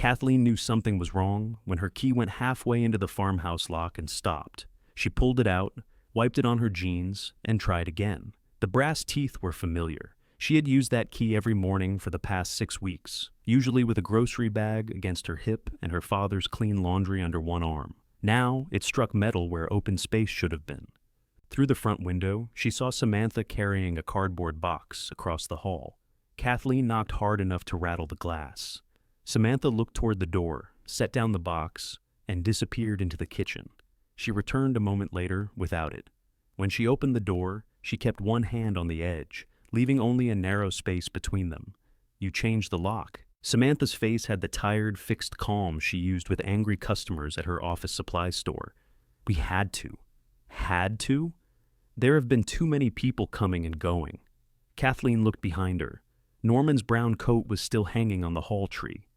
Kathleen knew something was wrong when her key went halfway into the farmhouse lock and stopped. She pulled it out, wiped it on her jeans, and tried again. The brass teeth were familiar. She had used that key every morning for the past 6 weeks, usually with a grocery bag against her hip and her father's clean laundry under one arm. Now, it struck metal where open space should have been. Through the front window, she saw Samantha carrying a cardboard box across the hall. Kathleen knocked hard enough to rattle the glass. Samantha looked toward the door, set down the box, and disappeared into the kitchen. She returned a moment later without it. When she opened the door, she kept one hand on the edge, leaving only a narrow space between them. "You changed the lock." Samantha's face had the tired, fixed calm she used with angry customers at her office supply store. "We had to." Had to? There have been too many people coming and going. Kathleen looked behind her. Norman's brown coat was still hanging on the hall tree.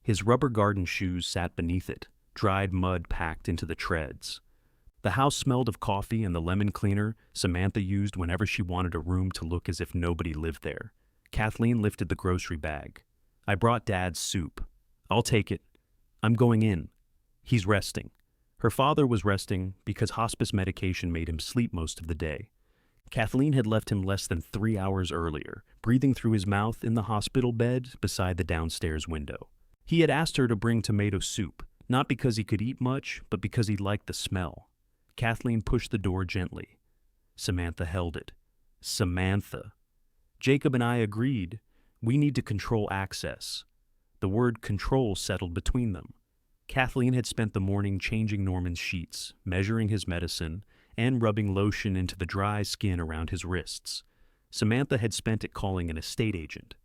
His rubber garden shoes sat beneath it, dried mud packed into the treads. The house smelled of coffee and the lemon cleaner Samantha used whenever she wanted a room to look as if nobody lived there. Kathleen lifted the grocery bag. "I brought Dad's soup. I'll take it. I'm going in. He's resting." Her father was resting because hospice medication made him sleep most of the day. Kathleen had left him less than 3 hours earlier, breathing through his mouth in the hospital bed beside the downstairs window. He had asked her to bring tomato soup, not because he could eat much, but because he liked the smell. Kathleen pushed the door gently. Samantha held it. Samantha. Jacob and I agreed. We need to control access. The word control settled between them. Kathleen had spent the morning changing Norman's sheets, measuring his medicine, and rubbing lotion into the dry skin around his wrists. Samantha had spent it calling an estate agent.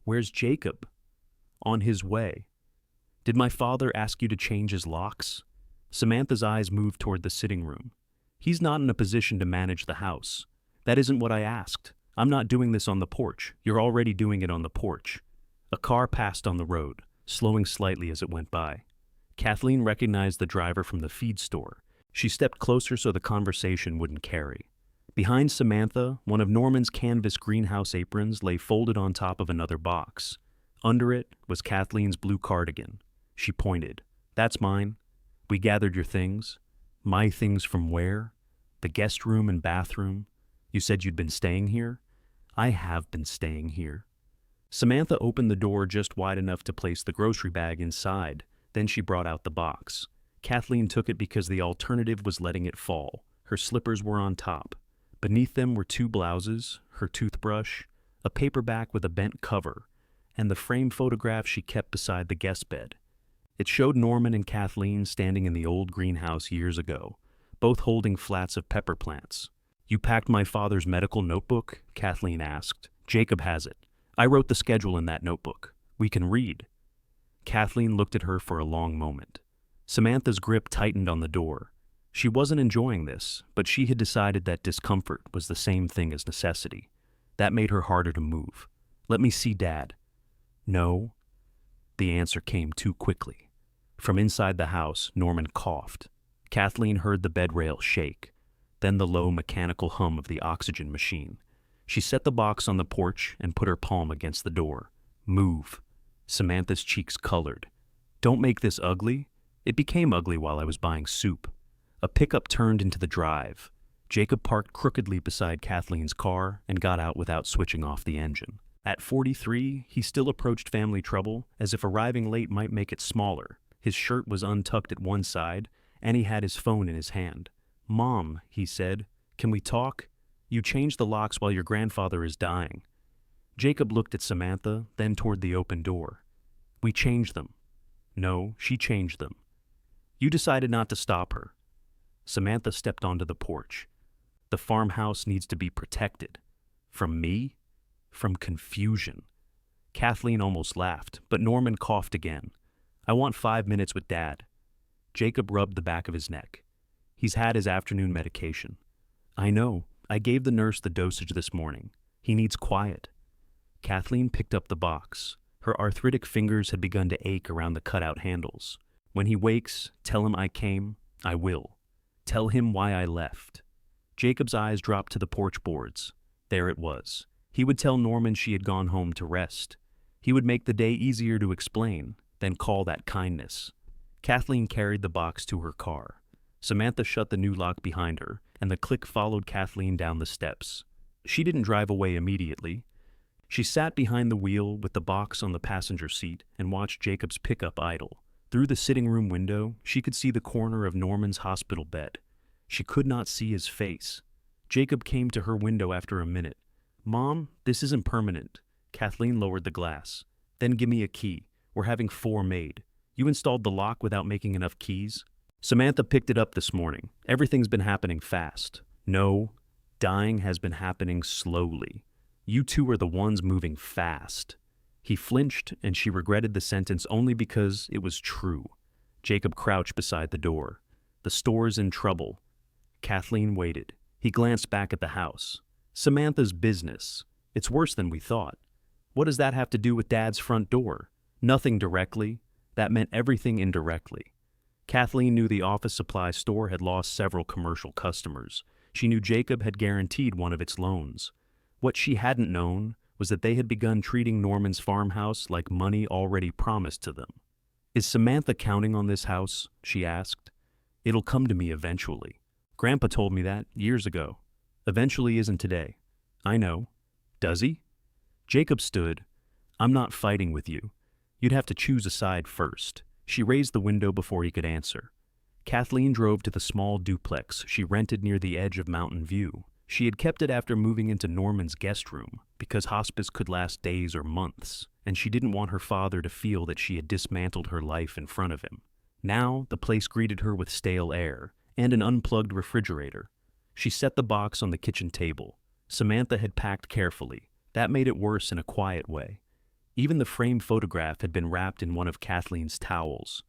"Where's Jacob?" "On his way." "Did my father ask you to change his locks?" Samantha's eyes moved toward the sitting room. "He's not in a position to manage the house. That isn't what I asked. I'm not doing this on the porch. You're already doing it on the porch." A car passed on the road, slowing slightly as it went by. Kathleen recognized the driver from the feed store. She stepped closer so the conversation wouldn't carry. Behind Samantha, one of Norman's canvas greenhouse aprons lay folded on top of another box. Under it was Kathleen's blue cardigan. She pointed. "That's mine. We gathered your things." "My things from where?" "The guest room and bathroom. You said you'd been staying here?" "I have been staying here." Samantha opened the door just wide enough to place the grocery bag inside. Then she brought out the box. Kathleen took it because the alternative was letting it fall. Her slippers were on top. Beneath them were 2 blouses, her toothbrush, a paperback with a bent cover, and the framed photograph she kept beside the guest bed. It showed Norman and Kathleen standing in the old greenhouse years ago, both holding flats of pepper plants. "You packed my father's medical notebook?" Kathleen asked. "Jacob has it. I wrote the schedule in that notebook. We can read." Kathleen looked at her for a long moment. Samantha's grip tightened on the door. She wasn't enjoying this, but she had decided that discomfort was the same thing as necessity. That made her harder to move. "Let me see Dad." "No." The answer came too quickly. From inside the house, Norman coughed. Kathleen heard the bed rail shake, then the low mechanical hum of the oxygen machine. She set the box on the porch and put her palm against the door. "Move." Samantha's cheeks colored. "Don't make this ugly." It became ugly while I was buying soup. A pickup turned into the drive. Jacob parked crookedly beside Kathleen's car and got out without switching off the engine. At 43, he still approached family trouble as if arriving late might make it smaller. His shirt was untucked at one side, and he had his phone in his hand. "Mom," he said, "can we talk? You changed the locks while your grandfather is dying." Jacob looked at Samantha, then toward the open door. "We changed them." "No, she changed them." "You decided not to stop her." Samantha stepped onto the porch. "The farmhouse needs to be protected." "From me?" "From confusion." Kathleen almost laughed, but Norman coughed again. "I want 5 minutes with Dad." Jacob rubbed the back of his neck. "He's had his afternoon medication." "I know. I gave the nurse the dosage this morning. He needs quiet." Kathleen picked up the box. Her arthritic fingers had begun to ache around the cutout handles. "When he wakes, tell him I came. I will. Tell him why I left." Jacob's eyes dropped to the porch boards. There it was. He would tell Norman she had gone home to rest. He would make the day easier to explain. then call that kindness. Kathleen carried the box to her car. Samantha shut the new lock behind her, and the click followed Kathleen down the steps. She didn't drive away immediately. She sat behind the wheel with the box on the passenger seat and watched Jacob's pickup idle. Through the sitting room window, she could see the corner of Norman's hospital bed. She could not see his face. Jacob came to her window after a minute. "Mom, this isn't permanent." Kathleen lowered the glass. "Then give me a key. We're having 4 made. You installed the lock without making enough keys?" Samantha picked it up this morning. "Everything's been happening fast." "No, dying has been happening slowly. You two are the ones moving fast." He flinched, and she regretted the sentence only because it was true. Jacob crouched beside the door. "The store's in trouble." Kathleen waited. He glanced back at the house. "Samantha's business. It's worse than we thought." "What does that have to do with Dad's front door?" "Nothing directly. That meant everything indirectly." Kathleen knew the office supply store had lost several commercial customers. She knew Jacob had guaranteed one of its loans. What she hadn't known was that they had begun treating Norman's farmhouse like money already promised to them. "Is Samantha counting on this house?" she asked. "It'll come to me eventually. Grandpa told me that years ago." "Eventually isn't today." "I know." "Does he?" Jacob stood. "I'm not fighting with you. You'd have to choose a side first." She raised the window before he could answer. Kathleen drove to the small duplex she rented near the edge of Mountain View. She had kept it after moving into Norman's guest room because hospice could last days or months, and she didn't want her father to feel that she had dismantled her life in front of him. Now, the place greeted her with stale air and an unplugged refrigerator. She set the box on the kitchen table. Samantha had packed carefully. That made it worse in a quiet way. Even the framed photograph had been wrapped in one of Kathleen's towels.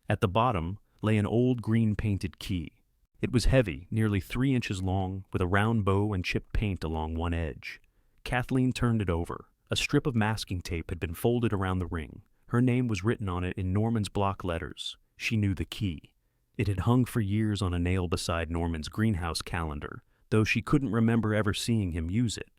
At the bottom lay an old green-painted key. It was heavy, nearly 3 inches long, with a round bow and chipped paint along one edge. Kathleen turned it over. A strip of masking tape had been folded around the ring. Her name was written on it in Norman's block letters. She knew the key. It had hung for years on a nail beside Norman's greenhouse calendar, though she couldn't remember ever seeing him use it.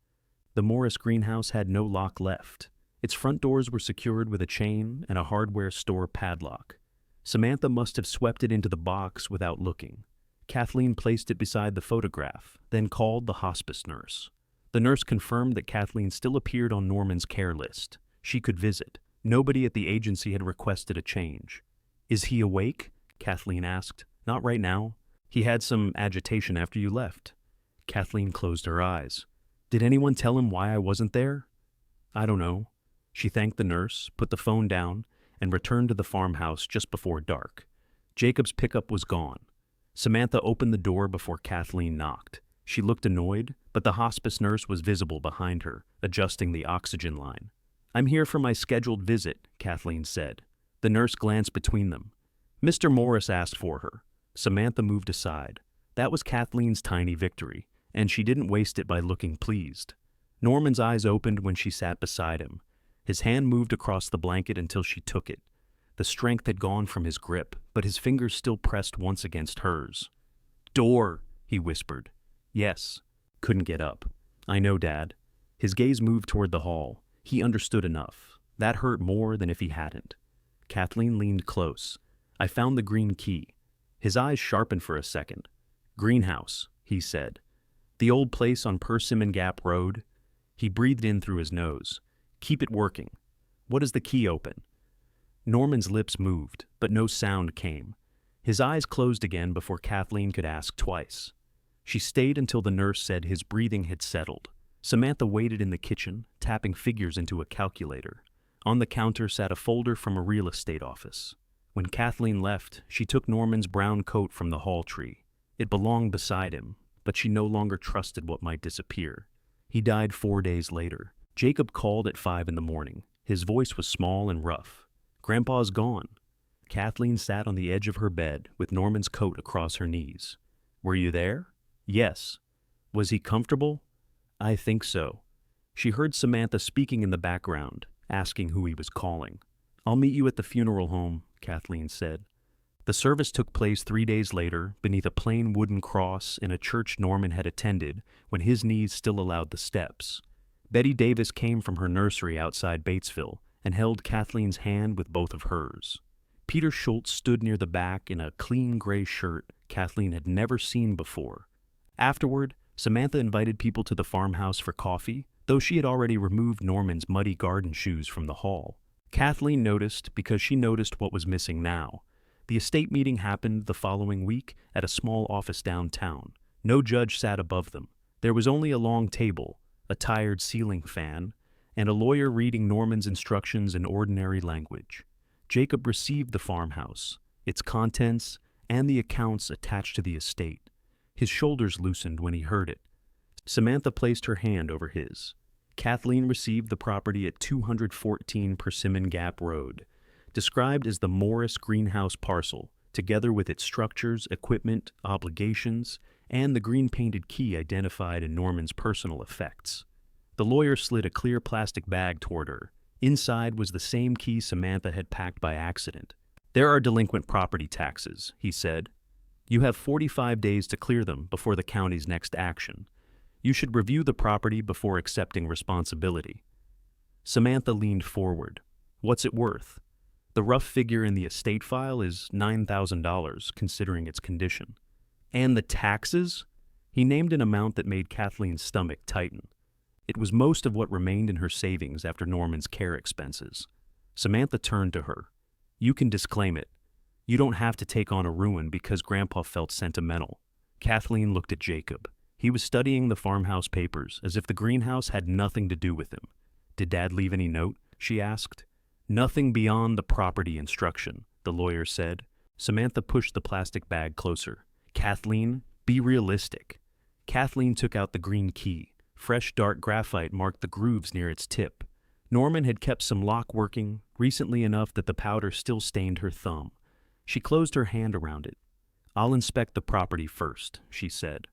The Morris greenhouse had no lock left. Its front doors were secured with a chain and a hardware store padlock. Samantha must have swept it into the box without looking. Kathleen placed it beside the photograph, then called the hospice nurse. The nurse confirmed that Kathleen still appeared on Norman's care list. She could visit. Nobody at the agency had requested a change. "Is he awake?" Kathleen asked. "Not right now. He had some agitation after you left." Kathleen closed her eyes. "Did anyone tell him why I wasn't there?" "I don't know." She thanked the nurse, put the phone down, and returned to the farmhouse just before dark. Jacob's pickup was gone. Samantha opened the door before Kathleen knocked. She looked annoyed, but the hospice nurse was visible behind her, adjusting the oxygen line. "I'm here for my scheduled visit," Kathleen said. The nurse glanced between them. "Mr. Morris asked for her." Samantha moved aside. That was Kathleen's tiny victory, and she didn't waste it by looking pleased. Norman's eyes opened when she sat beside him. His hand moved across the blanket until she took it. The strength had gone from his grip, but his fingers still pressed once against hers. "Door," he whispered. "Yes." Couldn't get up. "I know, Dad." His gaze moved toward the hall. He understood enough. That hurt more than if he hadn't. Kathleen leaned close. "I found the green key." His eyes sharpened for a second. "Greenhouse," he said. "The old place on Persimmon Gap Road." He breathed in through his nose. "Keep it working." "What does the key open?" Norman's lips moved, but no sound came. His eyes closed again before Kathleen could ask twice. She stayed until the nurse said his breathing had settled. Samantha waited in the kitchen, tapping figures into a calculator. On the counter sat a folder from a real estate office. When Kathleen left, she took Norman's brown coat from the hall tree. It belonged beside him, but she no longer trusted what might disappear. He died 4 days later. Jacob called at 5 in the morning. His voice was small and rough. "Grandpa's gone." Kathleen sat on the edge of her bed with Norman's coat across her knees. "Were you there?" "Yes." "Was he comfortable?" "I think so." She heard Samantha speaking in the background, asking who he was calling. "I'll meet you at the funeral home," Kathleen said. The service took place 3 days later beneath a plain wooden cross in a church Norman had attended when his knees still allowed the steps. Betty Davis came from her nursery outside Batesville and held Kathleen's hand with both of hers. Peter Schultz stood near the back in a clean gray shirt Kathleen had never seen before. Afterward, Samantha invited people to the farmhouse for coffee, though she had already removed Norman's muddy garden shoes from the hall. Kathleen noticed because she noticed what was missing now. The estate meeting happened the following week at a small office downtown. No judge sat above them. There was only a long table, a tired ceiling fan, and a lawyer reading Norman's instructions in ordinary language. Jacob received the farmhouse, its contents, and the accounts attached to the estate. His shoulders loosened when he heard it. Samantha placed her hand over his. Kathleen received the property at 214 Persimmon Gap Road, described as the Morris Greenhouse parcel, together with its structures, equipment, obligations, and the green-painted key identified in Norman's personal effects. The lawyer slid a clear plastic bag toward her. Inside was the same key Samantha had packed by accident. "There are delinquent property taxes," he said. "You have 45 days to clear them before the county's next action. You should review the property before accepting responsibility." Samantha leaned forward. "What's it worth?" "The rough figure in the estate file is $9,000, considering its condition." "And the taxes?" He named an amount that made Kathleen's stomach tighten. It was most of what remained in her savings after Norman's care expenses. Samantha turned to her. "You can disclaim it. You don't have to take on a ruin because Grandpa felt sentimental." Kathleen looked at Jacob. He was studying the farmhouse papers as if the greenhouse had nothing to do with him. "Did Dad leave any note?" she asked. "Nothing beyond the property instruction," the lawyer said. Samantha pushed the plastic bag closer. "Kathleen, be realistic." Kathleen took out the green key. Fresh dark graphite marked the grooves near its tip. Norman had kept some lock working, recently enough that the powder still stained her thumb. She closed her hand around it. "I'll inspect the property first," she said.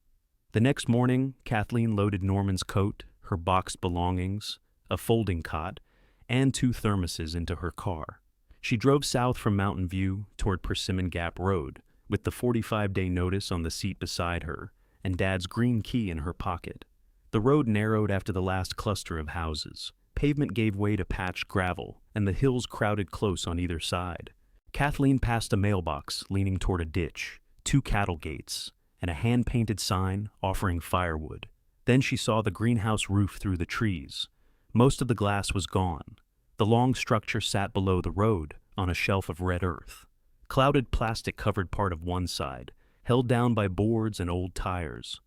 The next morning, Kathleen loaded Norman's coat, her boxed belongings, a folding cot, and 2 thermoses into her car. She drove south from Mountain View toward Persimmon Gap Road, with the 45-day notice on the seat beside her and Dad's green key in her pocket. The road narrowed after the last cluster of houses. Pavement gave way to patched gravel, and the hills crowded close on either side. Kathleen passed a mailbox leaning toward a ditch, 2 cattle gates, and a hand-painted sign offering firewood. Then she saw the greenhouse roof through the trees. Most of the glass was gone. The long structure sat below the road on a shelf of red earth. Clouded plastic covered part of one side, held down by boards and old tires.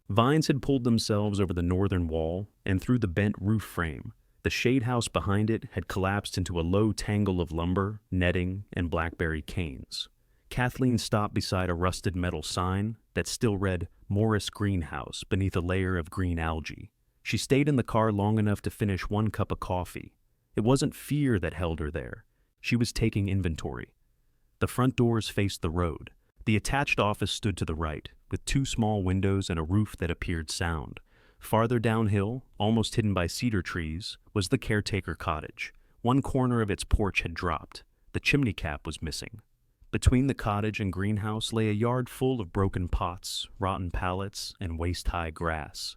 Vines had pulled themselves over the northern wall and through the bent roof frame. The shade house behind it had collapsed into a low tangle of lumber, netting, and blackberry canes. Kathleen stopped beside a rusted metal sign that still read Morris Greenhouse beneath a layer of green algae. She stayed in the car long enough to finish 1 cup of coffee. It wasn't fear that held her there. She was taking inventory. The front doors faced the road. The attached office stood to the right, with 2 small windows and a roof that appeared sound. Farther downhill, almost hidden by cedar trees, was the caretaker cottage. One corner of its porch had dropped. The chimney cap was missing. Between the cottage and greenhouse lay a yard full of broken pots, rotten pallets, and waist-high grass.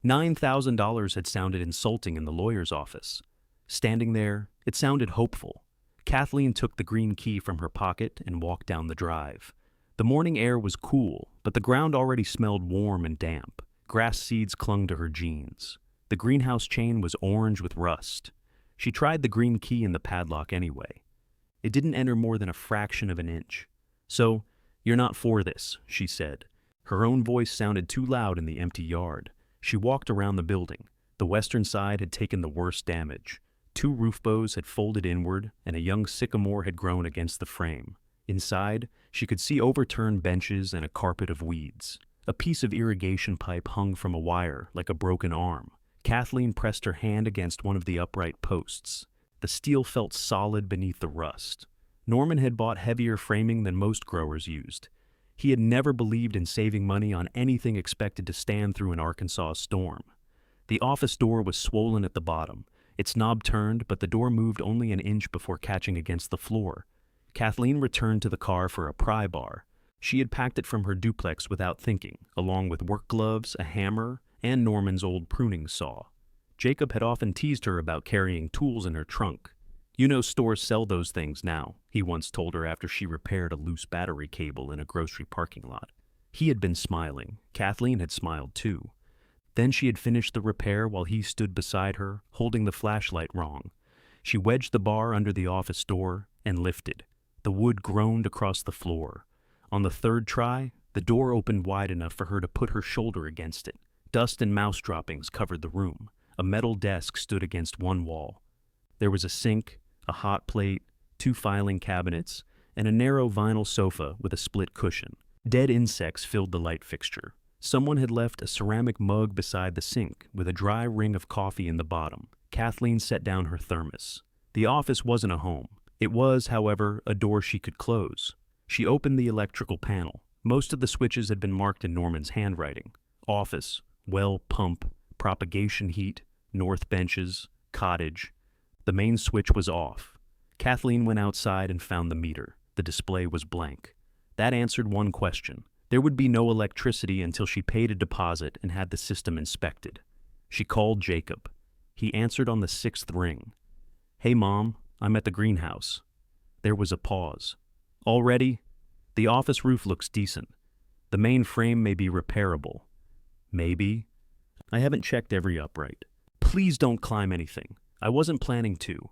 $9,000 had sounded insulting in the lawyer's office. Standing there, it sounded hopeful. Kathleen took the green key from her pocket and walked down the drive. The morning air was cool, but the ground already smelled warm and damp. Grass seeds clung to her jeans. The greenhouse chain was orange with rust. She tried the green key in the padlock anyway. It didn't enter more than a fraction of an inch. "So, you're not for this," she said. Her own voice sounded too loud in the empty yard. She walked around the building. The western side had taken the worst damage. 2 roof bows had folded inward, and a young sycamore had grown against the frame. Inside, she could see overturned benches and a carpet of weeds. A piece of irrigation pipe hung from a wire like a broken arm. Kathleen pressed her hand against one of the upright posts. The steel felt solid beneath the rust. Norman had bought heavier framing than most growers used. He had never believed in saving money on anything expected to stand through an Arkansas storm. The office door was swollen at the bottom. Its knob turned, but the door moved only an inch before catching against the floor. Kathleen returned to the car for a pry bar. She had packed it from her duplex without thinking, along with work gloves, a hammer, and Norman's old pruning saw. Jacob had often teased her about carrying tools in her trunk. "You know stores sell those things now," he once told her after she repaired a loose battery cable in a grocery parking lot. He had been smiling. Kathleen had smiled too. Then she had finished the repair while he stood beside her, holding the flashlight wrong. She wedged the bar under the office door and lifted. The wood groaned across the floor. On the third try, the door opened wide enough for her to put her shoulder against it. Dust and mouse droppings covered the room. A metal desk stood against one wall. There was a sink, a hot plate, 2 filing cabinets, and a narrow vinyl sofa with a split cushion. Dead insects filled the light fixture. Someone had left a ceramic mug beside the sink with a dry ring of coffee in the bottom. Kathleen set down her thermos. The office wasn't a home. It was, however, a door she could close. She opened the electrical panel. Most of the switches had been marked in Norman's handwriting. Office, well pump, propagation heat, north benches, cottage. The main switch was off. Kathleen went outside and found the meter. The display was blank. That answered one question. There would be no electricity until she paid a deposit and had the system inspected. She called Jacob. He answered on the 6th ring. "Hey, Mom, I'm at the greenhouse." There was a pause. "Already? The office roof looks decent. The main frame may be repairable." "Maybe. I haven't checked every upright." "Please don't climb anything. I wasn't planning to."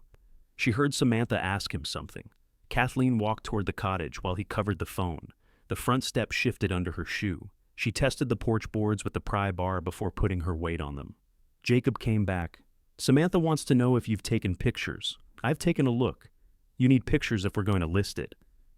She heard Samantha ask him something. Kathleen walked toward the cottage while he covered the phone. The front step shifted under her shoe. She tested the porch boards with the pry bar before putting her weight on them. Jacob came back. "Samantha wants to know if you've taken pictures." "I've taken a look. You need pictures if we're going to list it."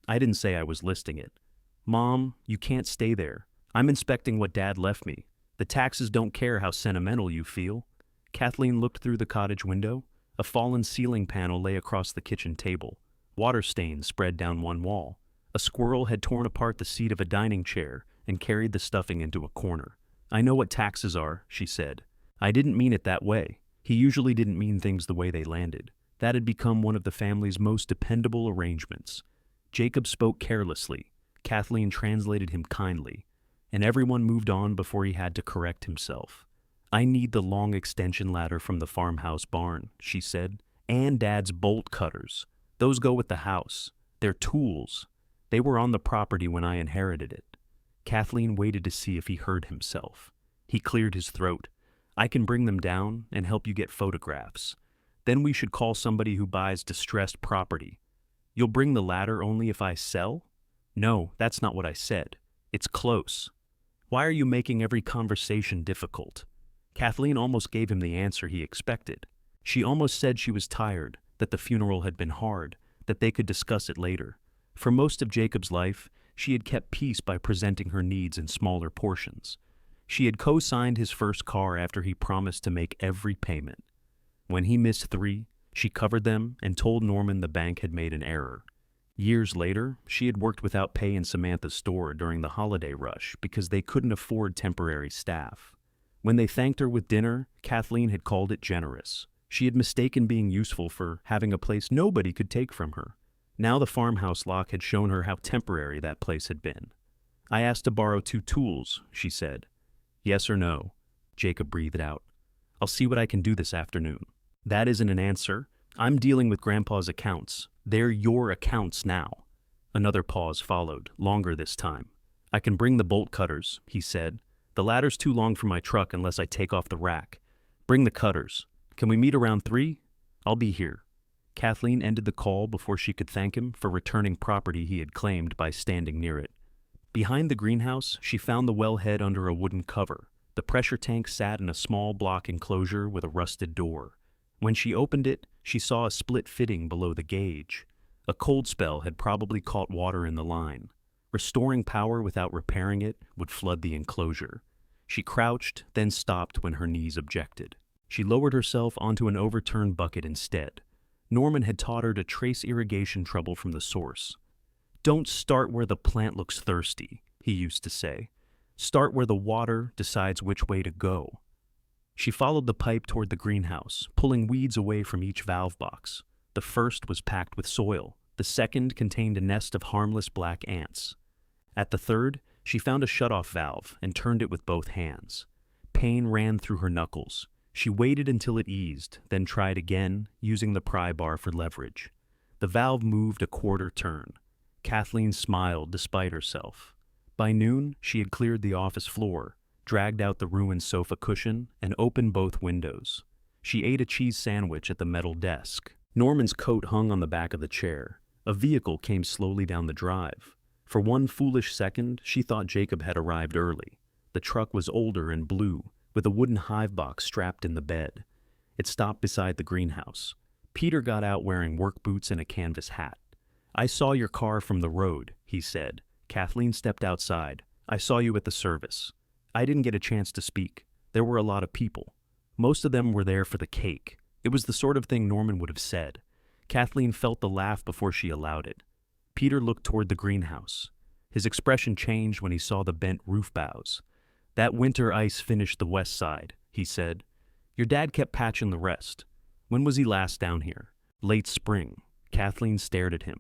"I didn't say I was listing it." "Mom, you can't stay there. I'm inspecting what Dad left me. The taxes don't care how sentimental you feel." Kathleen looked through the cottage window. A fallen ceiling panel lay across the kitchen table. Water stains spread down one wall. A squirrel had torn apart the seat of a dining chair and carried the stuffing into a corner. "I know what taxes are," she said. "I didn't mean it that way." He usually didn't mean things the way they landed. That had become one of the family's most dependable arrangements. Jacob spoke carelessly. Kathleen translated him kindly. And everyone moved on before he had to correct himself. "I need the long extension ladder from the farmhouse barn," she said, "and Dad's bolt cutters. Those go with the house. They're tools. They were on the property when I inherited it." Kathleen waited to see if he heard himself. He cleared his throat. "I can bring them down and help you get photographs. Then we should call somebody who buys distressed property." "You'll bring the ladder only if I sell?" "No, that's not what I said. It's close." "Why are you making every conversation difficult?" Kathleen almost gave him the answer he expected. She almost said she was tired, that the funeral had been hard, that they could discuss it later. For most of Jacob's life, she had kept peace by presenting her needs in smaller portions. She had co-signed his first car after he promised to make every payment. When he missed 3, she covered them and told Norman the bank had made an error. Years later, she had worked without pay in Samantha's store during the holiday rush because they couldn't afford temporary staff. When they thanked her with dinner, Kathleen had called it generous. She had mistaken being useful for having a place nobody could take from her. Now the farmhouse lock had shown her how temporary that place had been. "I asked to borrow 2 tools," she said. "Yes or no?" Jacob breathed out. "I'll see what I can do this afternoon." "That isn't an answer. I'm dealing with Grandpa's accounts. They're your accounts now." Another pause followed, longer this time. "I can bring the bolt cutters," he said. "The ladder's too long for my truck unless I take off the rack." "Bring the cutters. Can we meet around 3? I'll be here." Kathleen ended the call before she could thank him for returning property he had claimed by standing near it. Behind the greenhouse, she found the wellhead under a wooden cover. The pressure tank sat in a small block enclosure with a rusted door. When she opened it, she saw a split fitting below the gauge. A cold spell had probably caught water in the line. Restoring power without repairing it would flood the enclosure. She crouched, then stopped when her knees objected. She lowered herself onto an overturned bucket instead. Norman had taught her to trace irrigation trouble from the source. "Don't start where the plant looks thirsty," he used to say. "Start where the water decides which way to go." She followed the pipe toward the greenhouse, pulling weeds away from each valve box. The first was packed with soil. The second contained a nest of harmless black ants. At the third, she found a shutoff valve and turned it with both hands. Pain ran through her knuckles. She waited until it eased, then tried again, using the pry bar for leverage. The valve moved a quarter turn. Kathleen smiled despite herself. By noon, she had cleared the office floor, dragged out the ruined sofa cushion, and opened both windows. She ate a cheese sandwich at the metal desk. Norman's coat hung on the back of the chair. A vehicle came slowly down the drive. For one foolish second, she thought Jacob had arrived early. The truck was older and blue, with a wooden hive box strapped in the bed. It stopped beside the greenhouse. Peter got out wearing work boots and a canvas hat. "I saw your car from the road," he said. Kathleen stepped outside. "I saw you at the service." I didn't get a chance to speak. There were a lot of people. Most of them were there for the cake. It was the sort of thing Norman would have said. Kathleen felt the laugh before she allowed it. Peter looked toward the greenhouse. His expression changed when he saw the bent roof boughs. "That winter ice finished the west side," he said. "Your dad kept patching the rest. When was he last down here?" "Late spring." Kathleen stared at him.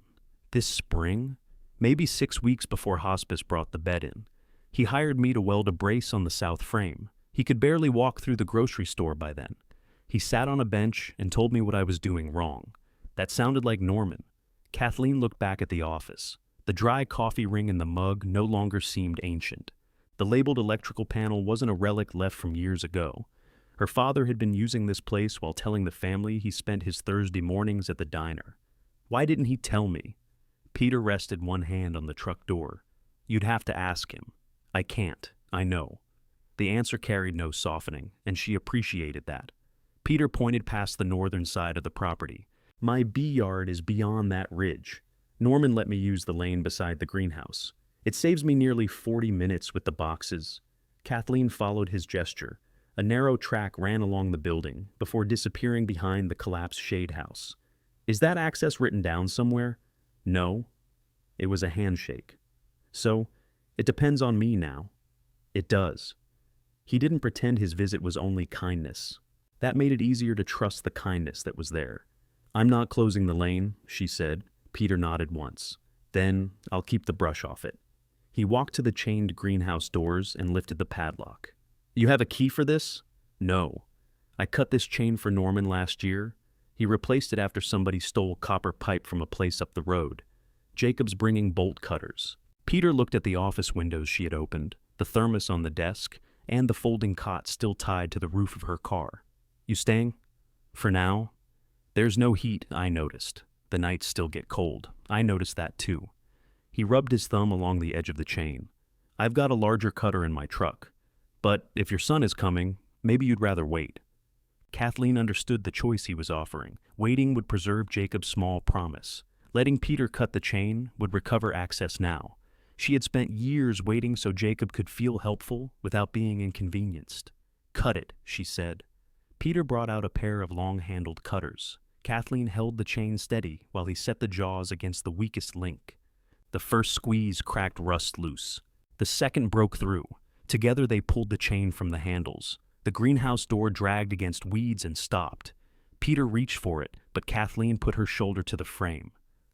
"This spring?" "Maybe 6 weeks before Hospice brought the bed in. He hired me to weld a brace on the south frame. He could barely walk through the grocery store by then. He sat on a bench and told me what I was doing wrong. That sounded like Norman." Kathleen looked back at the office. The dry coffee ring in the mug no longer seemed ancient. The labeled electrical panel wasn't a relic left from years ago. Her father had been using this place while telling the family he spent his Thursday mornings at the diner. Why didn't he tell me? Peter rested one hand on the truck door. "You'd have to ask him." "I can't, I know." The answer carried no softening, and she appreciated that. Peter pointed past the northern side of the property. "My bee yard is beyond that ridge. Norman let me use the lane beside the greenhouse. It saves me nearly 40 minutes with the boxes." Kathleen followed his gesture. A narrow track ran along the building before disappearing behind the collapsed shade house. "Is that access written down somewhere?" "No." It was a handshake. "So, it depends on me now." "It does." He didn't pretend his visit was only kindness. That made it easier to trust the kindness that was there. "I'm not closing the lane," she said. Peter nodded once. "Then I'll keep the brush off it." He walked to the chained greenhouse doors and lifted the padlock. "You have a key for this?" "No. I cut this chain for Norman last year. He replaced it after somebody stole copper pipe from a place up the road. Jacob's bringing bolt cutters." Peter looked at the office windows she had opened, the thermos on the desk, and the folding cot still tied to the roof of her car. "You staying?" "For now." "There's no heat, I noticed. The nights still get cold. I noticed that too." He rubbed his thumb along the edge of the chain. "I've got a larger cutter in my truck. But if your son is coming, maybe you'd rather wait." Kathleen understood the choice he was offering. Waiting would preserve Jacob's small promise. Letting Peter cut the chain would recover access now. She had spent years waiting so Jacob could feel helpful without being inconvenienced. "Cut it," she said. Peter brought out a pair of long-handled cutters. Kathleen held the chain steady while he set the jaws against the weakest link. The first squeeze cracked rust loose. The second broke through. Together they pulled the chain from the handles. The greenhouse door dragged against weeds and stopped. Peter reached for it, but Kathleen put her shoulder to the frame.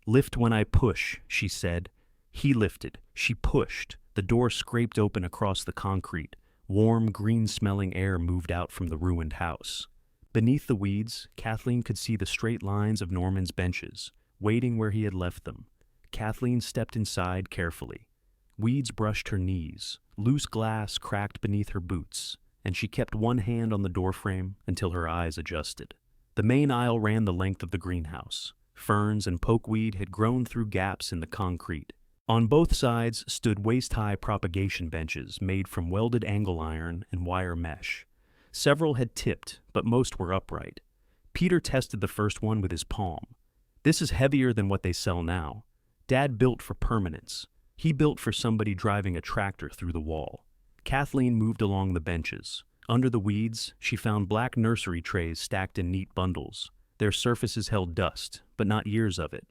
"Lift when I push," she said. He lifted. She pushed. The door scraped open across the concrete. Warm, green-smelling air moved out from the ruined house. Beneath the weeds, Kathleen could see the straight lines of Norman's benches, waiting where he had left them. Kathleen stepped inside carefully. Weeds brushed her knees. Loose glass cracked beneath her boots, and she kept one hand on the doorframe until her eyes adjusted. The main aisle ran the length of the greenhouse. Ferns and pokeweed had grown through gaps in the concrete. On both sides stood waist-high propagation benches made from welded angle iron and wire mesh. Several had tipped, but most were upright. Peter tested the first one with his palm. "This is heavier than what they sell now. Dad built for permanence. He built for somebody driving a tractor through the wall." Kathleen moved along the benches. Under the weeds, she found black nursery trays stacked in neat bundles. Their surfaces held dust, but not years of it.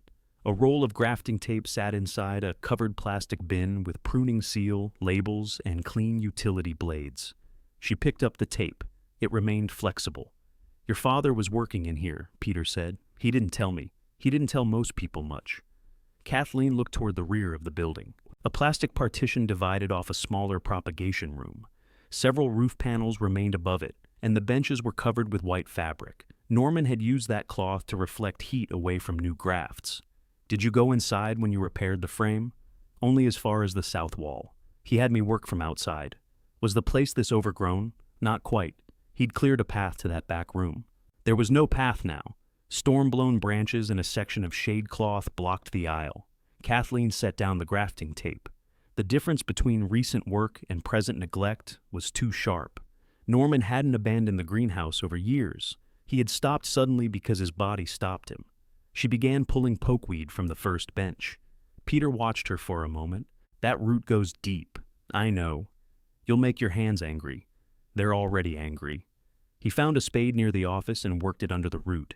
A roll of grafting tape sat inside a covered plastic bin with pruning seal, labels, and clean utility blades. She picked up the tape. It remained flexible. "Your father was working in here," Peter said. "He didn't tell me. He didn't tell most people much." Kathleen looked toward the rear of the building. A plastic partition divided off a smaller propagation room. Several roof panels remained above it, and the benches were covered with white fabric. Norman had used that cloth to reflect heat away from new grafts. Did you go inside when you repaired the frame? Only as far as the south wall. He had me work from outside. Was the place this overgrown? Not quite. He'd cleared a path to that back room. There was no path now. Storm-blown branches and a section of shade cloth blocked the aisle. Kathleen set down the grafting tape. The difference between recent work and present neglect was too sharp. Norman hadn't abandoned the greenhouse over years. He had stopped suddenly because his body stopped him. She began pulling pokeweed from the first bench. Peter watched her for a moment. That root goes deep. I know. You'll make your hands angry. They're already angry. He found a spade near the office and worked it under the root.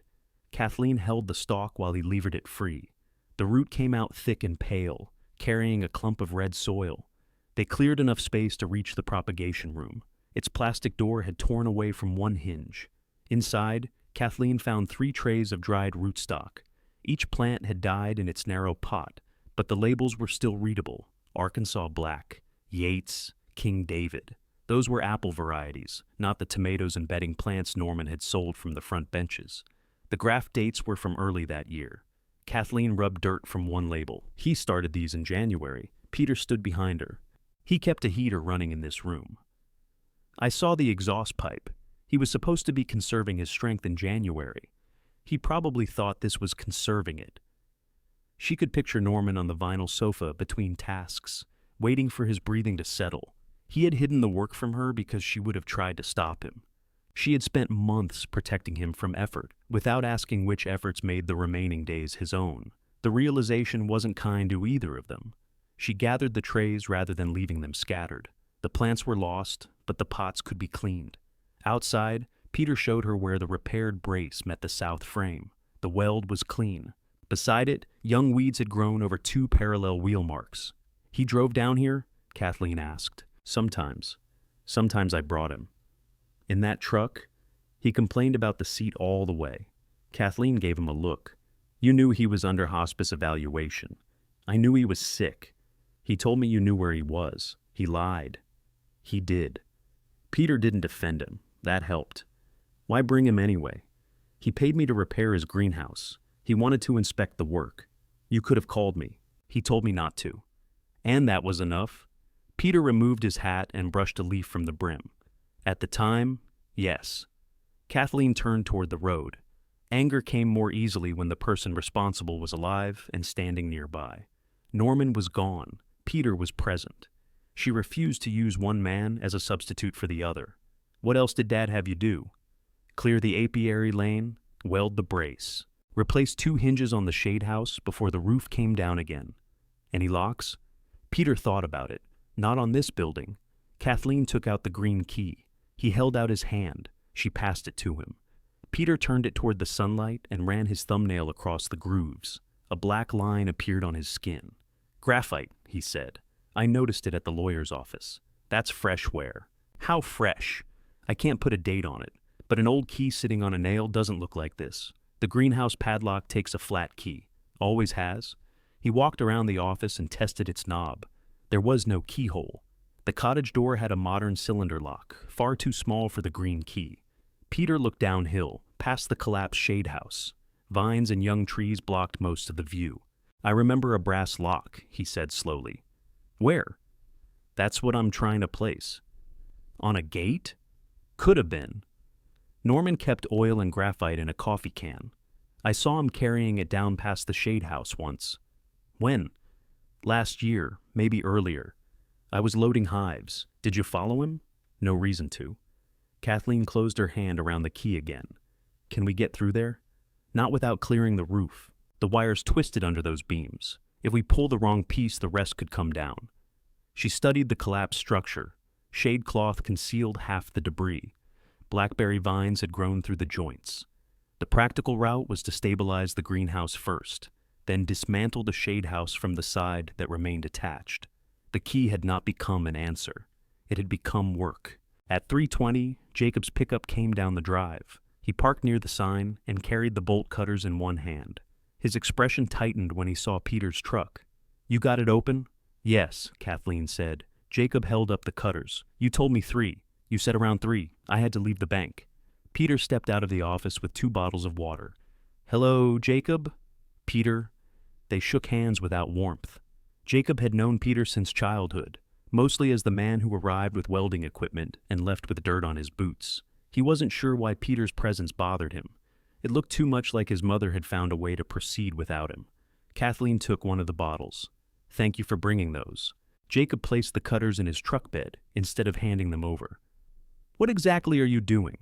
Kathleen held the stalk while he levered it free. The root came out thick and pale, carrying a clump of red soil. They cleared enough space to reach the propagation room. Its plastic door had torn away from one hinge. Inside, Kathleen found 3 trays of dried rootstock. Each plant had died in its narrow pot, but the labels were still readable. Arkansas Black, Yates, King David. Those were apple varieties, not the tomatoes and bedding plants Norman had sold from the front benches. The graft dates were from early that year. Kathleen rubbed dirt from one label. He started these in January. Peter stood behind her. He kept a heater running in this room. I saw the exhaust pipe. He was supposed to be conserving his strength in January. He probably thought this was conserving it. She could picture Norman on the vinyl sofa between tasks, waiting for his breathing to settle. He had hidden the work from her because she would have tried to stop him. She had spent months protecting him from effort, without asking which efforts made the remaining days his own. The realization wasn't kind to either of them. She gathered the trays rather than leaving them scattered. The plants were lost, but the pots could be cleaned. Outside, Peter showed her where the repaired brace met the south frame. The weld was clean. Beside it, young weeds had grown over 2 parallel wheel marks. He drove down here? Kathleen asked. Sometimes. Sometimes I brought him. In that truck, he complained about the seat all the way. Kathleen gave him a look. You knew he was under hospice evaluation. I knew he was sick. He told me you knew where he was. He lied. He did. Peter didn't defend him. That helped. Why bring him anyway? He paid me to repair his greenhouse. He wanted to inspect the work. You could have called me. He told me not to. And that was enough. Peter removed his hat and brushed a leaf from the brim. At the time, yes. Kathleen turned toward the road. Anger came more easily when the person responsible was alive and standing nearby. Norman was gone. Peter was present. She refused to use one man as a substitute for the other. What else did Dad have you do? Clear the apiary lane, weld the brace, replace 2 hinges on the shade house before the roof came down again. Any locks? Peter thought about it. Not on this building. Kathleen took out the green key. He held out his hand. She passed it to him. Peter turned it toward the sunlight and ran his thumbnail across the grooves. A black line appeared on his skin. Graphite, he said. I noticed it at the lawyer's office. That's fresh wear. How fresh? I can't put a date on it, but an old key sitting on a nail doesn't look like this. The greenhouse padlock takes a flat key. Always has. He walked around the office and tested its knob. There was no keyhole. The cottage door had a modern cylinder lock, far too small for the green key. Peter looked downhill, past the collapsed shade house. Vines and young trees blocked most of the view. I remember a brass lock, he said slowly. Where? That's what I'm trying to place. On a gate? Could have been. Norman kept oil and graphite in a coffee can. I saw him carrying it down past the shade house once. When? Last year, maybe earlier. I was loading hives. Did you follow him? No reason to. Kathleen closed her hand around the key again. Can we get through there? Not without clearing the roof. The wires twisted under those beams. If we pull the wrong piece, the rest could come down. She studied the collapsed structure. Shade cloth concealed half the debris. Blackberry vines had grown through the joints. The practical route was to stabilize the greenhouse first, then dismantle the shade house from the side that remained attached. The key had not become an answer. It had become work. At 3:20, Jacob's pickup came down the drive. He parked near the sign and carried the bolt cutters in one hand. His expression tightened when he saw Peter's truck. You got it open? Yes, Kathleen said. Jacob held up the cutters. You told me 3. You said around 3. I had to leave the bank. Peter stepped out of the office with 2 bottles of water. Hello, Jacob? Peter. They shook hands without warmth. Jacob had known Peter since childhood, mostly as the man who arrived with welding equipment and left with dirt on his boots. He wasn't sure why Peter's presence bothered him. It looked too much like his mother had found a way to proceed without him. Kathleen took one of the bottles. Thank you for bringing those. Jacob placed the cutters in his truck bed instead of handing them over. What exactly are you doing?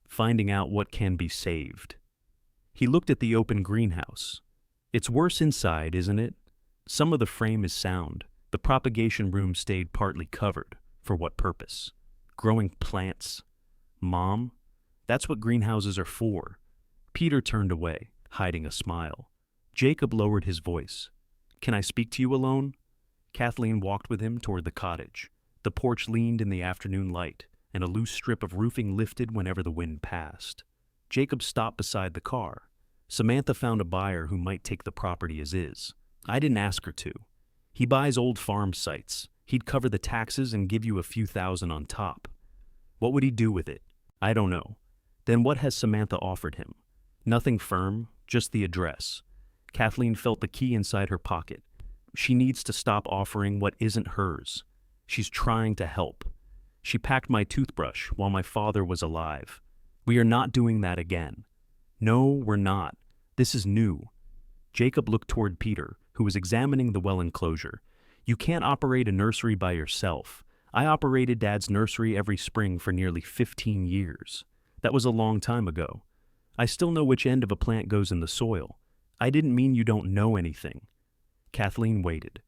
Finding out what can be saved. He looked at the open greenhouse. It's worse inside, isn't it? Some of the frame is sound. The propagation room stayed partly covered. For what purpose? Growing plants. Mom? That's what greenhouses are for. Peter turned away, hiding a smile. Jacob lowered his voice. Can I speak to you alone? Kathleen walked with him toward the cottage. The porch leaned in the afternoon light, and a loose strip of roofing lifted whenever the wind passed. Jacob stopped beside the car. Samantha found a buyer who might take the property as is. I didn't ask her to. He buys old farm sites. He'd cover the taxes and give you a few thousand on top. What would he do with it? I don't know. Then what has Samantha offered him? Nothing firm, just the address. Kathleen felt the key inside her pocket. She needs to stop offering what isn't hers. She's trying to help. She packed my toothbrush while my father was alive. We are not doing that again. No, we're not. This is new. Jacob looked toward Peter, who was examining the well enclosure. You can't operate a nursery by yourself. I operated Dad's nursery every spring for nearly 15 years. That was a long time ago. I still know which end of a plant goes in the soil. I didn't mean you don't know anything. Kathleen waited.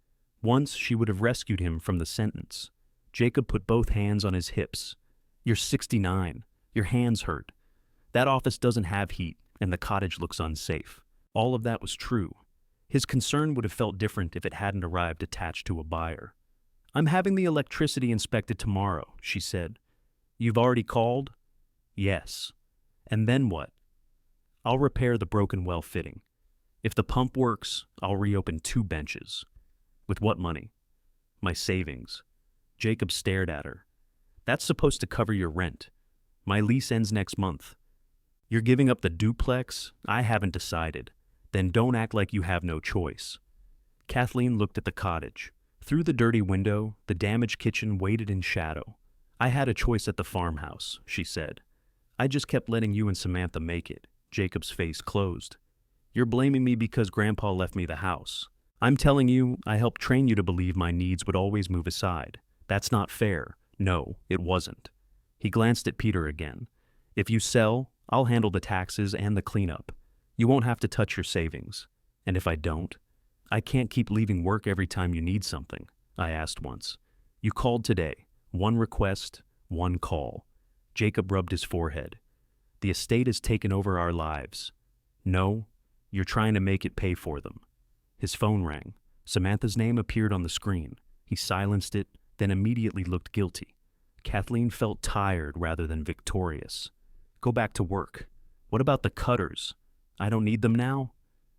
Once she would have rescued him from the sentence. Jacob put both hands on his hips. You're 69. Your hands hurt. That office doesn't have heat, and the cottage looks unsafe. All of that was true. His concern would have felt different if it hadn't arrived attached to a buyer. I'm having the electricity inspected tomorrow, she said. You've already called? Yes. And then what? I'll repair the broken well fitting. If the pump works, I'll reopen 2 benches. With what money? My savings. Jacob stared at her. That's supposed to cover your rent. My lease ends next month. You're giving up the duplex? I haven't decided. Then don't act like you have no choice. Kathleen looked at the cottage. Through the dirty window, the damaged kitchen waited in shadow. I had a choice at the farmhouse, she said. I just kept letting you and Samantha make it. Jacob's face closed. You're blaming me because Grandpa left me the house. I'm telling you, I helped train you to believe my needs would always move aside. That's not fair. No, it wasn't. He glanced at Peter again. If you sell, I'll handle the taxes and the cleanup. You won't have to touch your savings. And if I don't? I can't keep leaving work every time you need something, I asked once. You called today. 1 request, 1 call. Jacob rubbed his forehead. The estate has taken over our lives. No, you're trying to make it pay for them. His phone rang. Samantha's name appeared on the screen. He silenced it, then immediately looked guilty. Kathleen felt tired rather than victorious. Go back to work. What about the cutters? I don't need them now?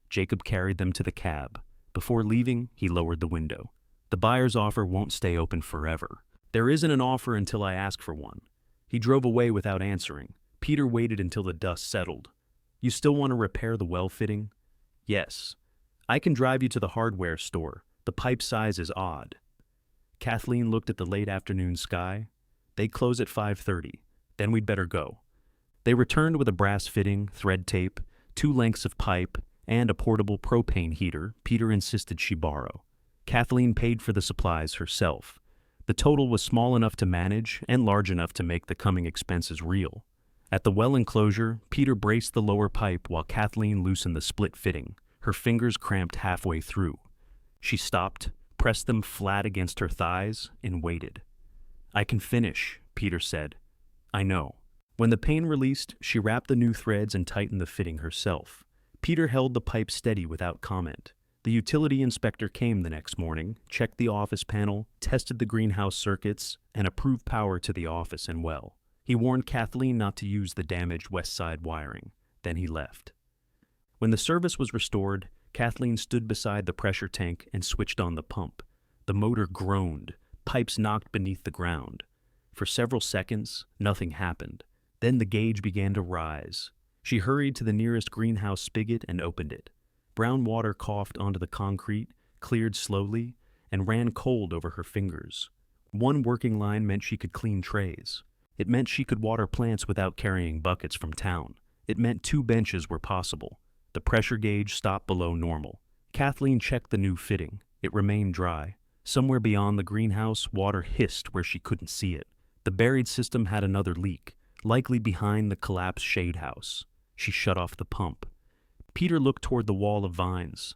Jacob carried them to the cab. Before leaving, he lowered the window. The buyer's offer won't stay open forever. There isn't an offer until I ask for one. He drove away without answering. Peter waited until the dust settled. You still want to repair the well fitting? Yes. I can drive you to the hardware store. The pipe size is odd. Kathleen looked at the late afternoon sky. They close at 5:30. Then we'd better go. They returned with a brass fitting, thread tape, 2 lengths of pipe, and a portable propane heater Peter insisted she borrow. Kathleen paid for the supplies herself. The total was small enough to manage and large enough to make the coming expenses real. At the well enclosure, Peter braced the lower pipe while Kathleen loosened the split fitting. Her fingers cramped halfway through. She stopped, pressed them flat against her thighs, and waited. I can finish, Peter said. I know. When the pain released, she wrapped the new threads and tightened the fitting herself. Peter held the pipe steady without comment. The utility inspector came the next morning, checked the office panel, tested the greenhouse circuits, and approved power to the office and well. He warned Kathleen not to use the damaged west side wiring. Then he left. When the service was restored, Kathleen stood beside the pressure tank and switched on the pump. The motor groaned, pipes knocked beneath the ground. For several seconds, nothing happened. Then the gauge began to rise. She hurried to the nearest greenhouse spigot and opened it. Brown water coughed onto the concrete, cleared slowly, and ran cold over her fingers. One working line meant she could clean trays. It meant she could water plants without carrying buckets from town. It meant 2 benches were possible. The pressure gauge stopped below normal. Kathleen checked the new fitting. It remained dry. Somewhere beyond the greenhouse, water hissed where she couldn't see it. The buried system had another leak, likely behind the collapsed shade house. She shut off the pump. Peter looked toward the wall of vines.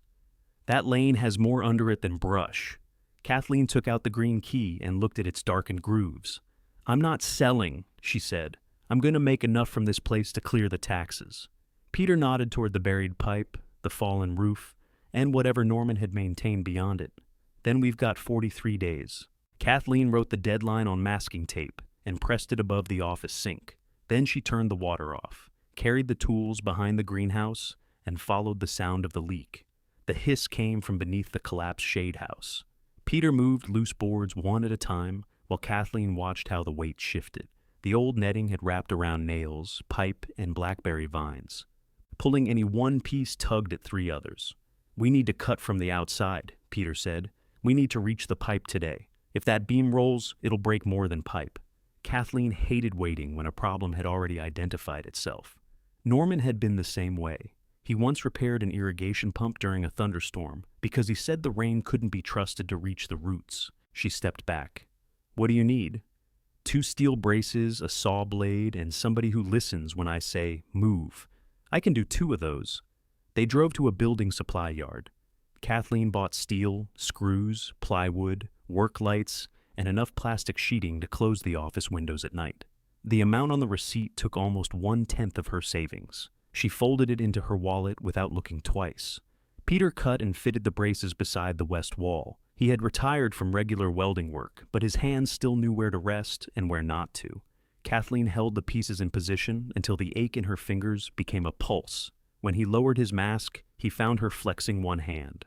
That lane has more under it than brush. Kathleen took out the green key and looked at its darkened grooves. "I'm not selling," she said. "I'm going to make enough from this place to clear the taxes." Peter nodded toward the buried pipe, the fallen roof, and whatever Norman had maintained beyond it. "Then we've got 43 days. Kathleen wrote the deadline on masking tape and pressed it above the office sink. Then she turned the water off, carried the tools behind the greenhouse, and followed the sound of the leak. The hiss came from beneath the collapsed shade house. Peter moved loose boards one at a time while Kathleen watched how the weight shifted. The old netting had wrapped around nails, pipe, and blackberry vines. Pulling any one piece tugged at 3 others. "We need to cut from the outside," Peter said. "We need to reach the pipe today. If that beam rolls, it'll break more than pipe." Kathleen hated waiting when a problem had already identified itself. Norman had been the same way. He once repaired an irrigation pump during a thunderstorm because he said the rain couldn't be trusted to reach the roots. She stepped back. "What do you need?" 2 steel braces, a saw blade, and somebody who listens when I say, move. I can do 2 of those. They drove to a building supply yard. Kathleen bought steel, screws, plywood, work lights, and enough plastic sheeting to close the office windows at night. The amount on the receipt took almost 1/10 of her savings. She folded it into her wallet without looking twice. Peter cut and fitted the braces beside the west wall. He had retired from regular welding work, but his hands still knew where to rest and where not to. Kathleen held the pieces in position until the ache in her fingers became a pulse. When he lowered his mask, he found her flexing one hand.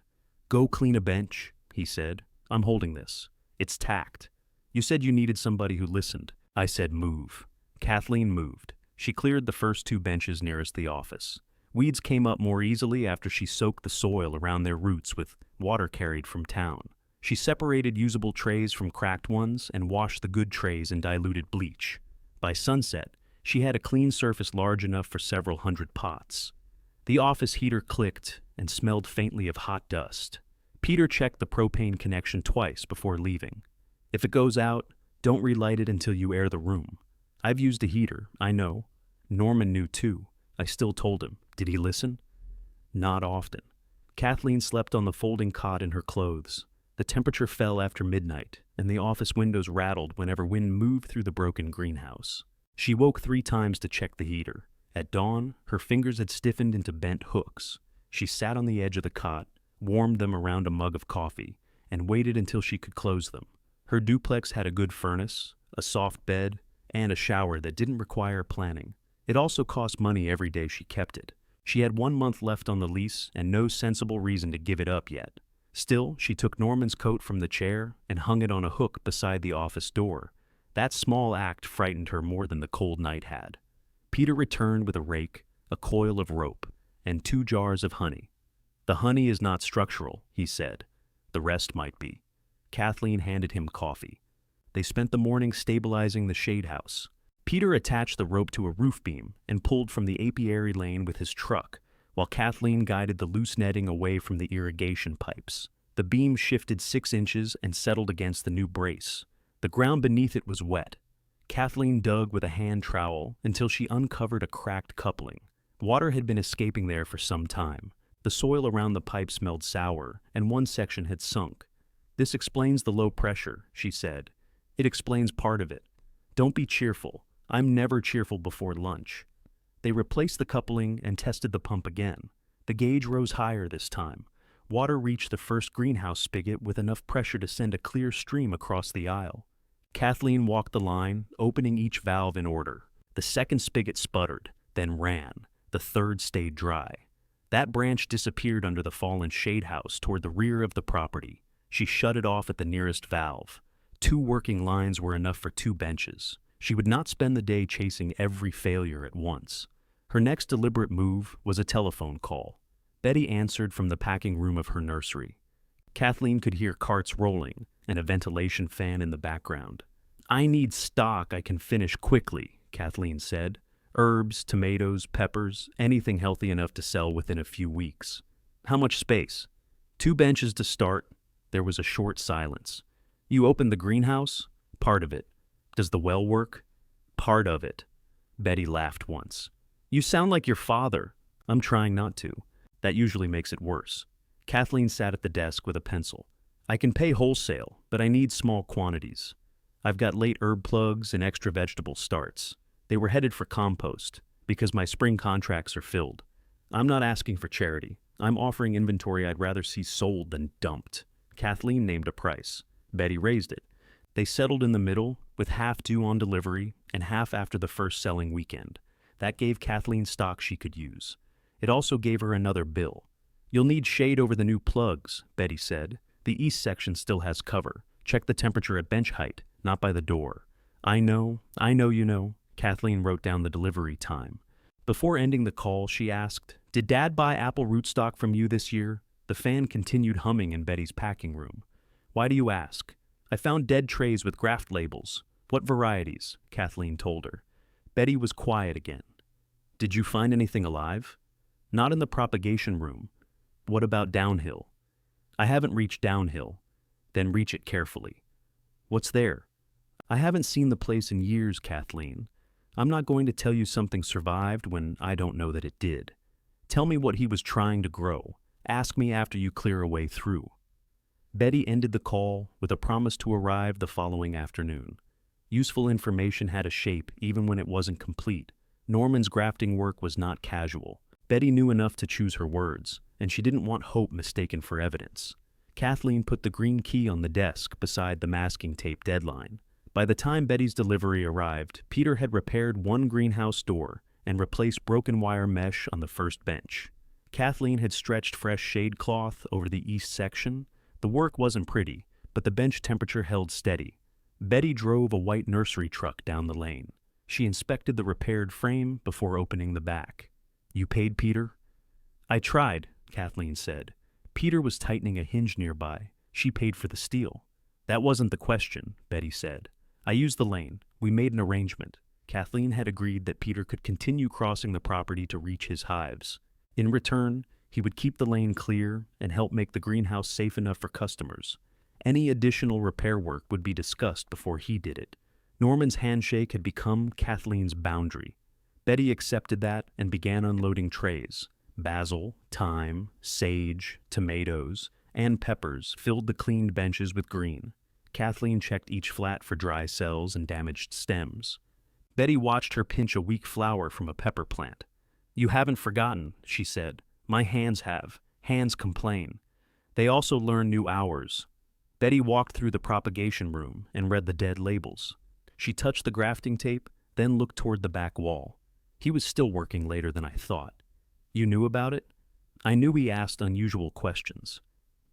"Go clean a bench," he said. "I'm holding this. It's tacked. You said you needed somebody who listened. I said move." Kathleen moved. She cleared the first 2 benches nearest the office. Weeds came up more easily after she soaked the soil around their roots with water carried from town. She separated usable trays from cracked ones and washed the good trays in diluted bleach. By sunset, she had a clean surface large enough for several hundred pots. The office heater clicked and smelled faintly of hot dust. Peter checked the propane connection twice before leaving. "If it goes out, don't relight it until you air the room. I've used a heater, I know." Norman knew too. I still told him. Did he listen? Not often. Kathleen slept on the folding cot in her clothes. The temperature fell after midnight, and the office windows rattled whenever wind moved through the broken greenhouse. She woke 3 times to check the heater. At dawn, her fingers had stiffened into bent hooks. She sat on the edge of the cot, warmed them around a mug of coffee, and waited until she could close them. Her duplex had a good furnace, a soft bed, and a shower that didn't require planning. It also cost money every day she kept it. She had 1 month left on the lease and no sensible reason to give it up yet. Still, she took Norman's coat from the chair and hung it on a hook beside the office door. That small act frightened her more than the cold night had. Peter returned with a rake, a coil of rope, and 2 jars of honey. "The honey is not structural," he said. "The rest might be." Kathleen handed him coffee. They spent the morning stabilizing the shade house. Peter attached the rope to a roof beam and pulled from the apiary lane with his truck, while Kathleen guided the loose netting away from the irrigation pipes. The beam shifted 6 inches and settled against the new brace. The ground beneath it was wet. Kathleen dug with a hand trowel until she uncovered a cracked coupling. Water had been escaping there for some time. The soil around the pipe smelled sour, and one section had sunk. "This explains the low pressure," she said. "It explains part of it. Don't be cheerful. I'm never cheerful before lunch." They replaced the coupling and tested the pump again. The gauge rose higher this time. Water reached the first greenhouse spigot with enough pressure to send a clear stream across the aisle. Kathleen walked the line, opening each valve in order. The second spigot sputtered, then ran. The third stayed dry. That branch disappeared under the fallen shade house toward the rear of the property. She shut it off at the nearest valve. 2 working lines were enough for 2 benches. She would not spend the day chasing every failure at once. Her next deliberate move was a telephone call. Betty answered from the packing room of her nursery. Kathleen could hear carts rolling and a ventilation fan in the background. "I need stock I can finish quickly," Kathleen said. "Herbs, tomatoes, peppers, anything healthy enough to sell within a few weeks." "How much space?" "2 benches to start." There was a short silence. "You opened the greenhouse?" "Part of it." "Does the well work?" "Part of it." Betty laughed once. "You sound like your father." "I'm trying not to. That usually makes it worse." Kathleen sat at the desk with a pencil. "I can pay wholesale, but I need small quantities. I've got late herb plugs and extra vegetable starts. They were headed for compost, because my spring contracts are filled. I'm not asking for charity. I'm offering inventory I'd rather see sold than dumped." Kathleen named a price. Betty raised it. They settled in the middle, with half due on delivery and half after the first selling weekend. That gave Kathleen stock she could use. It also gave her another bill. "You'll need shade over the new plugs," Betty said. "The east section still has cover. Check the temperature at bench height, not by the door." I know you know." Kathleen wrote down the delivery time. Before ending the call, she asked, "Did Dad buy apple rootstock from you this year?" The fan continued humming in Betty's packing room. "Why do you ask?" "I found dead trays with graft labels." "What varieties?" Kathleen told her. Betty was quiet again. "Did you find anything alive?" "Not in the propagation room." "What about downhill?" "I haven't reached downhill." "Then reach it carefully." "What's there?" "I haven't seen the place in years, Kathleen. I'm not going to tell you something survived when I don't know that it did. Tell me what he was trying to grow. Ask me after you clear a way through." Betty ended the call with a promise to arrive the following afternoon. Useful information had a shape even when it wasn't complete. Norman's grafting work was not casual. Betty knew enough to choose her words, and she didn't want hope mistaken for evidence. Kathleen put the green key on the desk beside the masking tape deadline. By the time Betty's delivery arrived, Peter had repaired one greenhouse door and replaced broken wire mesh on the first bench. Kathleen had stretched fresh shade cloth over the east section. The work wasn't pretty, but the bench temperature held steady. Betty drove a white nursery truck down the lane. She inspected the repaired frame before opening the back. "You paid Peter?" "I tried," Kathleen said. "Peter was tightening a hinge nearby. She paid for the steel." "That wasn't the question," Betty said. "I used the lane. We made an arrangement." Kathleen had agreed that Peter could continue crossing the property to reach his hives. In return, he would keep the lane clear and help make the greenhouse safe enough for customers. Any additional repair work would be discussed before he did it. Norman's handshake had become Kathleen's boundary. Betty accepted that and began unloading trays. Basil, thyme, sage, tomatoes, and peppers filled the cleaned benches with green. Kathleen checked each flat for dry cells and damaged stems. Betty watched her pinch a weak flower from a pepper plant. "You haven't forgotten," she said. "My hands have. Hands complain." They also learned new hours. Betty walked through the propagation room and read the dead labels. She touched the grafting tape, then looked toward the back wall. He was still working later than I thought. "You knew about it?" "I knew he asked unusual questions.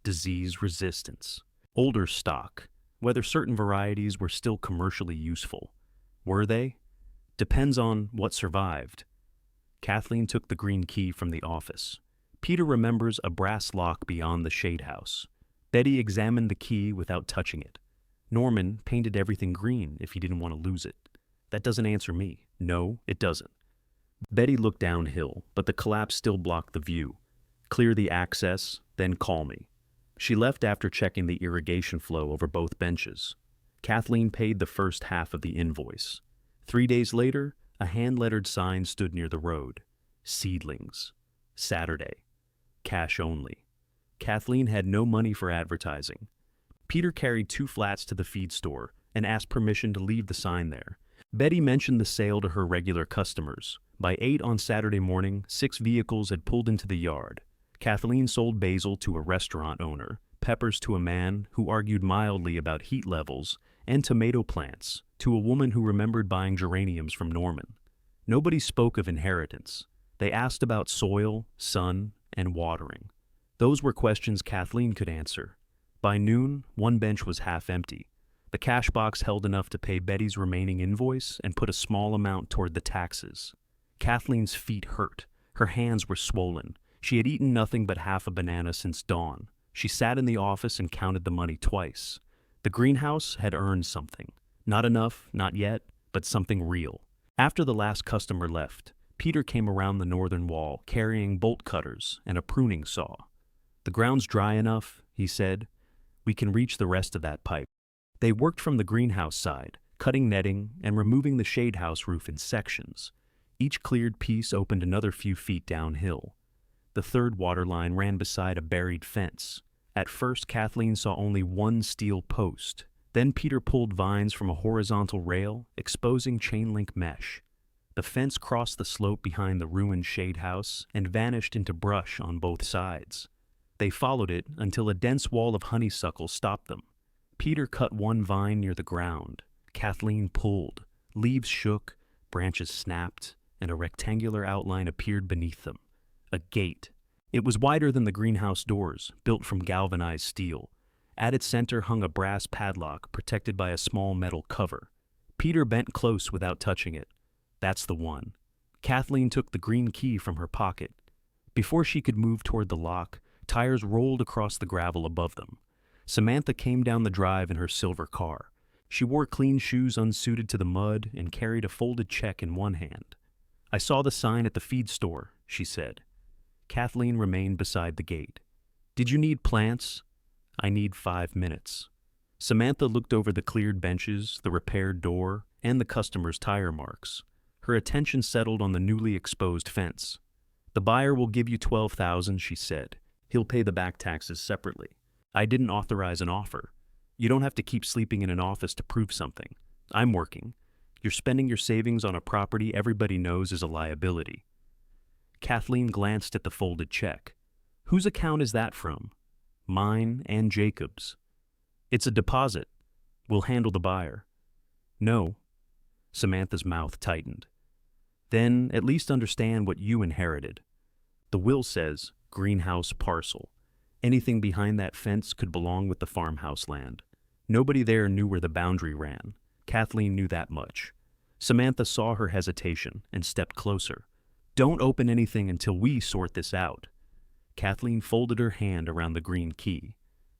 Disease resistance. Older stock. Whether certain varieties were still commercially useful. Were they? Depends on what survived." Kathleen took the green key from the office. "Peter remembers a brass lock beyond the shade house." Betty examined the key without touching it. "Norman painted everything green if he didn't want to lose it." "That doesn't answer me." "No, it doesn't." Betty looked downhill, but the collapse still blocked the view. "Clear the access, then call me." She left after checking the irrigation flow over both benches. Kathleen paid the first half of the invoice. 3 days later, a hand-lettered sign stood near the road. "Seedlings. Saturday. Cash only." Kathleen had no money for advertising. Peter carried 2 flats to the feed store and asked permission to leave the sign there. Betty mentioned the sale to her regular customers. By 8 on Saturday morning, 6 vehicles had pulled into the yard. Kathleen sold basil to a restaurant owner, peppers to a man who argued mildly about heat levels, and tomato plants to a woman who remembered buying geraniums from Norman. Nobody spoke of inheritance. They asked about soil, sun, and watering. Those were questions Kathleen could answer. By noon, one bench was half empty. The cash box held enough to pay Betty's remaining invoice and put a small amount toward the taxes. Kathleen's feet hurt. Her hands were swollen. She had eaten nothing but half a banana since dawn. She sat in the office and counted the money twice. The greenhouse had earned something. Not enough, not yet, but something real. After the last customer left, Peter came around the northern wall carrying bolt cutters and a pruning saw. "The ground's dry enough," he said. "We can reach the rest of that pipe." They worked from the greenhouse side, cutting netting and removing the shade house roof in sections. Each cleared piece opened another few feet downhill. The third water line ran beside a buried fence. At first, Kathleen saw only one steel post. Then Peter pulled vines from a horizontal rail, exposing chain-link mesh. The fence crossed the slope behind the ruined shade house and vanished into brush on both sides. They followed it until a dense wall of honeysuckle stopped them. Peter cut one vine near the ground. Kathleen pulled. Leaves shook, branches snapped, and a rectangular outline appeared beneath them. A gate. It was wider than the greenhouse doors, built from galvanized steel. At its center hung a brass padlock protected by a small metal cover. Peter bent close without touching it. "That's the one." Kathleen took the green key from her pocket. Before she could move toward the lock, tires rolled across the gravel above them. Samantha came down the drive in her silver car. She wore clean shoes unsuited to the mud and carried a folded check in one hand. "I saw the sign at the feed store," she said. Kathleen remained beside the gate. "Did you need plants?" "I need 5 minutes." Samantha looked over the cleared benches, the repaired door, and the customer's tire marks. Her attention settled on the newly exposed fence. "The buyer will give you $12,000, she said. "He'll pay the back taxes separately. I didn't authorize an offer. You don't have to keep sleeping in an office to prove something. I'm working. You're spending your savings on a property everybody knows is a liability." Kathleen glanced at the folded check. "Whose account is that from?" "Mine and Jacob's." "It's a deposit. We'll handle the buyer." "No." Samantha's mouth tightened. "Then at least understand what you inherited. The will says greenhouse parcel. Anything behind that fence could belong with the farmhouse land. Nobody there knew where the boundary ran. Kathleen knew that much. Samantha saw her hesitation and stepped closer. "Don't open anything until we sort this out." Kathleen folded her hand around the green key.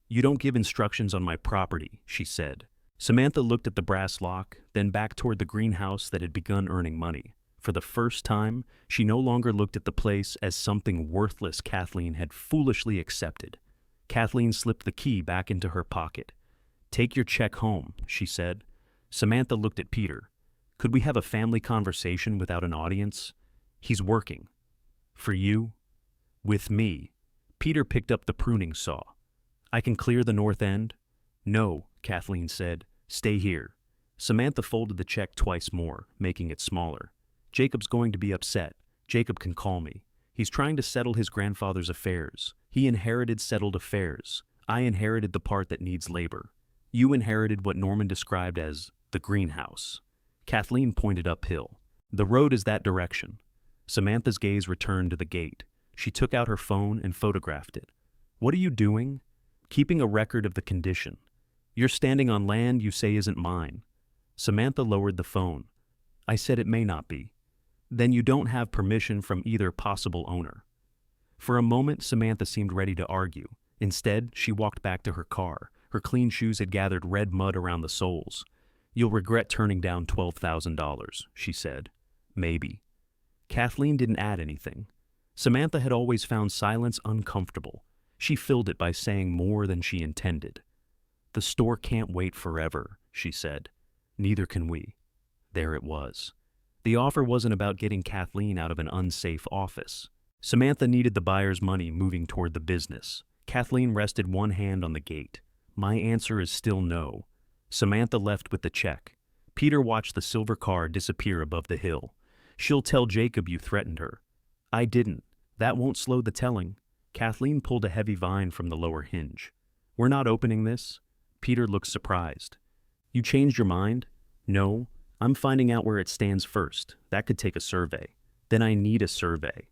"You don't give instructions on my property," she said. Samantha looked at the brass lock, then back toward the greenhouse that had begun earning money. For the first time, she no longer looked at the place as something worthless Kathleen had foolishly accepted. Kathleen slipped the key back into her pocket. "Take your check home," she said. Samantha looked at Peter. "Could we have a family conversation without an audience? He's working." "For you?" "With me." Peter picked up the pruning saw. "I can clear the north end?" "No," Kathleen said. "Stay here." Samantha folded the check twice more, making it smaller. "Jacob's going to be upset. Jacob can call me. He's trying to settle his grandfather's affairs. He inherited settled affairs. I inherited the part that needs labor. You inherited what Norman described as the greenhouse." Kathleen pointed uphill. "The road is that direction." Samantha's gaze returned to the gate. She took out her phone and photographed it. "What are you doing?" "Keeping a record of the condition." "You're standing on land you say isn't mine." Samantha lowered the phone. "I said it may not be." "Then you don't have permission from either possible owner." For a moment, Samantha seemed ready to argue. Instead, she walked back to her car. Her clean shoes had gathered red mud around the soles. "You'll regret turning down $12,000, she said. "Maybe." Kathleen didn't add anything. Samantha had always found silence uncomfortable. She filled it by saying more than she intended. "The store can't wait forever," she said. "Neither can we." There it was. The offer wasn't about getting Kathleen out of an unsafe office. Samantha needed the buyer's money moving toward the business. Kathleen rested one hand on the gate. "My answer is still no." Samantha left with the check. Peter watched the silver car disappear above the hill. "She'll tell Jacob you threatened her." "I didn't. That won't slow the telling." Kathleen pulled a heavy vine from the lower hinge. "We're not opening this." Peter looked surprised. "You changed your mind?" "No. I'm finding out where it stands first. That could take a survey. Then I need a survey."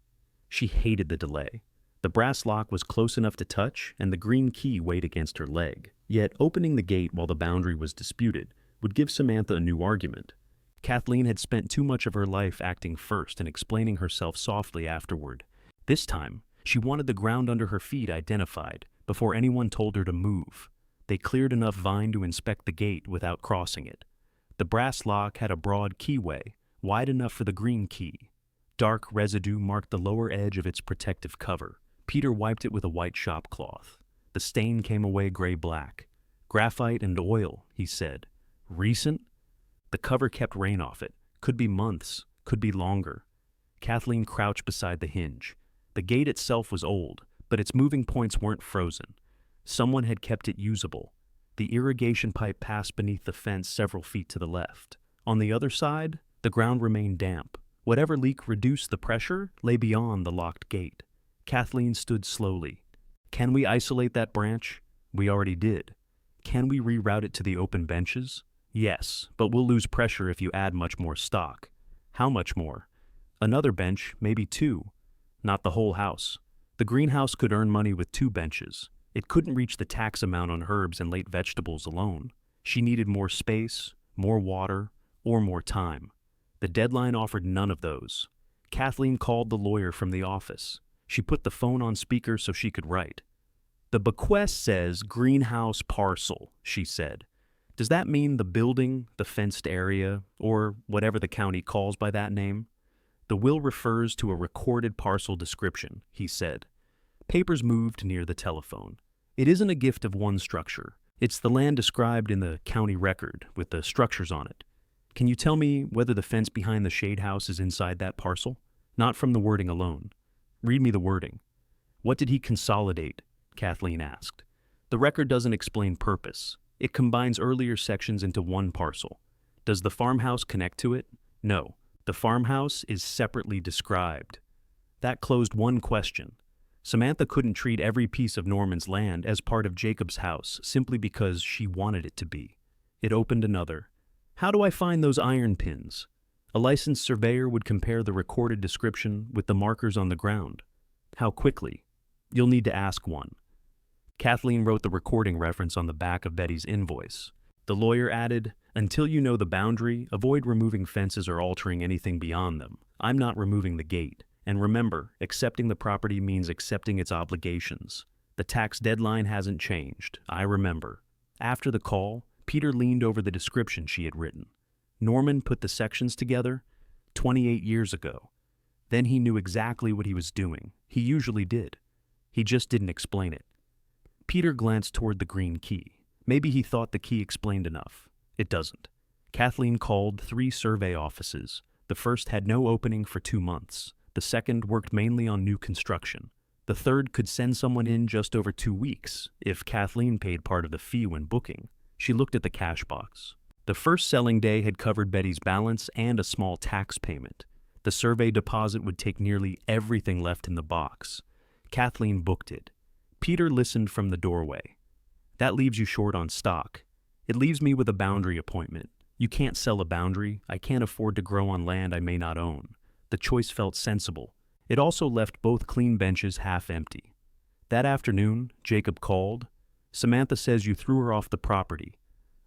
She hated the delay. The brass lock was close enough to touch, and the green key weighed against her leg. Yet opening the gate while the boundary was disputed would give Samantha a new argument. Kathleen had spent too much of her life acting first and explaining herself softly afterward. This time, she wanted the ground under her feet identified before anyone told her to move. They cleared enough vine to inspect the gate without crossing it. The brass lock had a broad keyway, wide enough for the green key. Dark residue marked the lower edge of its protective cover. Peter wiped it with a white shop cloth. The stain came away gray-black. "Graphite and oil," he said. "Recent?" The cover kept rain off it. Could be months, could be longer. Kathleen crouched beside the hinge. The gate itself was old, but its moving points weren't frozen. Someone had kept it usable. The irrigation pipe passed beneath the fence several feet to the left. On the other side, the ground remained damp. Whatever leak reduced the pressure lay beyond the locked gate. Kathleen stood slowly. "Can we isolate that branch?" "We already did." "Can we reroute it to the open benches?" "Yes, but we'll lose pressure if you add much more stock." "How much more?" "Another bench, maybe two." "Not the whole house." The greenhouse could earn money with 2 benches. It couldn't reach the tax amount on herbs and late vegetables alone. She needed more space, more water, or more time. The deadline offered none of those. Kathleen called the lawyer from the office. She put the phone on speaker so she could write. "The bequest says greenhouse parcel," she said. "Does that mean the building, the fenced area, or whatever the county calls by that name?" "The will refers to a recorded parcel description," he said. Papers moved near the telephone. "It isn't a gift of one structure. It's the land described in the county record with the structures on it. Can you tell me whether the fence behind the shade house is inside that parcel?" "Not from the wording alone." "Read me the wording." "What did he consolidate?" Kathleen asked. "The record doesn't explain purpose. It combines earlier sections into one parcel." "Does the farmhouse connect to it?" "No. The farmhouse is separately described." That closed one question. Samantha couldn't treat every piece of Norman's land as part of Jacob's house simply because she wanted it to be. It opened another. "How do I find those iron pins?" "A licensed surveyor would compare the recorded description with the markers on the ground." "How quickly?" "You'll need to ask one." Kathleen wrote the recording reference on the back of Betty's invoice. The lawyer added, "Until you know the boundary, avoid removing fences or altering anything beyond them. I'm not removing the gate. And remember, accepting the property means accepting its obligations. The tax deadline hasn't changed. I remember." After the call, Peter leaned over the description she had written. Norman put the sections together 28 years ago. Then he knew exactly what he was doing. He usually did. He just didn't explain it. Peter glanced toward the green key. Maybe he thought the key explained enough. It doesn't. Kathleen called 3 survey offices. The first had no opening for 2 months. The second worked mainly on new construction. The third could send someone in just over 2 weeks, if Kathleen paid part of the fee when booking. She looked at the cash box. The first selling day had covered Betty's balance and a small tax payment. The survey deposit would take nearly everything left in the box. Kathleen booked it. Peter listened from the doorway. "That leaves you short on stock." "It leaves me with a boundary appointment." "You can't sell a boundary. I can't afford to grow on land I may not own." The choice felt sensible. It also left both clean benches half empty. That afternoon, Jacob called. "Samantha says you threw her off the property."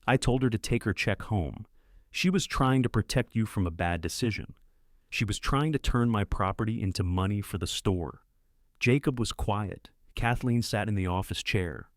"I told her to take her check home." "She was trying to protect you from a bad decision." "She was trying to turn my property into money for the store." Jacob was quiet. Kathleen sat in the office chair.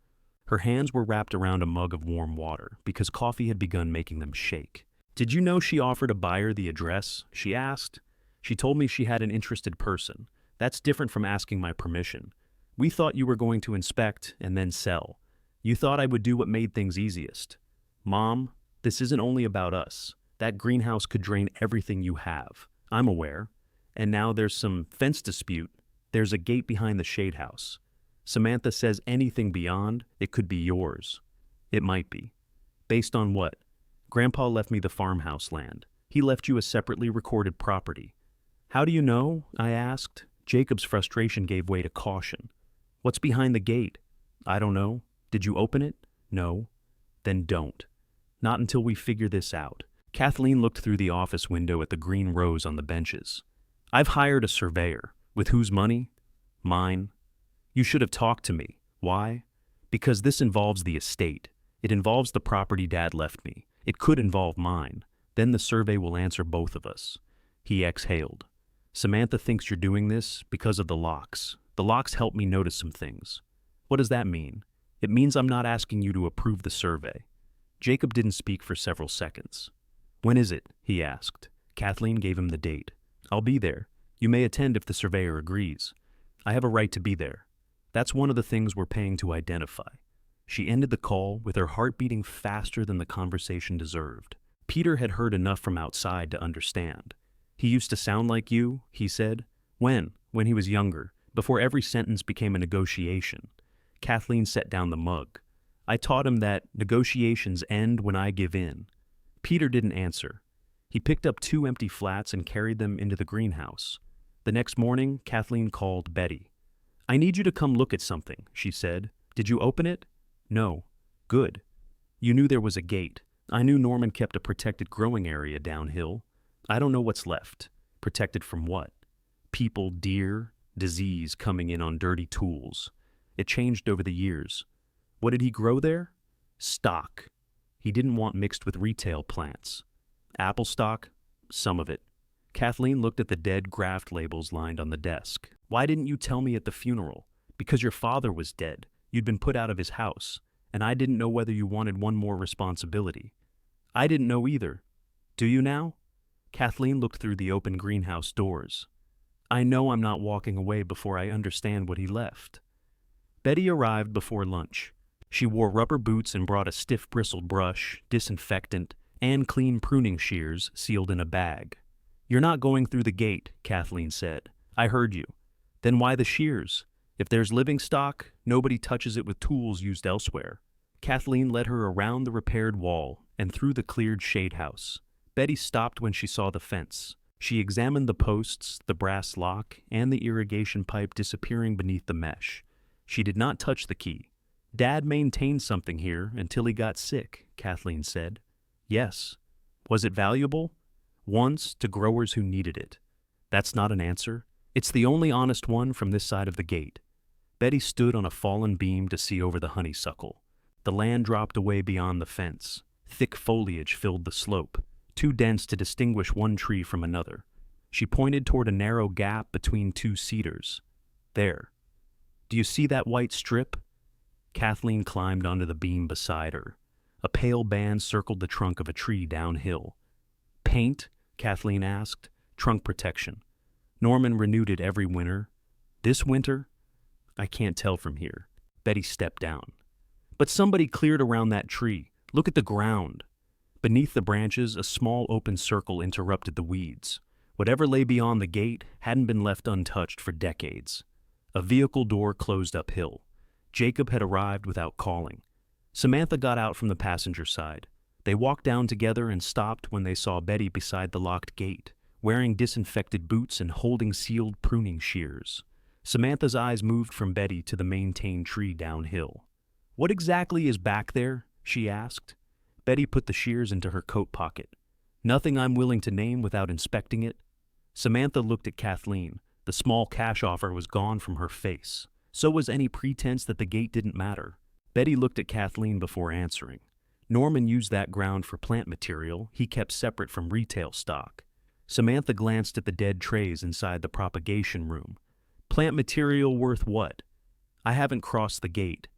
Her hands were wrapped around a mug of warm water because coffee had begun making them shake. "Did you know she offered a buyer the address?" she asked. "She told me she had an interested person. That's different from asking my permission. We thought you were going to inspect and then sell. You thought I would do what made things easiest." "Mom, this isn't only about us. That greenhouse could drain everything you have. I'm aware. And now there's some fence dispute. There's a gate behind the shade house. Samantha says anything beyond, it could be yours." "It might be." "Based on what?" "Grandpa left me the farmhouse land. He left you a separately recorded property." "How do you know?" I asked. Jacob's frustration gave way to caution. "What's behind the gate?" "I don't know." "Did you open it?" "No." "Then don't. Not until we figure this out." Kathleen looked through the office window at the green rows on the benches. "I've hired a surveyor." "With whose money?" "Mine." You should have talked to me. Why? Because this involves the estate. It involves the property Dad left me. It could involve mine. Then the survey will answer both of us. He exhaled. Samantha thinks you're doing this because of the locks. The locks help me notice some things. What does that mean? It means I'm not asking you to approve the survey. Jacob didn't speak for several seconds. When is it? He asked. Kathleen gave him the date. I'll be there. You may attend if the surveyor agrees. I have a right to be there. That's one of the things we're paying to identify. She ended the call with her heart beating faster than the conversation deserved. Peter had heard enough from outside to understand. He used to sound like you, he said. When? When he was younger, before every sentence became a negotiation. Kathleen set down the mug. I taught him that negotiations end when I give in. Peter didn't answer. He picked up 2 empty flats and carried them into the greenhouse. The next morning, Kathleen called Betty. I need you to come look at something, she said. Did you open it? No. Good. You knew there was a gate. I knew Norman kept a protected growing area downhill. I don't know what's left. Protected from what? People, deer, disease coming in on dirty tools. It changed over the years. What did he grow there? Stock. He didn't want mixed with retail plants. Apple stock? Some of it. Kathleen looked at the dead graft labels lined on the desk. Why didn't you tell me at the funeral? Because your father was dead. You'd been put out of his house. And I didn't know whether you wanted one more responsibility. I didn't know either. Do you now? Kathleen looked through the open greenhouse doors. I know I'm not walking away before I understand what he left. Betty arrived before lunch. She wore rubber boots and brought a stiff bristled brush, disinfectant, and clean pruning shears sealed in a bag. You're not going through the gate, Kathleen said. I heard you. Then why the shears? If there's living stock, nobody touches it with tools used elsewhere. Kathleen led her around the repaired wall and through the cleared shade house. Betty stopped when she saw the fence. She examined the posts, the brass lock, and the irrigation pipe disappearing beneath the mesh. She did not touch the key. Dad maintained something here until he got sick, Kathleen said. Yes. Was it valuable? Once, to growers who needed it. That's not an answer. It's the only honest one from this side of the gate. Betty stood on a fallen beam to see over the honeysuckle. The land dropped away beyond the fence. Thick foliage filled the slope, too dense to distinguish one tree from another. She pointed toward a narrow gap between 2 cedars. There. Do you see that white strip? Kathleen climbed onto the beam beside her. A pale band circled the trunk of a tree downhill. Paint? Kathleen asked. Trunk protection. Norman renewed it every winter. This winter? I can't tell from here. Betty stepped down. But somebody cleared around that tree. Look at the ground. Beneath the branches, a small open circle interrupted the weeds. Whatever lay beyond the gate hadn't been left untouched for decades. A vehicle door closed uphill. Jacob had arrived without calling. Samantha got out from the passenger side. They walked down together and stopped when they saw Betty beside the locked gate, wearing disinfected boots and holding sealed pruning shears. Samantha's eyes moved from Betty to the maintained tree downhill. What exactly is back there? She asked. Betty put the shears into her coat pocket. Nothing I'm willing to name without inspecting it. Samantha looked at Kathleen. The small cash offer was gone from her face. So was any pretense that the gate didn't matter. Betty looked at Kathleen before answering. Norman used that ground for plant material he kept separate from retail stock. Samantha glanced at the dead trays inside the propagation room. Plant material worth what? I haven't crossed the gate.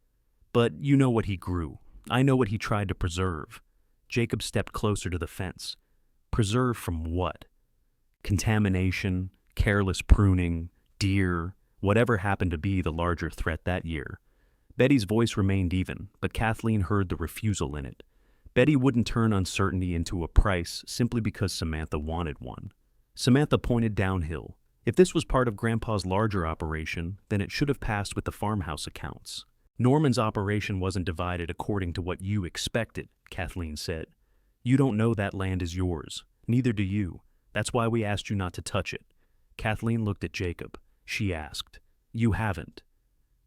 But you know what he grew. I know what he tried to preserve. Jacob stepped closer to the fence. Preserve from what? Contamination, careless pruning, deer, whatever happened to be the larger threat that year. Betty's voice remained even, but Kathleen heard the refusal in it. Betty wouldn't turn uncertainty into a price simply because Samantha wanted one. Samantha pointed downhill. If this was part of Grandpa's larger operation, then it should have passed with the farmhouse accounts. Norman's operation wasn't divided according to what you expected, Kathleen said. You don't know that land is yours. Neither do you. That's why we asked you not to touch it. Kathleen looked at Jacob. She asked, You haven't.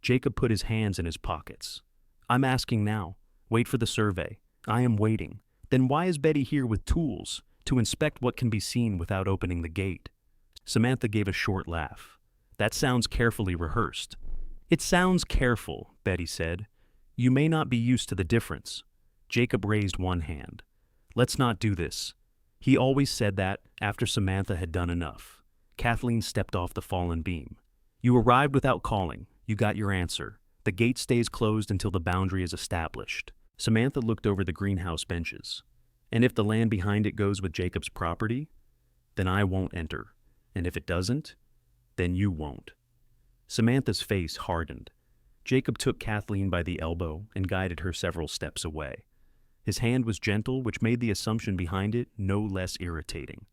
Jacob put his hands in his pockets. I'm asking now. Wait for the survey. I am waiting. Then why is Betty here with tools to inspect what can be seen without opening the gate? Samantha gave a short laugh. That sounds carefully rehearsed. It sounds careful, Betty said. You may not be used to the difference. Jacob raised one hand. Let's not do this. He always said that after Samantha had done enough. Kathleen stepped off the fallen beam. You arrived without calling. You got your answer. The gate stays closed until the boundary is established. Samantha looked over the greenhouse benches. And if the land behind it goes with Jacob's property, then I won't enter. And if it doesn't, then you won't. Samantha's face hardened. Jacob took Kathleen by the elbow and guided her several steps away. His hand was gentle, which made the assumption behind it no less irritating.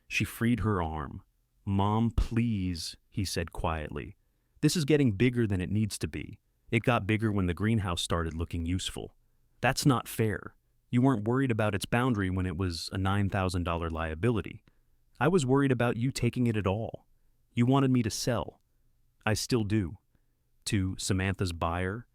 She freed her arm. Mom, please, he said quietly. This is getting bigger than it needs to be. It got bigger when the greenhouse started looking useful. That's not fair. You weren't worried about its boundary when it was a $9,000 liability. I was worried about you taking it at all. You wanted me to sell. I still do. To Samantha's buyer.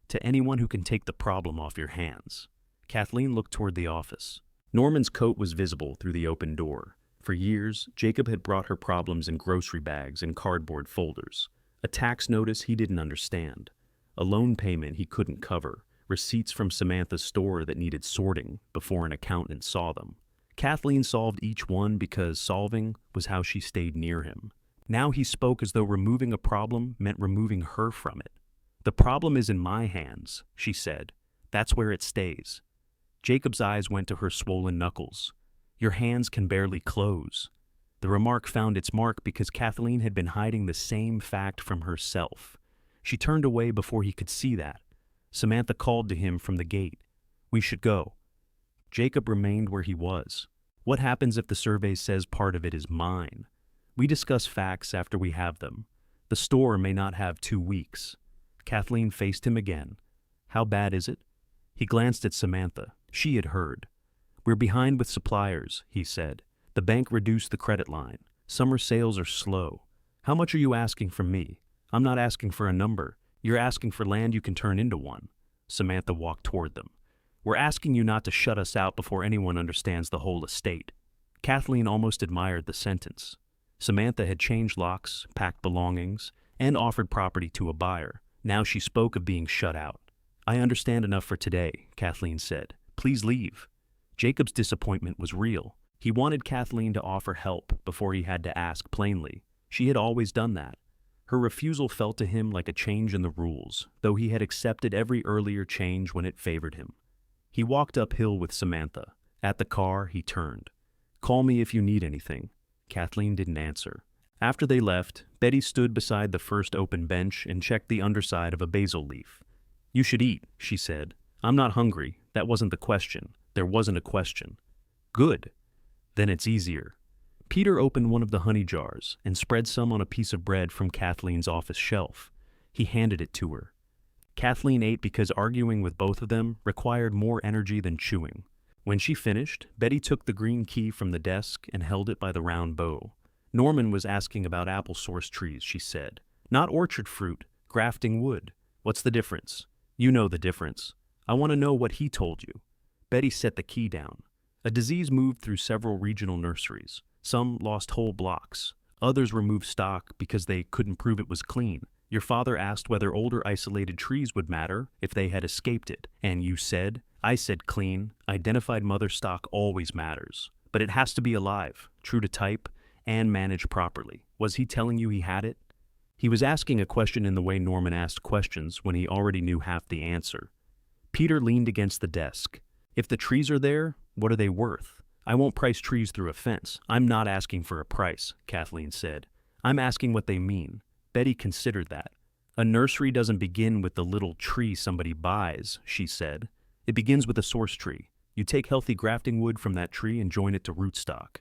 To anyone who can take the problem off your hands. Kathleen looked toward the office. Norman's coat was visible through the open door. For years, Jacob had brought her problems in grocery bags and cardboard folders. A tax notice he didn't understand. A loan payment he couldn't cover. Receipts from Samantha's store that needed sorting before an accountant saw them. Kathleen solved each one because solving was how she stayed near him. Now he spoke as though removing a problem meant removing her from it. The problem is in my hands, she said. That's where it stays. Jacob's eyes went to her swollen knuckles. Your hands can barely close. The remark found its mark because Kathleen had been hiding the same fact from herself. She turned away before he could see that. Samantha called to him from the gate. We should go. Jacob remained where he was. What happens if the survey says part of it is mine? We discuss facts after we have them. The store may not have 2 weeks. Kathleen faced him again. How bad is it? He glanced at Samantha. She had heard. We're behind with suppliers, he said. The bank reduced the credit line. Summer sales are slow. How much are you asking from me? I'm not asking for a number. You're asking for land you can turn into one. Samantha walked toward them. We're asking you not to shut us out before anyone understands the whole estate. Kathleen almost admired the sentence. Samantha had changed locks, packed belongings, and offered property to a buyer. Now she spoke of being shut out. I understand enough for today, Kathleen said. Please leave. Jacob's disappointment was real. He wanted Kathleen to offer help before he had to ask plainly. She had always done that. Her refusal felt to him like a change in the rules, though he had accepted every earlier change when it favored him. He walked uphill with Samantha. At the car, he turned. Call me if you need anything. Kathleen didn't answer. After they left, Betty stood beside the first open bench and checked the underside of a basil leaf. You should eat, she said. I'm not hungry. That wasn't the question. There wasn't a question. Good. Then it's easier. Peter opened one of the honey jars and spread some on a piece of bread from Kathleen's office shelf. He handed it to her. Kathleen ate because arguing with both of them required more energy than chewing. When she finished, Betty took the green key from the desk and held it by the round bow. Norman was asking about apple source trees, she said. Not orchard fruit, grafting wood. What's the difference? You know the difference. I want to know what he told you. Betty set the key down. A disease moved through several regional nurseries. Some lost whole blocks. Others removed stock because they couldn't prove it was clean. Your father asked whether older isolated trees would matter if they had escaped it. And you said, I said clean. Identified mother stock always matters. But it has to be alive, true to type, and managed properly. Was he telling you he had it? He was asking a question in the way Norman asked questions when he already knew half the answer. Peter leaned against the desk. If the trees are there, what are they worth? I won't price trees through a fence. I'm not asking for a price, Kathleen said. I'm asking what they mean. Betty considered that. A nursery doesn't begin with the little tree somebody buys, she said. It begins with a source tree. You take healthy grafting wood from that tree and join it to rootstock.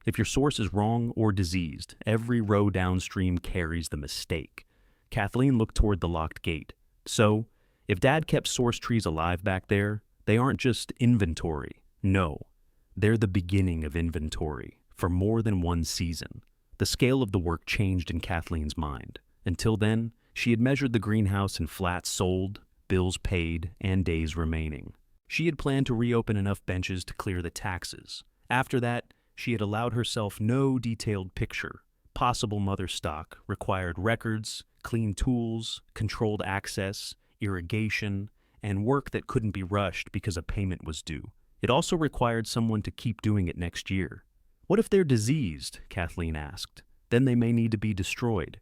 If your source is wrong or diseased, every row downstream carries the mistake. Kathleen looked toward the locked gate. So, if Dad kept source trees alive back there, they aren't just inventory. No, they're the beginning of inventory for more than one season. The scale of the work changed in Kathleen's mind. Until then, she had measured the greenhouse in flats sold, bills paid, and days remaining. She had planned to reopen enough benches to clear the taxes. After that, she had allowed herself no detailed picture. Possible mother stock required records, clean tools, controlled access, irrigation, and work that couldn't be rushed because a payment was due. It also required someone to keep doing it next year. What if they're diseased? Kathleen asked. Then they may need to be destroyed.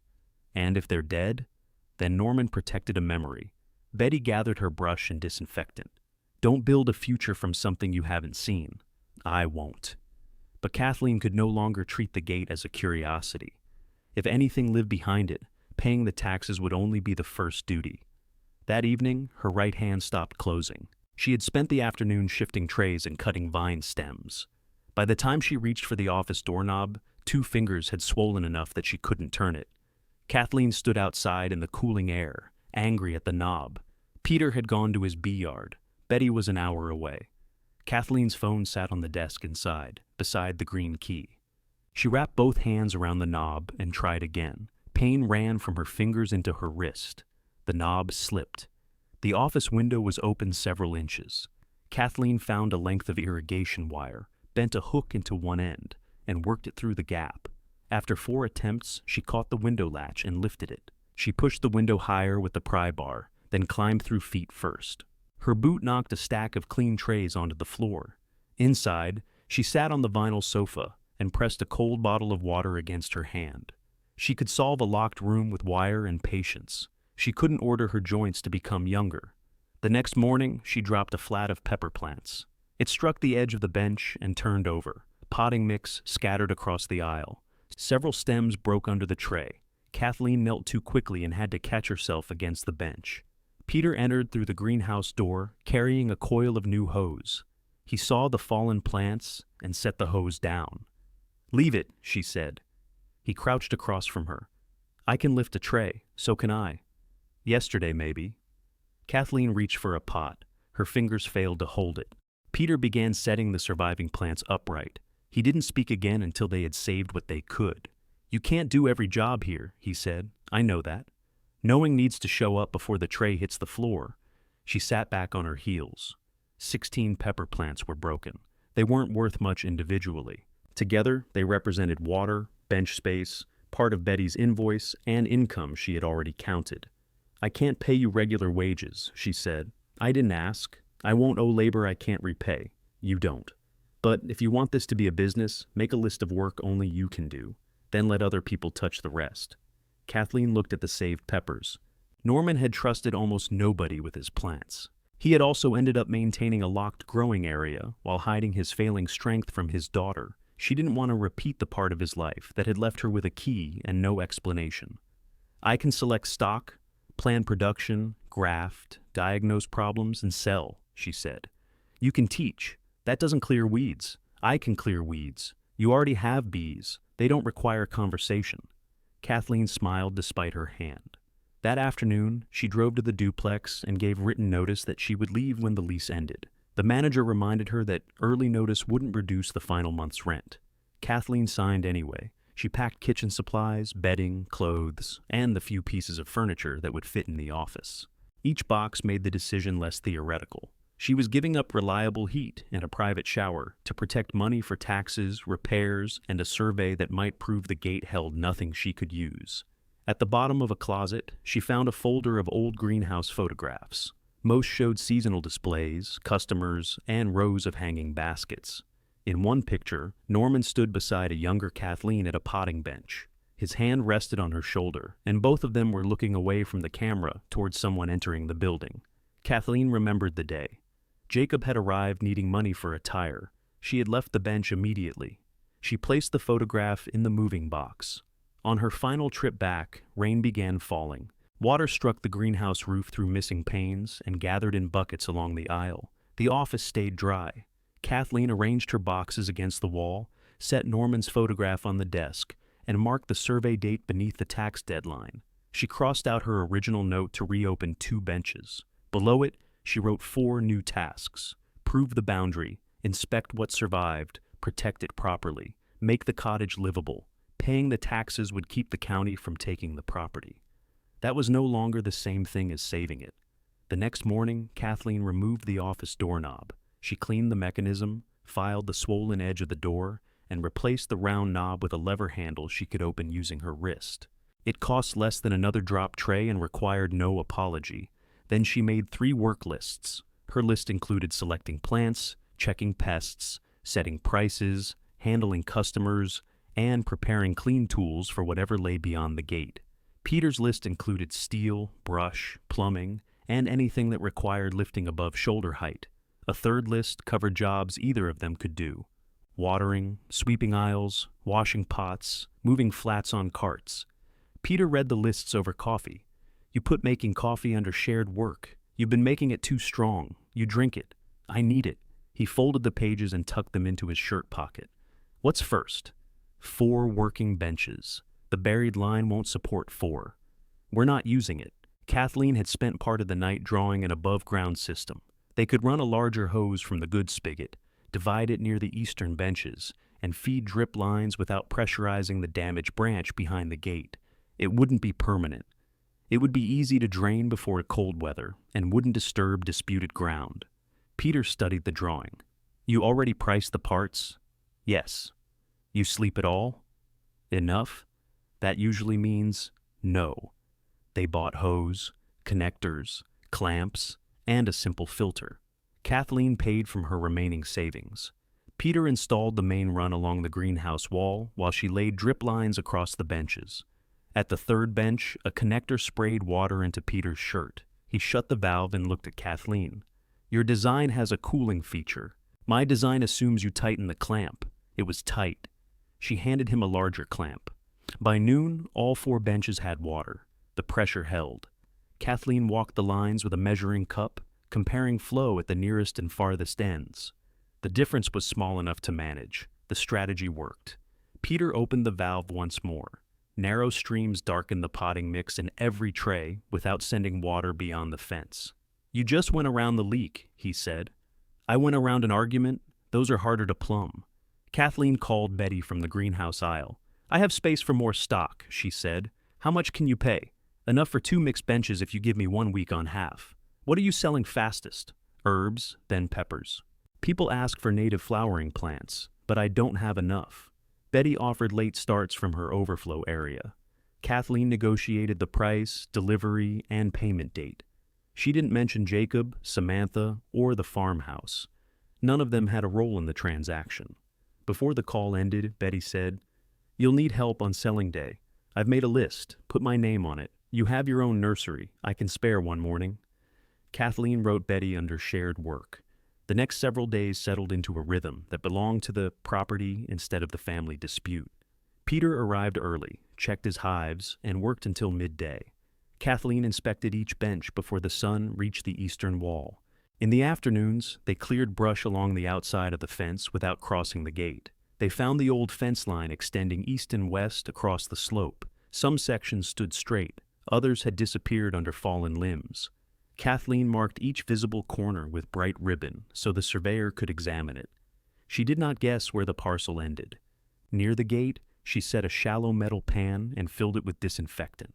And if they're dead? Then Norman protected a memory. Betty gathered her brush and disinfectant. Don't build a future from something you haven't seen. I won't. But Kathleen could no longer treat the gate as a curiosity. If anything lived behind it, paying the taxes would only be the first duty. That evening, her right hand stopped closing. She had spent the afternoon shifting trays and cutting vine stems. By the time she reached for the office doorknob, 2 fingers had swollen enough that she couldn't turn it. Kathleen stood outside in the cooling air, angry at the knob. Peter had gone to his bee yard. Betty was an hour away. Kathleen's phone sat on the desk inside, beside the green key. She wrapped both hands around the knob and tried again. Pain ran from her fingers into her wrist. The knob slipped. The office window was open several inches. Kathleen found a length of irrigation wire, bent a hook into one end, and worked it through the gap. After 4 attempts, she caught the window latch and lifted it. She pushed the window higher with the pry bar, then climbed through feet first. Her boot knocked a stack of clean trays onto the floor. Inside, she sat on the vinyl sofa and pressed a cold bottle of water against her hand. She could solve a locked room with wire and patience. She couldn't order her joints to become younger. The next morning, she dropped a flat of pepper plants. It struck the edge of the bench and turned over. Potting mix scattered across the aisle. Several stems broke under the tray. Kathleen knelt too quickly and had to catch herself against the bench. Peter entered through the greenhouse door, carrying a coil of new hose. He saw the fallen plants and set the hose down. "Leave it," she said. He crouched across from her. "I can lift a tray, so can I." "Yesterday, maybe." Kathleen reached for a pot. Her fingers failed to hold it. Peter began setting the surviving plants upright. He didn't speak again until they had saved what they could. "You can't do every job here," he said. "I know that. Knowing needs to show up before the tray hits the floor." She sat back on her heels. 16 pepper plants were broken. They weren't worth much individually. Together, they represented water, bench space, part of Betty's invoice, and income she had already counted. "I can't pay you regular wages," she said. "I didn't ask. I won't owe labor I can't repay. You don't. But if you want this to be a business, make a list of work only you can do. Then let other people touch the rest." Kathleen looked at the saved peppers. Norman had trusted almost nobody with his plants. He had also ended up maintaining a locked growing area while hiding his failing strength from his daughter. She didn't want to repeat the part of his life that had left her with a key and no explanation. "I can select stock, plan production, graft, diagnose problems, and sell," she said. "You can teach. That doesn't clear weeds. I can clear weeds. You already have bees. They don't require conversation." Kathleen smiled despite her hand. That afternoon, she drove to the duplex and gave written notice that she would leave when the lease ended. The manager reminded her that early notice wouldn't reduce the final month's rent. Kathleen signed anyway. She packed kitchen supplies, bedding, clothes, and the few pieces of furniture that would fit in the office. Each box made the decision less theoretical. She was giving up reliable heat and a private shower to protect money for taxes, repairs, and a survey that might prove the gate held nothing she could use. At the bottom of a closet, she found a folder of old greenhouse photographs. Most showed seasonal displays, customers, and rows of hanging baskets. In one picture, Norman stood beside a younger Kathleen at a potting bench. His hand rested on her shoulder, and both of them were looking away from the camera towards someone entering the building. Kathleen remembered the day. Jacob had arrived needing money for a tire. She had left the bench immediately. She placed the photograph in the moving box. On her final trip back, rain began falling. Water struck the greenhouse roof through missing panes and gathered in buckets along the aisle. The office stayed dry. Kathleen arranged her boxes against the wall, set Norman's photograph on the desk, and marked the survey date beneath the tax deadline. She crossed out her original note to reopen 2 benches. Below it, she wrote 4 new tasks: prove the boundary, inspect what survived, protect it properly, make the cottage livable. Paying the taxes would keep the county from taking the property. That was no longer the same thing as saving it. The next morning, Kathleen removed the office doorknob. She cleaned the mechanism, filed the swollen edge of the door, and replaced the round knob with a lever handle she could open using her wrist. It cost less than another drop tray and required no apology. Then she made 3 work lists. Her list included selecting plants, checking pests, setting prices, handling customers, and preparing clean tools for whatever lay beyond the gate. Peter's list included steel, brush, plumbing, and anything that required lifting above shoulder height. A third list covered jobs either of them could do: watering, sweeping aisles, washing pots, moving flats on carts. Peter read the lists over coffee. You put making coffee under shared work. You've been making it too strong. You drink it. I need it. He folded the pages and tucked them into his shirt pocket. What's first? 4 working benches. The buried line won't support 4. We're not using it. Kathleen had spent part of the night drawing an above-ground system. They could run a larger hose from the goods spigot, divide it near the eastern benches, and feed drip lines without pressurizing the damaged branch behind the gate. It wouldn't be permanent. It would be easy to drain before cold weather and wouldn't disturb disputed ground. Peter studied the drawing. You already priced the parts? Yes. You sleep at all? Enough? That usually means no. They bought hose, connectors, clamps, and a simple filter. Kathleen paid from her remaining savings. Peter installed the main run along the greenhouse wall while she laid drip lines across the benches. At the third bench, a connector sprayed water into Peter's shirt. He shut the valve and looked at Kathleen. Your design has a cooling feature. My design assumes you tighten the clamp. It was tight. She handed him a larger clamp. By noon, all 4 benches had water. The pressure held. Kathleen walked the lines with a measuring cup, comparing flow at the nearest and farthest ends. The difference was small enough to manage. The strategy worked. Peter opened the valve once more. Narrow streams darkened the potting mix in every tray without sending water beyond the fence. You just went around the leak, he said. I went around an argument. Those are harder to plumb. Kathleen called Betty from the greenhouse aisle. I have space for more stock, she said. How much can you pay? Enough for 2 mixed benches if you give me 1 week on half. What are you selling fastest? Herbs, then peppers. People ask for native flowering plants, but I don't have enough. Betty offered late starts from her overflow area. Kathleen negotiated the price, delivery, and payment date. She didn't mention Jacob, Samantha, or the farmhouse. None of them had a role in the transaction. Before the call ended, Betty said, You'll need help on selling day. I've made a list. Put my name on it. You have your own nursery. I can spare one morning. Kathleen wrote Betty under shared work. The next several days settled into a rhythm that belonged to the property instead of the family dispute. Peter arrived early, checked his hives, and worked until midday. Kathleen inspected each bench before the sun reached the eastern wall. In the afternoons, they cleared brush along the outside of the fence without crossing the gate. They found the old fence line extending east and west across the slope. Some sections stood straight, others had disappeared under fallen limbs. Kathleen marked each visible corner with bright ribbon so the surveyor could examine it. She did not guess where the parcel ended. Near the gate, she set a shallow metal pan and filled it with disinfectant.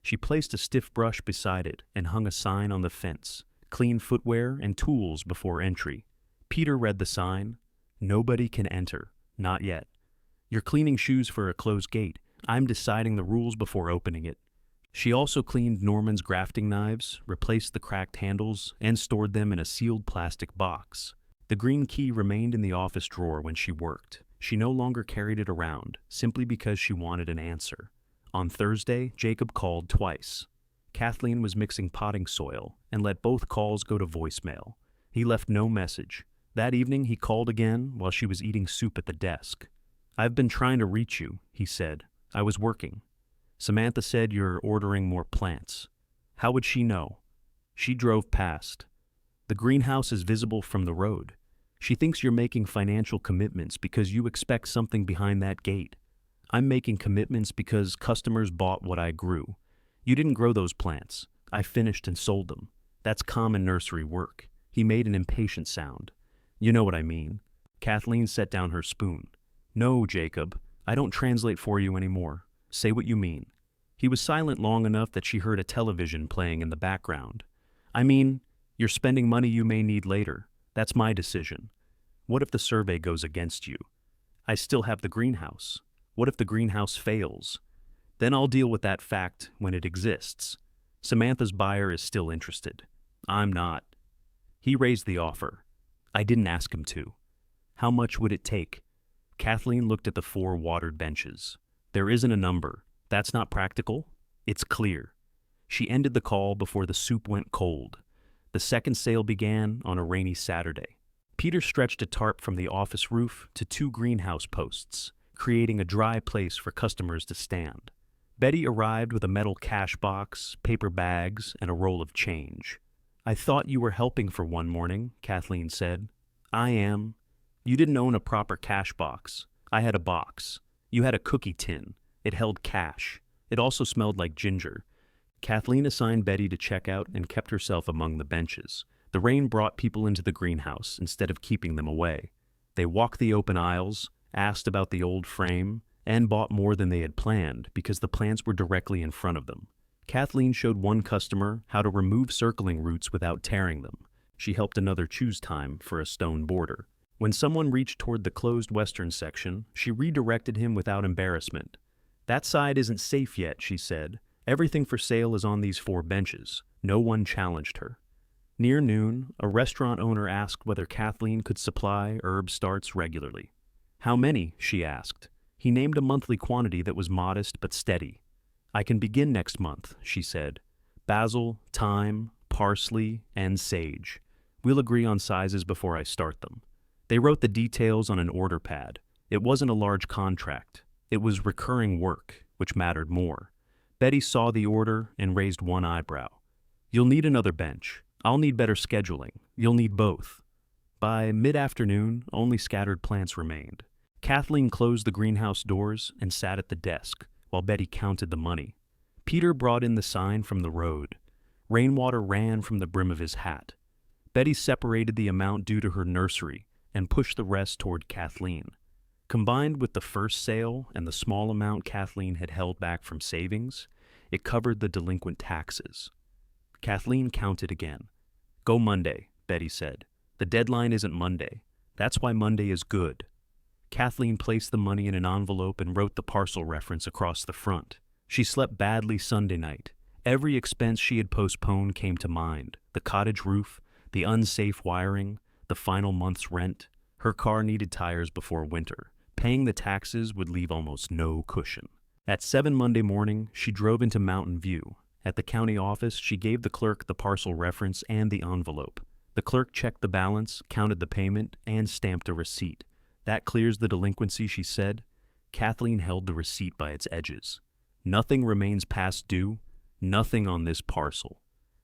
She placed a stiff brush beside it and hung a sign on the fence, clean footwear and tools before entry. Peter read the sign, Nobody can enter, not yet. You're cleaning shoes for a closed gate. I'm deciding the rules before opening it. She also cleaned Norman's grafting knives, replaced the cracked handles, and stored them in a sealed plastic box. The green key remained in the office drawer when she worked. She no longer carried it around, simply because she wanted an answer. On Thursday, Jacob called twice. Kathleen was mixing potting soil and let both calls go to voicemail. He left no message. That evening, he called again while she was eating soup at the desk. I've been trying to reach you, he said. I was working. Samantha said you're ordering more plants. How would she know? She drove past. The greenhouse is visible from the road. She thinks you're making financial commitments because you expect something behind that gate. I'm making commitments because customers bought what I grew. You didn't grow those plants. I finished and sold them. That's common nursery work. He made an impatient sound. You know what I mean. Kathleen set down her spoon. No, Jacob. I don't translate for you anymore. Say what you mean. He was silent long enough that she heard a television playing in the background. I mean, you're spending money you may need later. That's my decision. What if the survey goes against you? I still have the greenhouse. What if the greenhouse fails? Then I'll deal with that fact when it exists. Samantha's buyer is still interested. I'm not. He raised the offer. I didn't ask him to. How much would it take? Kathleen looked at the 4 watered benches. There isn't a number. That's not practical. It's clear. She ended the call before the soup went cold. The second sale began on a rainy Saturday. Peter stretched a tarp from the office roof to 2 greenhouse posts, creating a dry place for customers to stand. Betty arrived with a metal cash box, paper bags, and a roll of change. I thought you were helping for one morning, Kathleen said. I am. You didn't own a proper cash box. I had a box. You had a cookie tin. It held cash. It also smelled like ginger. Kathleen assigned Betty to check out and kept herself among the benches. The rain brought people into the greenhouse instead of keeping them away. They walked the open aisles, asked about the old frame, and bought more than they had planned because the plants were directly in front of them. Kathleen showed one customer how to remove circling roots without tearing them. She helped another choose time for a stone border. When someone reached toward the closed western section, she redirected him without embarrassment. That side isn't safe yet, she said. Everything for sale is on these 4 benches. No one challenged her. Near noon, a restaurant owner asked whether Kathleen could supply herb starts regularly. How many? She asked. He named a monthly quantity that was modest but steady. I can begin next month, she said. Basil, thyme, parsley, and sage. We'll agree on sizes before I start them. They wrote the details on an order pad. It wasn't a large contract. It was recurring work, which mattered more. Betty saw the order and raised one eyebrow. You'll need another bench. I'll need better scheduling. You'll need both. By mid-afternoon, only scattered plants remained. Kathleen closed the greenhouse doors and sat at the desk while Betty counted the money. Peter brought in the sign from the road. Rainwater ran from the brim of his hat. Betty separated the amount due to her nursery and pushed the rest toward Kathleen. Combined with the first sale and the small amount Kathleen had held back from savings, it covered the delinquent taxes. Kathleen counted again. Go Monday, Betty said. The deadline isn't Monday. That's why Monday is good. Kathleen placed the money in an envelope and wrote the parcel reference across the front. She slept badly Sunday night. Every expense she had postponed came to mind. The cottage roof, the unsafe wiring, the final month's rent. Her car needed tires before winter. Paying the taxes would leave almost no cushion. At 7 Monday morning, she drove into Mountain View. At the county office, she gave the clerk the parcel reference and the envelope. The clerk checked the balance, counted the payment, and stamped a receipt. That clears the delinquency, she said. Kathleen held the receipt by its edges. Nothing remains past due, nothing on this parcel.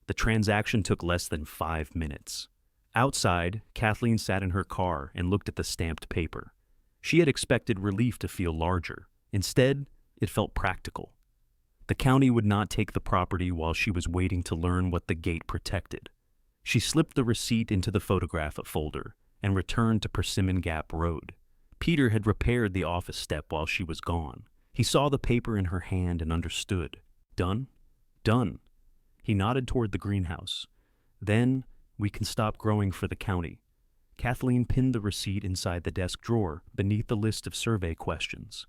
The transaction took less than 5 minutes. Outside, Kathleen sat in her car and looked at the stamped paper. She had expected relief to feel larger. Instead, it felt practical. The county would not take the property while she was waiting to learn what the gate protected. She slipped the receipt into the photograph folder and returned to Persimmon Gap Road. Peter had repaired the office step while she was gone. He saw the paper in her hand and understood. Done? Done. He nodded toward the greenhouse. Then, we can stop growing for the county. Kathleen pinned the receipt inside the desk drawer beneath the list of survey questions.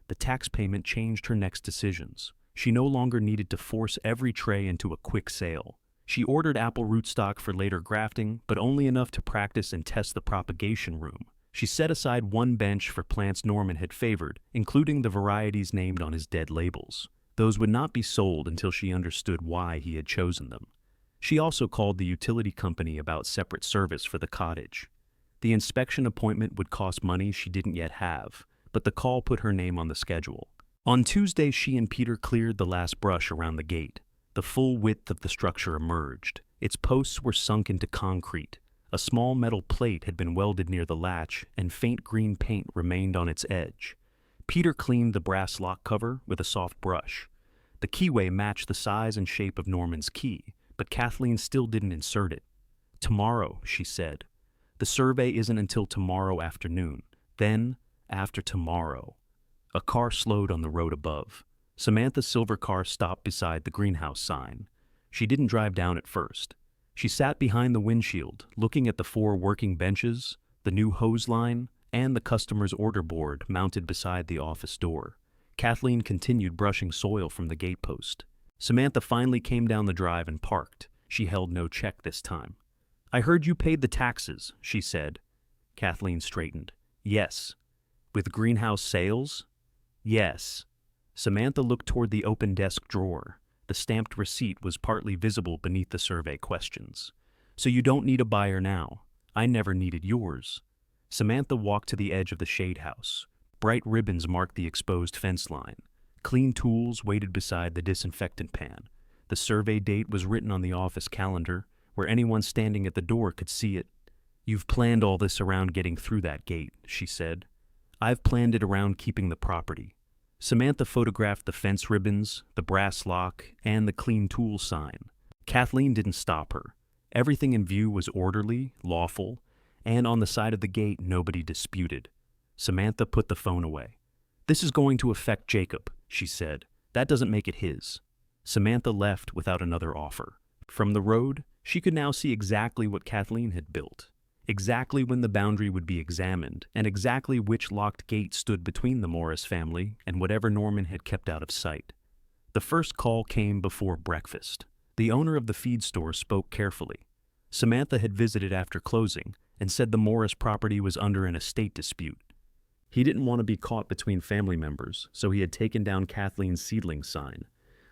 The tax payment changed her next decisions. She no longer needed to force every tray into a quick sale. She ordered apple rootstock for later grafting, but only enough to practice and test the propagation room. She set aside one bench for plants Norman had favored, including the varieties named on his dead labels. Those would not be sold until she understood why he had chosen them. She also called the utility company about separate service for the cottage. The inspection appointment would cost money she didn't yet have, but the call put her name on the schedule. On Tuesday, she and Peter cleared the last brush around the gate. The full width of the structure emerged. Its posts were sunk into concrete. A small metal plate had been welded near the latch, and faint green paint remained on its edge. Peter cleaned the brass lock cover with a soft brush. The keyway matched the size and shape of Norman's key, but Kathleen still didn't insert it. Tomorrow, she said. The survey isn't until tomorrow afternoon. Then, after tomorrow. A car slowed on the road above. Samantha's silver car stopped beside the greenhouse sign. She didn't drive down at first. She sat behind the windshield, looking at the 4 working benches, the new hose line, and the customer's order board mounted beside the office door. Kathleen continued brushing soil from the gatepost. Samantha finally came down the drive and parked. She held no check this time. "I heard you paid the taxes," she said. Kathleen straightened. "Yes." "With greenhouse sales?" "Yes." Samantha looked toward the open desk drawer. The stamped receipt was partly visible beneath the survey questions. "So you don't need a buyer now. I never needed yours." Samantha walked to the edge of the shade house. Bright ribbons marked the exposed fence line. Clean tools waited beside the disinfectant pan. The survey date was written on the office calendar, where anyone standing at the door could see it. "You've planned all this around getting through that gate," she said. "I've planned it around keeping the property." Samantha photographed the fence ribbons, the brass lock, and the clean tool sign. Kathleen didn't stop her. Everything in view was orderly, lawful, and on the side of the gate nobody disputed. Samantha put the phone away. "This is going to affect Jacob," she said. "That doesn't make it his." Samantha left without another offer. From the road, she could now see exactly what Kathleen had built, exactly when the boundary would be examined, and exactly which locked gate stood between the Morris family and whatever Norman had kept out of sight. The first call came before breakfast. The owner of the feed store spoke carefully. Samantha had visited after closing and said the Morris property was under an estate dispute. He didn't want to be caught between family members, so he had taken down Kathleen's seedling sign.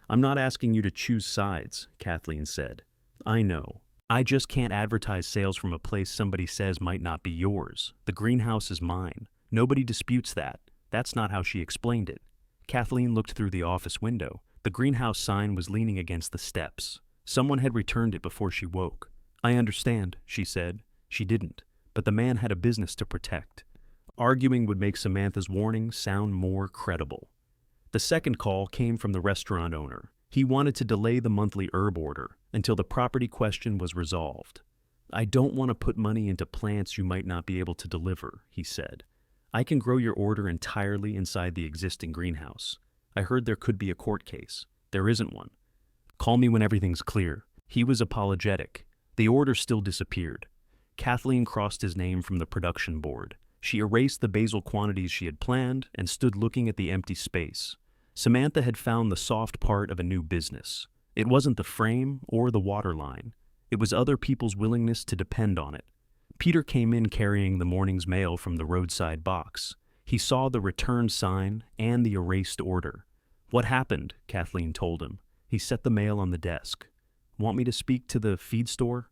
"I'm not asking you to choose sides," Kathleen said. "I know. I just can't advertise sales from a place somebody says might not be yours. The greenhouse is mine. Nobody disputes that." That's not how she explained it. Kathleen looked through the office window. The greenhouse sign was leaning against the steps. Someone had returned it before she woke. "I understand," she said. She didn't, but the man had a business to protect. Arguing would make Samantha's warning sound more credible. The second call came from the restaurant owner. He wanted to delay the monthly herb order until the property question was resolved. "I don't want to put money into plants you might not be able to deliver," he said. "I can grow your order entirely inside the existing greenhouse. I heard there could be a court case. There isn't one. Call me when everything's clear." He was apologetic. The order still disappeared. Kathleen crossed his name from the production board. She erased the basil quantities she had planned and stood looking at the empty space. Samantha had found the soft part of a new business. It wasn't the frame or the water line. It was other people's willingness to depend on it. Peter came in carrying the morning's mail from the roadside box. He saw the return sign and the erased order. "What happened?" Kathleen told him. He set the mail on the desk. "Want me to speak to the feed store?"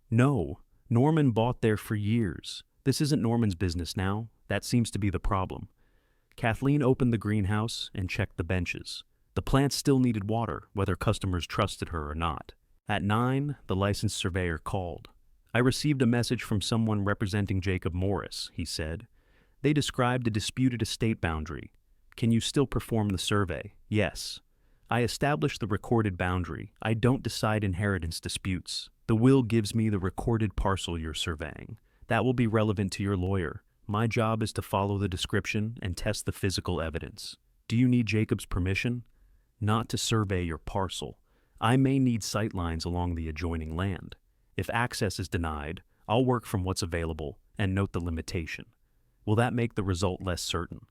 "No. Norman bought there for years. This isn't Norman's business now. That seems to be the problem." Kathleen opened the greenhouse and checked the benches. The plants still needed water, whether customers trusted her or not. At 9, the licensed surveyor called. "I received a message from someone representing Jacob Morris," he said. "They described a disputed estate boundary. Can you still perform the survey?" "Yes." "I established the recorded boundary. I don't decide inheritance disputes. The will gives me the recorded parcel you're surveying. That will be relevant to your lawyer. My job is to follow the description and test the physical evidence. Do you need Jacob's permission?" "Not to survey your parcel. I may need sight lines along the adjoining land. If access is denied, I'll work from what's available and note the limitation." "Will that make the result less certain?"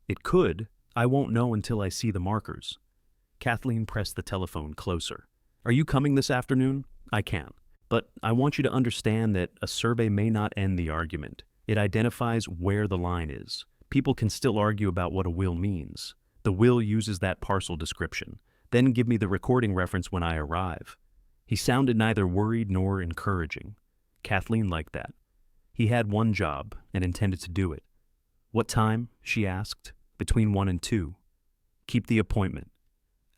"It could. I won't know until I see the markers." Kathleen pressed the telephone closer. "Are you coming this afternoon?" "I can. But I want you to understand that a survey may not end the argument. It identifies where the line is. People can still argue about what a will means. The will uses that parcel description. Then give me the recording reference when I arrive." He sounded neither worried nor encouraging. Kathleen liked that. He had one job and intended to do it. "What time?" she asked. "Between 1 and 2. "Keep the appointment."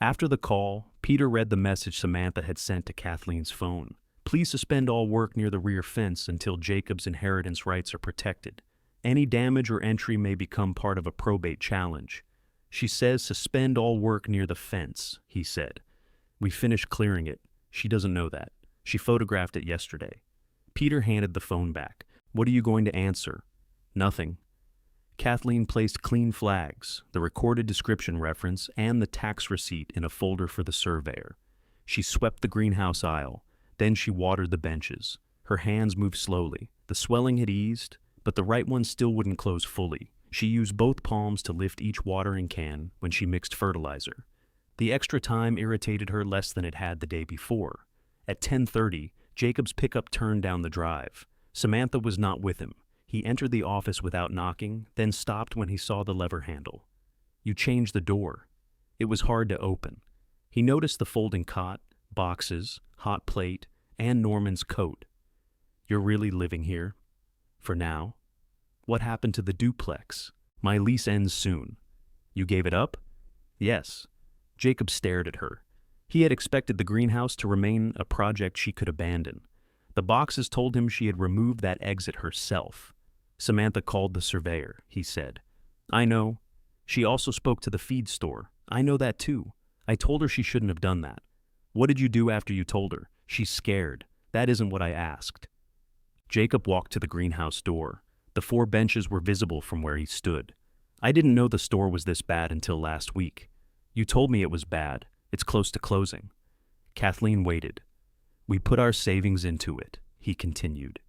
After the call, Peter read the message Samantha had sent to Kathleen's phone. "Please suspend all work near the rear fence until Jacob's inheritance rights are protected. Any damage or entry may become part of a probate challenge." "She says suspend all work near the fence," he said. "We finished clearing it. She doesn't know that. She photographed it yesterday." Peter handed the phone back. "What are you going to answer?" "Nothing." Kathleen placed clean flags, the recorded description reference, and the tax receipt in a folder for the surveyor. She swept the greenhouse aisle. Then she watered the benches. Her hands moved slowly. The swelling had eased, but the right one still wouldn't close fully. She used both palms to lift each watering can when she mixed fertilizer. The extra time irritated her less than it had the day before. At 10:30, Jacob's pickup turned down the drive. Samantha was not with him. He entered the office without knocking, then stopped when he saw the lever handle. "You changed the door." It was hard to open. He noticed the folding cot, boxes, hot plate, and Norman's coat. "You're really living here? For now?" "What happened to the duplex?" "My lease ends soon." "You gave it up?" "Yes." Jacob stared at her. He had expected the greenhouse to remain a project she could abandon. The boxes told him she had removed that exit herself. "Samantha called the surveyor," he said. "I know. She also spoke to the feed store. I know that too. I told her she shouldn't have done that." "What did you do after you told her?" "She's scared. That isn't what I asked." Jacob walked to the greenhouse door. The 4 benches were visible from where he stood. "I didn't know the store was this bad until last week. You told me it was bad. It's close to closing." Kathleen waited. "We put our savings into it," he continued.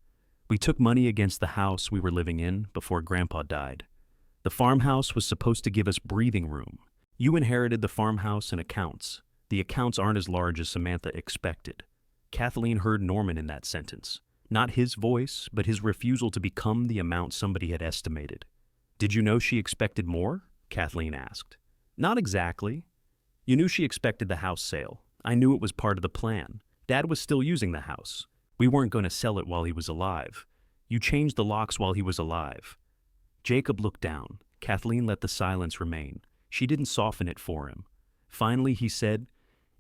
"We took money against the house we were living in before Grandpa died. The farmhouse was supposed to give us breathing room. You inherited the farmhouse and accounts. The accounts aren't as large as Samantha expected." Kathleen heard Norman in that sentence. Not his voice, but his refusal to become the amount somebody had estimated. "Did you know she expected more?" Kathleen asked. "Not exactly. You knew she expected the house sale. I knew it was part of the plan. Dad was still using the house. We weren't going to sell it while he was alive. You changed the locks while he was alive." Jacob looked down. Kathleen let the silence remain. She didn't soften it for him. Finally, he said,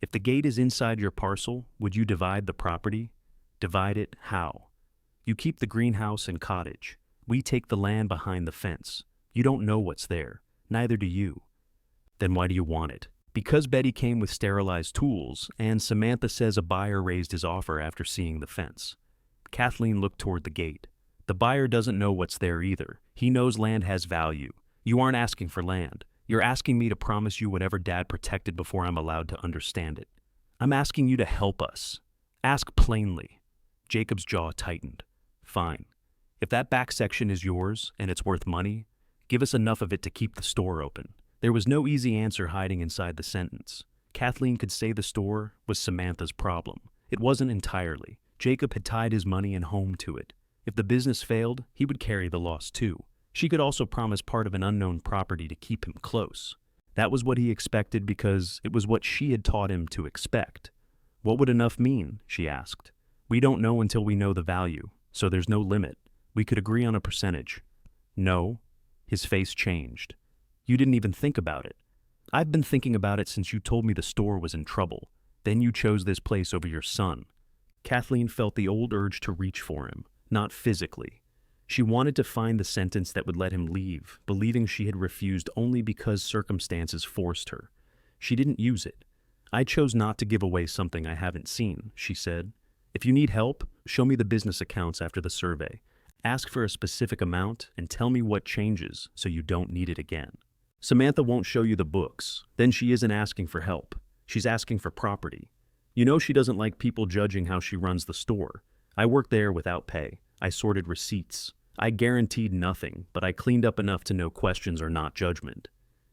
"If the gate is inside your parcel, would you divide the property?" "Divide it how?" "You keep the greenhouse and cottage. We take the land behind the fence. You don't know what's there. Neither do you." "Then why do you want it?" "Because Betty came with sterilized tools, and Samantha says a buyer raised his offer after seeing the fence." Kathleen looked toward the gate. "The buyer doesn't know what's there either. He knows land has value. You aren't asking for land. You're asking me to promise you whatever Dad protected before I'm allowed to understand it. I'm asking you to help us. Ask plainly." Jacob's jaw tightened. "Fine. If that back section is yours and it's worth money, give us enough of it to keep the store open." There was no easy answer hiding inside the sentence. Kathleen could say the store was Samantha's problem. It wasn't entirely. Jacob had tied his money and home to it. If the business failed, he would carry the loss too. She could also promise part of an unknown property to keep him close. That was what he expected because it was what she had taught him to expect. "What would enough mean?" she asked. "We don't know until we know the value, so there's no limit. We could agree on a percentage." "No." His face changed. "You didn't even think about it." "I've been thinking about it since you told me the store was in trouble. Then you chose this place over your son." Kathleen felt the old urge to reach for him, not physically. She wanted to find the sentence that would let him leave, believing she had refused only because circumstances forced her. She didn't use it. "I chose not to give away something I haven't seen," she said. "If you need help, show me the business accounts after the survey. Ask for a specific amount and tell me what changes so you don't need it again." "Samantha won't show you the books. Then she isn't asking for help. She's asking for property. You know she doesn't like people judging how she runs the store. I worked there without pay. I sorted receipts. I guaranteed nothing, but I cleaned up enough to know questions are not judgment."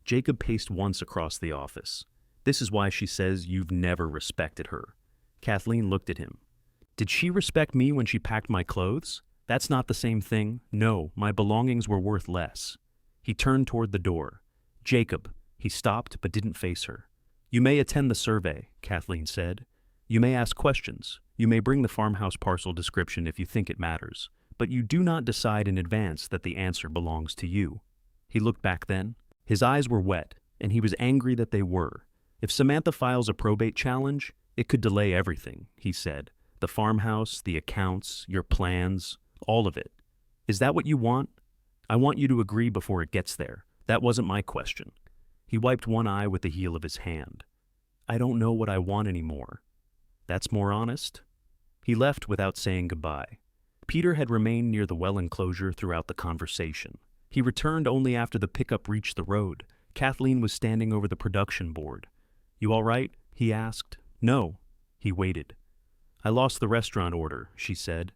Jacob paced once across the office. "This is why she says you've never respected her." Kathleen looked at him. "Did she respect me when she packed my clothes? That's not the same thing. No, my belongings were worth less." He turned toward the door. "Jacob." He stopped but didn't face her. "You may attend the survey," Kathleen said. "You may ask questions. You may bring the farmhouse parcel description if you think it matters. But you do not decide in advance that the answer belongs to you." He looked back then. His eyes were wet, and he was angry that they were. "If Samantha files a probate challenge, it could delay everything," he said. "The farmhouse, the accounts, your plans, all of it. Is that what you want? I want you to agree before it gets there. That wasn't my question." He wiped one eye with the heel of his hand. "I don't know what I want anymore." "That's more honest." He left without saying goodbye. Peter had remained near the well enclosure throughout the conversation. He returned only after the pickup reached the road. Kathleen was standing over the production board. "You all right?" he asked. "No." He waited. "I lost the restaurant order," she said.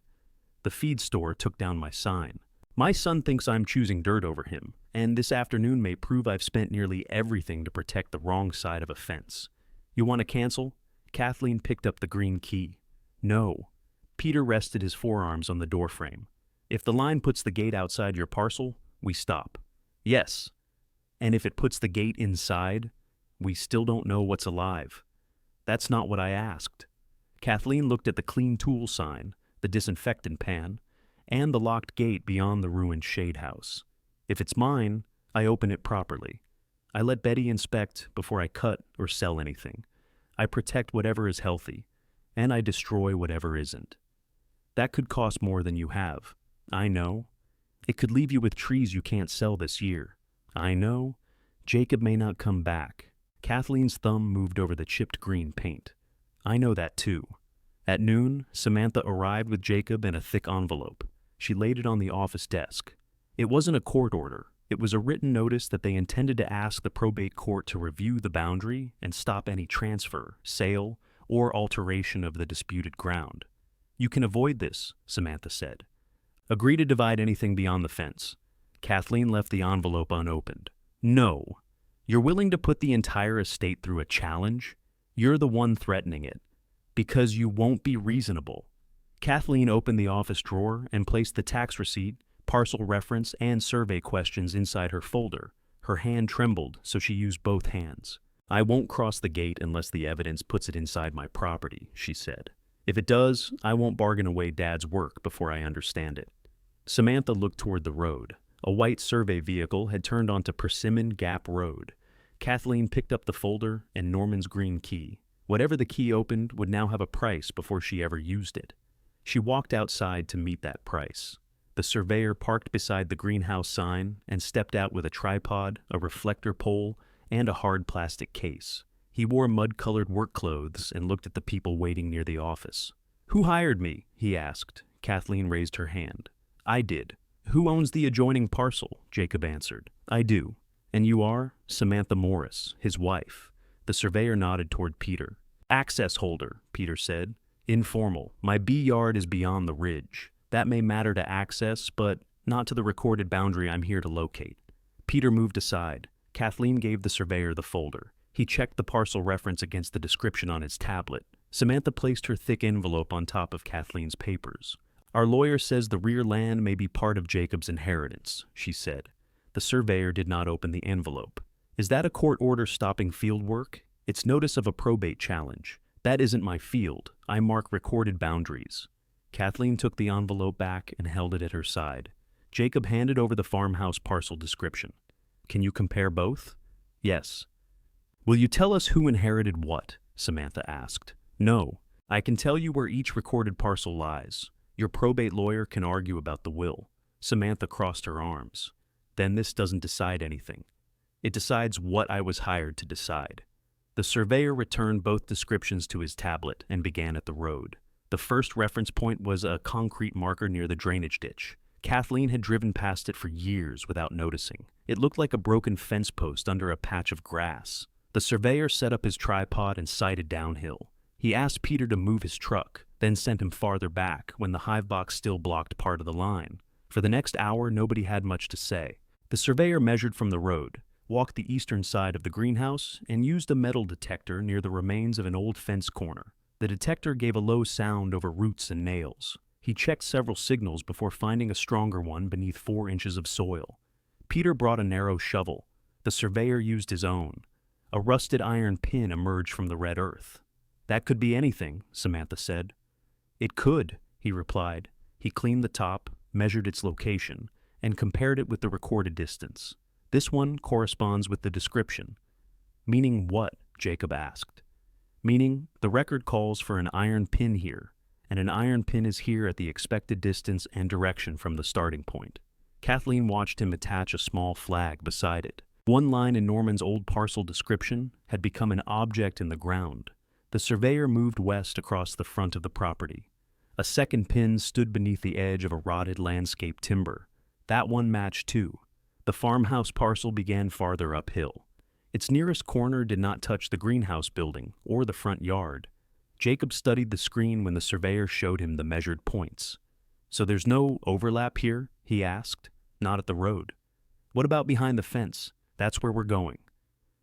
"The feed store took down my sign." My son thinks I'm choosing dirt over him, and this afternoon may prove I've spent nearly everything to protect the wrong side of a fence. You want to cancel? Kathleen picked up the green key. No. Peter rested his forearms on the doorframe. If the line puts the gate outside your parcel, we stop. Yes. And if it puts the gate inside, we still don't know what's alive. That's not what I asked. Kathleen looked at the clean tool sign, the disinfectant pan, and the locked gate beyond the ruined shade house. If it's mine, I open it properly. I let Betty inspect before I cut or sell anything. I protect whatever is healthy, and I destroy whatever isn't. That could cost more than you have. I know. It could leave you with trees you can't sell this year. I know. Jacob may not come back. Kathleen's thumb moved over the chipped green paint. I know that too. At noon, Samantha arrived with Jacob and a thick envelope. She laid it on the office desk. It wasn't a court order. It was a written notice that they intended to ask the probate court to review the boundary and stop any transfer, sale, or alteration of the disputed ground. You can avoid this, Samantha said. Agree to divide anything beyond the fence. Kathleen left the envelope unopened. No. You're willing to put the entire estate through a challenge? You're the one threatening it. Because you won't be reasonable. Kathleen opened the office drawer and placed the tax receipt, parcel reference, and survey questions inside her folder. Her hand trembled, so she used both hands. I won't cross the gate unless the evidence puts it inside my property, she said. If it does, I won't bargain away Dad's work before I understand it. Samantha looked toward the road. A white survey vehicle had turned onto Persimmon Gap Road. Kathleen picked up the folder and Norman's green key. Whatever the key opened would now have a price before she ever used it. She walked outside to meet that price. The surveyor parked beside the greenhouse sign and stepped out with a tripod, a reflector pole, and a hard plastic case. He wore mud-colored work clothes and looked at the people waiting near the office. Who hired me? He asked. Kathleen raised her hand. I did. Who owns the adjoining parcel? Jacob answered. I do. And you are? Samantha Morris, his wife. The surveyor nodded toward Peter. Access holder, Peter said. Informal. My B-yard is beyond the ridge. That may matter to access, but not to the recorded boundary I'm here to locate. Peter moved aside. Kathleen gave the surveyor the folder. He checked the parcel reference against the description on his tablet. Samantha placed her thick envelope on top of Kathleen's papers. Our lawyer says the rear land may be part of Jacob's inheritance, she said. The surveyor did not open the envelope. Is that a court order stopping field work? It's notice of a probate challenge. That isn't my field. I mark recorded boundaries. Kathleen took the envelope back and held it at her side. Jacob handed over the farmhouse parcel description. Can you compare both? Yes. Will you tell us who inherited what? Samantha asked. No. I can tell you where each recorded parcel lies. Your probate lawyer can argue about the will. Samantha crossed her arms. Then this doesn't decide anything. It decides what I was hired to decide. The surveyor returned both descriptions to his tablet and began at the road. The first reference point was a concrete marker near the drainage ditch. Kathleen had driven past it for years without noticing. It looked like a broken fence post under a patch of grass. The surveyor set up his tripod and sighted downhill. He asked Peter to move his truck, then sent him farther back when the hive box still blocked part of the line. For the next hour, nobody had much to say. The surveyor measured from the road, walked the eastern side of the greenhouse, and used a metal detector near the remains of an old fence corner. The detector gave a low sound over roots and nails. He checked several signals before finding a stronger one beneath 4 inches of soil. Peter brought a narrow shovel. The surveyor used his own. A rusted iron pin emerged from the red earth. That could be anything, Samantha said. It could, he replied. He cleaned the top, measured its location, and compared it with the recorded distance. This one corresponds with the description. Meaning what? Jacob asked. Meaning, the record calls for an iron pin here, and an iron pin is here at the expected distance and direction from the starting point. Kathleen watched him attach a small flag beside it. One line in Norman's old parcel description had become an object in the ground. The surveyor moved west across the front of the property. A second pin stood beneath the edge of a rotted landscape timber. That one matched too. The farmhouse parcel began farther uphill. Its nearest corner did not touch the greenhouse building or the front yard. Jacob studied the screen when the surveyor showed him the measured points. So there's no overlap here? He asked. Not at the road. What about behind the fence? That's where we're going.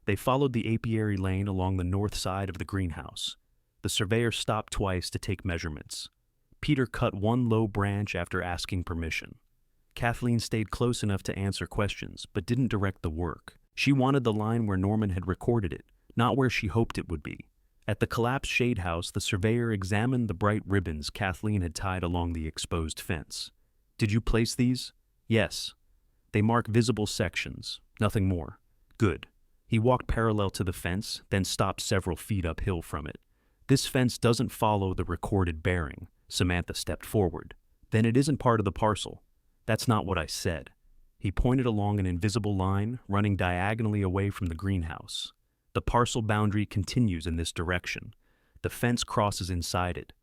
They followed the apiary lane along the north side of the greenhouse. The surveyor stopped twice to take measurements. Peter cut one low branch after asking permission. Kathleen stayed close enough to answer questions, but didn't direct the work. She wanted the line where Norman had recorded it, not where she hoped it would be. At the collapsed shade house, the surveyor examined the bright ribbons Kathleen had tied along the exposed fence. Did you place these? Yes. They mark visible sections, nothing more. Good. He walked parallel to the fence, then stopped several feet uphill from it. This fence doesn't follow the recorded bearing. Samantha stepped forward. Then it isn't part of the parcel. That's not what I said. He pointed along an invisible line running diagonally away from the greenhouse. The parcel boundary continues in this direction. The fence crosses inside it.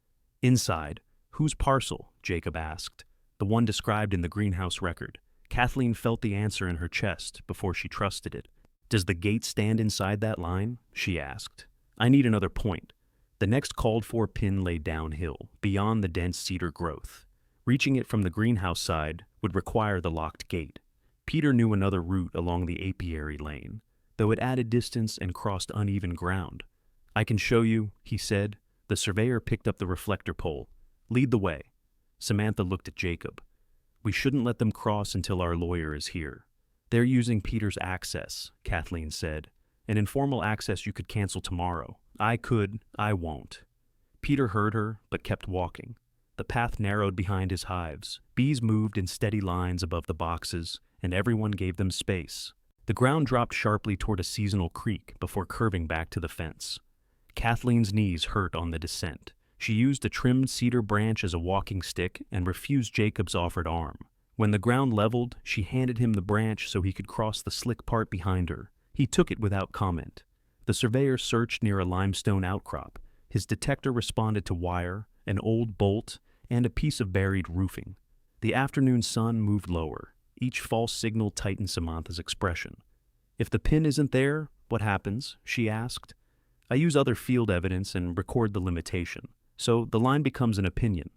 Inside? Whose parcel? Jacob asked. The one described in the greenhouse record. Kathleen felt the answer in her chest before she trusted it. Does the gate stand inside that line? She asked. I need another point. The next called-for pin lay downhill, beyond the dense cedar growth. Reaching it from the greenhouse side would require the locked gate. Peter knew another route along the apiary lane, though it added distance and crossed uneven ground. I can show you, he said. The surveyor picked up the reflector pole. Lead the way. Samantha looked at Jacob. We shouldn't let them cross until our lawyer is here. They're using Peter's access, Kathleen said. An informal access you could cancel tomorrow. I could, I won't. Peter heard her, but kept walking. The path narrowed behind his hives. Bees moved in steady lines above the boxes, and everyone gave them space. The ground dropped sharply toward a seasonal creek before curving back to the fence. Kathleen's knees hurt on the descent. She used a trimmed cedar branch as a walking stick and refused Jacob's offered arm. When the ground leveled, she handed him the branch so he could cross the slick part behind her. He took it without comment. The surveyor searched near a limestone outcrop. His detector responded to wire, an old bolt, and a piece of buried roofing. The afternoon sun moved lower. Each false signal tightened Samantha's expression. If the pin isn't there, what happens? She asked. I use other field evidence and record the limitation, so the line becomes an opinion.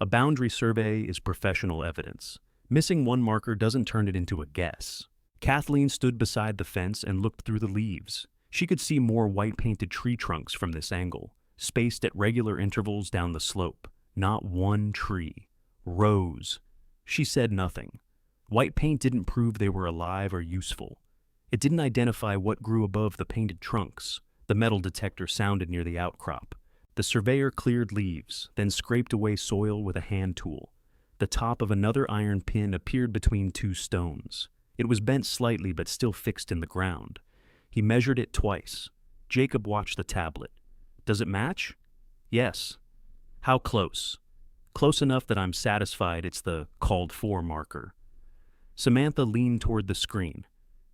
A boundary survey is professional evidence. Missing one marker doesn't turn it into a guess. Kathleen stood beside the fence and looked through the leaves. She could see more white-painted tree trunks from this angle, spaced at regular intervals down the slope. Not one tree. Rows. She said nothing. White paint didn't prove they were alive or useful. It didn't identify what grew above the painted trunks. The metal detector sounded near the outcrop. The surveyor cleared leaves, then scraped away soil with a hand tool. The top of another iron pin appeared between two stones. It was bent slightly but still fixed in the ground. He measured it twice. Jacob watched the tablet. Does it match? Yes. How close? Close enough that I'm satisfied it's the called-for marker. Samantha leaned toward the screen.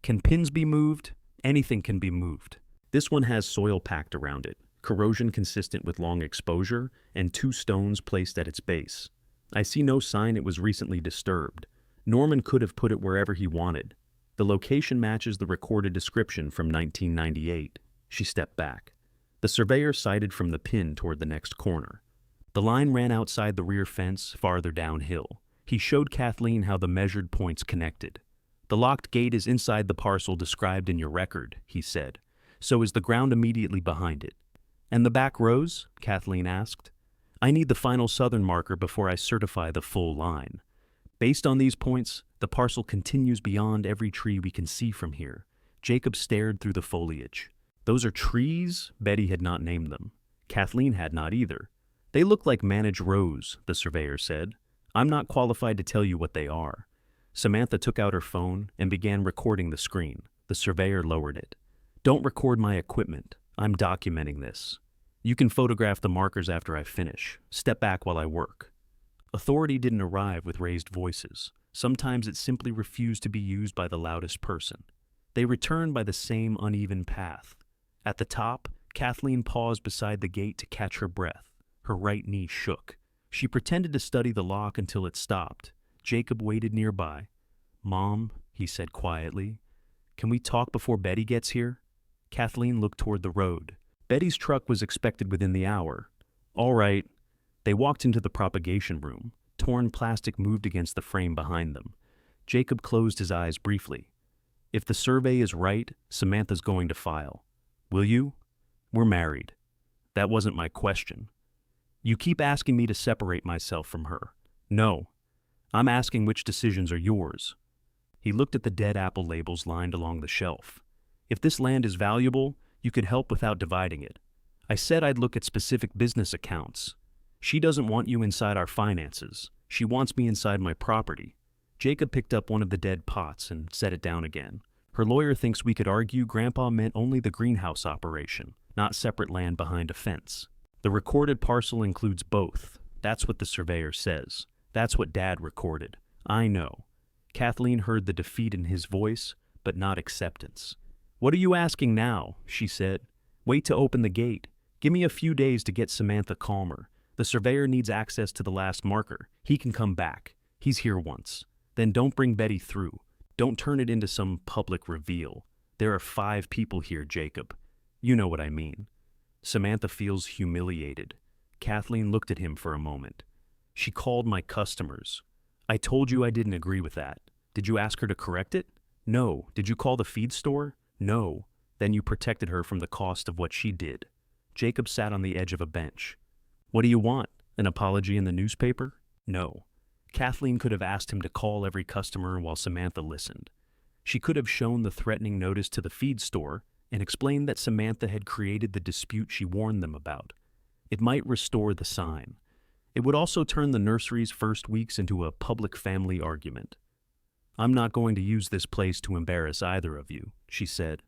Can pins be moved? Anything can be moved. This one has soil packed around it, corrosion consistent with long exposure, and two stones placed at its base. I see no sign it was recently disturbed. Norman could have put it wherever he wanted. The location matches the recorded description from 1998. She stepped back. The surveyor sighted from the pin toward the next corner. The line ran outside the rear fence, farther downhill. He showed Kathleen how the measured points connected. The locked gate is inside the parcel described in your record, he said. So is the ground immediately behind it. And the back rows? Kathleen asked. I need the final southern marker before I certify the full line. Based on these points, the parcel continues beyond every tree we can see from here. Jacob stared through the foliage. Those are trees? Betty had not named them. Kathleen had not either. They look like managed rows, the surveyor said. I'm not qualified to tell you what they are. Samantha took out her phone and began recording the screen. The surveyor lowered it. Don't record my equipment. I'm documenting this. You can photograph the markers after I finish. Step back while I work. Authority didn't arrive with raised voices. Sometimes it simply refused to be used by the loudest person. They returned by the same uneven path. At the top, Kathleen paused beside the gate to catch her breath. Her right knee shook. She pretended to study the lock until it stopped. Jacob waited nearby. Mom, he said quietly, can we talk before Betty gets here? Kathleen looked toward the road. Betty's truck was expected within the hour. All right. They walked into the propagation room. Torn plastic moved against the frame behind them. Jacob closed his eyes briefly. If the survey is right, Samantha's going to file. Will you? We're married. That wasn't my question. You keep asking me to separate myself from her. No. I'm asking which decisions are yours. He looked at the dead apple labels lined along the shelf. If this land is valuable, you could help without dividing it. I said I'd look at specific business accounts. She doesn't want you inside our finances. She wants me inside my property. Jacob picked up one of the dead pots and set it down again. Her lawyer thinks we could argue Grandpa meant only the greenhouse operation, not separate land behind a fence. The recorded parcel includes both. That's what the surveyor says. That's what Dad recorded. I know. Kathleen heard the defeat in his voice, but not acceptance. What are you asking now? She said. Wait to open the gate. Give me a few days to get Samantha calmer. The surveyor needs access to the last marker. He can come back. He's here once. Then don't bring Betty through. Don't turn it into some public reveal. There are 5 people here, Jacob. You know what I mean. Samantha feels humiliated. Kathleen looked at him for a moment. She called my customers. I told you I didn't agree with that. Did you ask her to correct it? No. Did you call the feed store? No. Then you protected her from the cost of what she did. Jacob sat on the edge of a bench. What do you want? An apology in the newspaper? No. Kathleen could have asked him to call every customer while Samantha listened. She could have shown the threatening notice to the feed store and explained that Samantha had created the dispute she warned them about. It might restore the sign. It would also turn the nursery's first weeks into a public family argument. I'm not going to use this place to embarrass either of you, she said.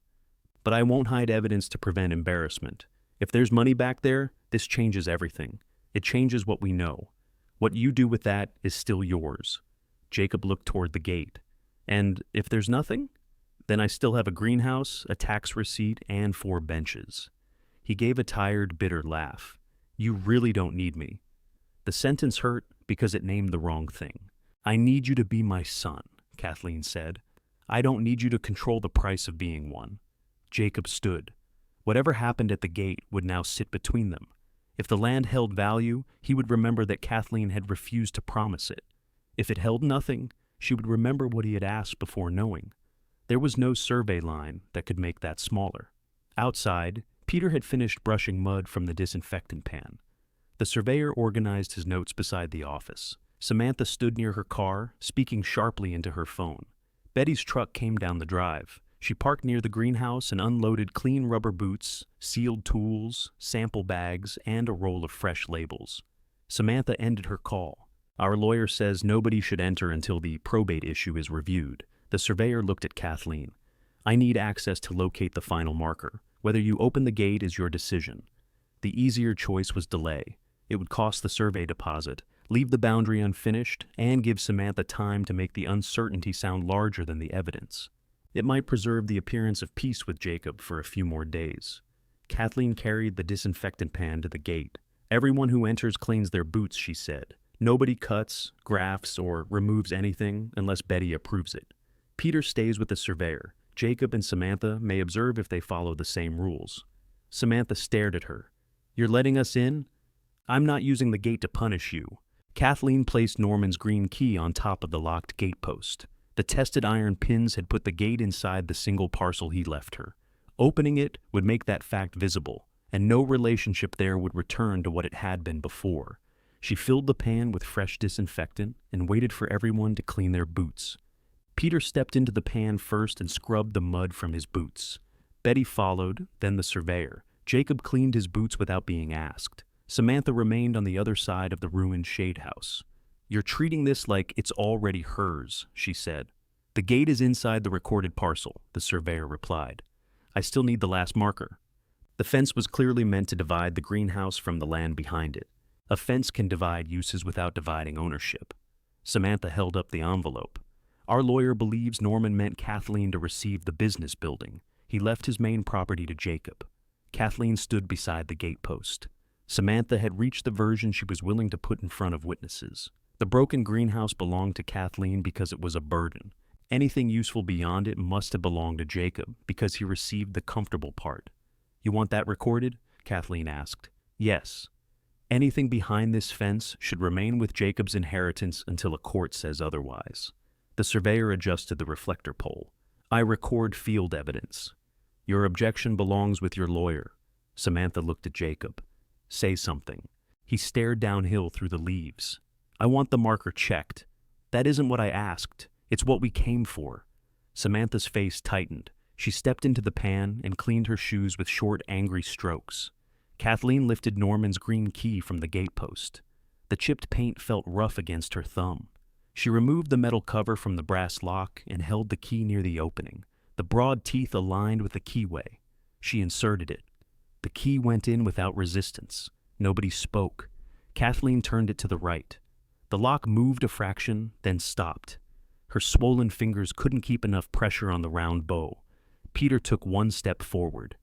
But I won't hide evidence to prevent embarrassment. If there's money back there, this changes everything. It changes what we know. What you do with that is still yours. Jacob looked toward the gate. And if there's nothing? Then I still have a greenhouse, a tax receipt, and 4 benches. He gave a tired, bitter laugh. You really don't need me. The sentence hurt because it named the wrong thing. I need you to be my son, Kathleen said. I don't need you to control the price of being one. Jacob stood. Whatever happened at the gate would now sit between them. If the land held value, he would remember that Kathleen had refused to promise it. If it held nothing, she would remember what he had asked before knowing. There was no survey line that could make that smaller. Outside, Peter had finished brushing mud from the disinfectant pan. The surveyor organized his notes beside the office. Samantha stood near her car, speaking sharply into her phone. Betty's truck came down the drive. She parked near the greenhouse and unloaded clean rubber boots, sealed tools, sample bags, and a roll of fresh labels. Samantha ended her call. Our lawyer says nobody should enter until the probate issue is reviewed. The surveyor looked at Kathleen. I need access to locate the final marker. Whether you open the gate is your decision. The easier choice was delay. It would cost the survey deposit, leave the boundary unfinished, and give Samantha time to make the uncertainty sound larger than the evidence. It might preserve the appearance of peace with Jacob for a few more days. Kathleen carried the disinfectant pan to the gate. Everyone who enters cleans their boots, she said. Nobody cuts, grafts, or removes anything unless Betty approves it. Peter stays with the surveyor. Jacob and Samantha may observe if they follow the same rules. Samantha stared at her. You're letting us in? I'm not using the gate to punish you. Kathleen placed Norman's green key on top of the locked gatepost. The tested iron pins had put the gate inside the single parcel he left her. Opening it would make that fact visible, and no relationship there would return to what it had been before. She filled the pan with fresh disinfectant and waited for everyone to clean their boots. Peter stepped into the pan first and scrubbed the mud from his boots. Betty followed, then the surveyor. Jacob cleaned his boots without being asked. Samantha remained on the other side of the ruined shade house. You're treating this like it's already hers, she said. The gate is inside the recorded parcel, the surveyor replied. I still need the last marker. The fence was clearly meant to divide the greenhouse from the land behind it. A fence can divide uses without dividing ownership. Samantha held up the envelope. Our lawyer believes Norman meant Kathleen to receive the business building. He left his main property to Jacob. Kathleen stood beside the gatepost. Samantha had reached the version she was willing to put in front of witnesses. The broken greenhouse belonged to Kathleen because it was a burden. Anything useful beyond it must have belonged to Jacob because he received the comfortable part. You want that recorded? Kathleen asked. Yes. Anything behind this fence should remain with Jacob's inheritance until a court says otherwise. The surveyor adjusted the reflector pole. I record field evidence. Your objection belongs with your lawyer. Samantha looked at Jacob. Say something. He stared downhill through the leaves. I want the marker checked. That isn't what I asked. It's what we came for. Samantha's face tightened. She stepped into the pan and cleaned her shoes with short, angry strokes. Kathleen lifted Norman's green key from the gatepost. The chipped paint felt rough against her thumb. She removed the metal cover from the brass lock and held the key near the opening. The broad teeth aligned with the keyway. She inserted it. The key went in without resistance. Nobody spoke. Kathleen turned it to the right. The lock moved a fraction, then stopped. Her swollen fingers couldn't keep enough pressure on the round bow. Peter took one step forward.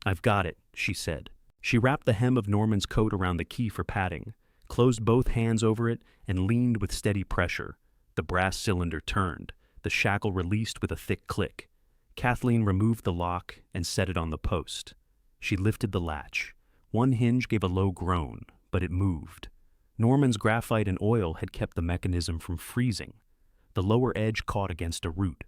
I've got it, she said. She wrapped the hem of Norman's coat around the key for padding, closed both hands over it, and leaned with steady pressure. The brass cylinder turned. The shackle released with a thick click. Kathleen removed the lock and set it on the post. She lifted the latch. One hinge gave a low groan, but it moved. Norman's graphite and oil had kept the mechanism from freezing. The lower edge caught against a root.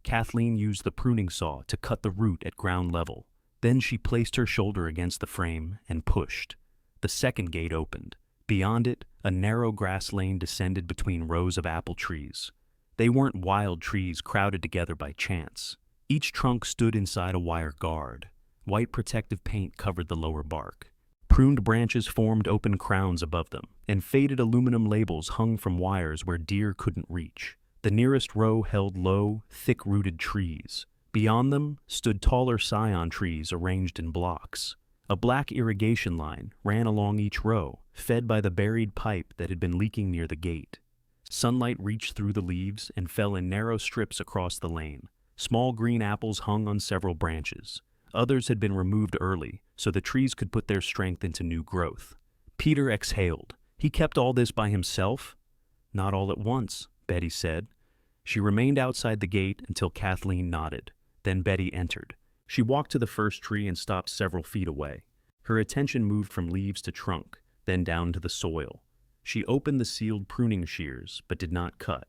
Kathleen used the pruning saw to cut the root at ground level. Then she placed her shoulder against the frame and pushed. The second gate opened. Beyond it, a narrow grass lane descended between rows of apple trees. They weren't wild trees crowded together by chance. Each trunk stood inside a wire guard. White protective paint covered the lower bark. Pruned branches formed open crowns above them, and faded aluminum labels hung from wires where deer couldn't reach. The nearest row held low, thick-rooted trees. Beyond them stood taller scion trees arranged in blocks. A black irrigation line ran along each row, fed by the buried pipe that had been leaking near the gate. Sunlight reached through the leaves and fell in narrow strips across the lane. Small green apples hung on several branches. Others had been removed early, so the trees could put their strength into new growth. Peter exhaled. He kept all this by himself? Not all at once, Betty said. She remained outside the gate until Kathleen nodded. Then Betty entered. She walked to the first tree and stopped several feet away. Her attention moved from leaves to trunk, then down to the soil. She opened the sealed pruning shears, but did not cut.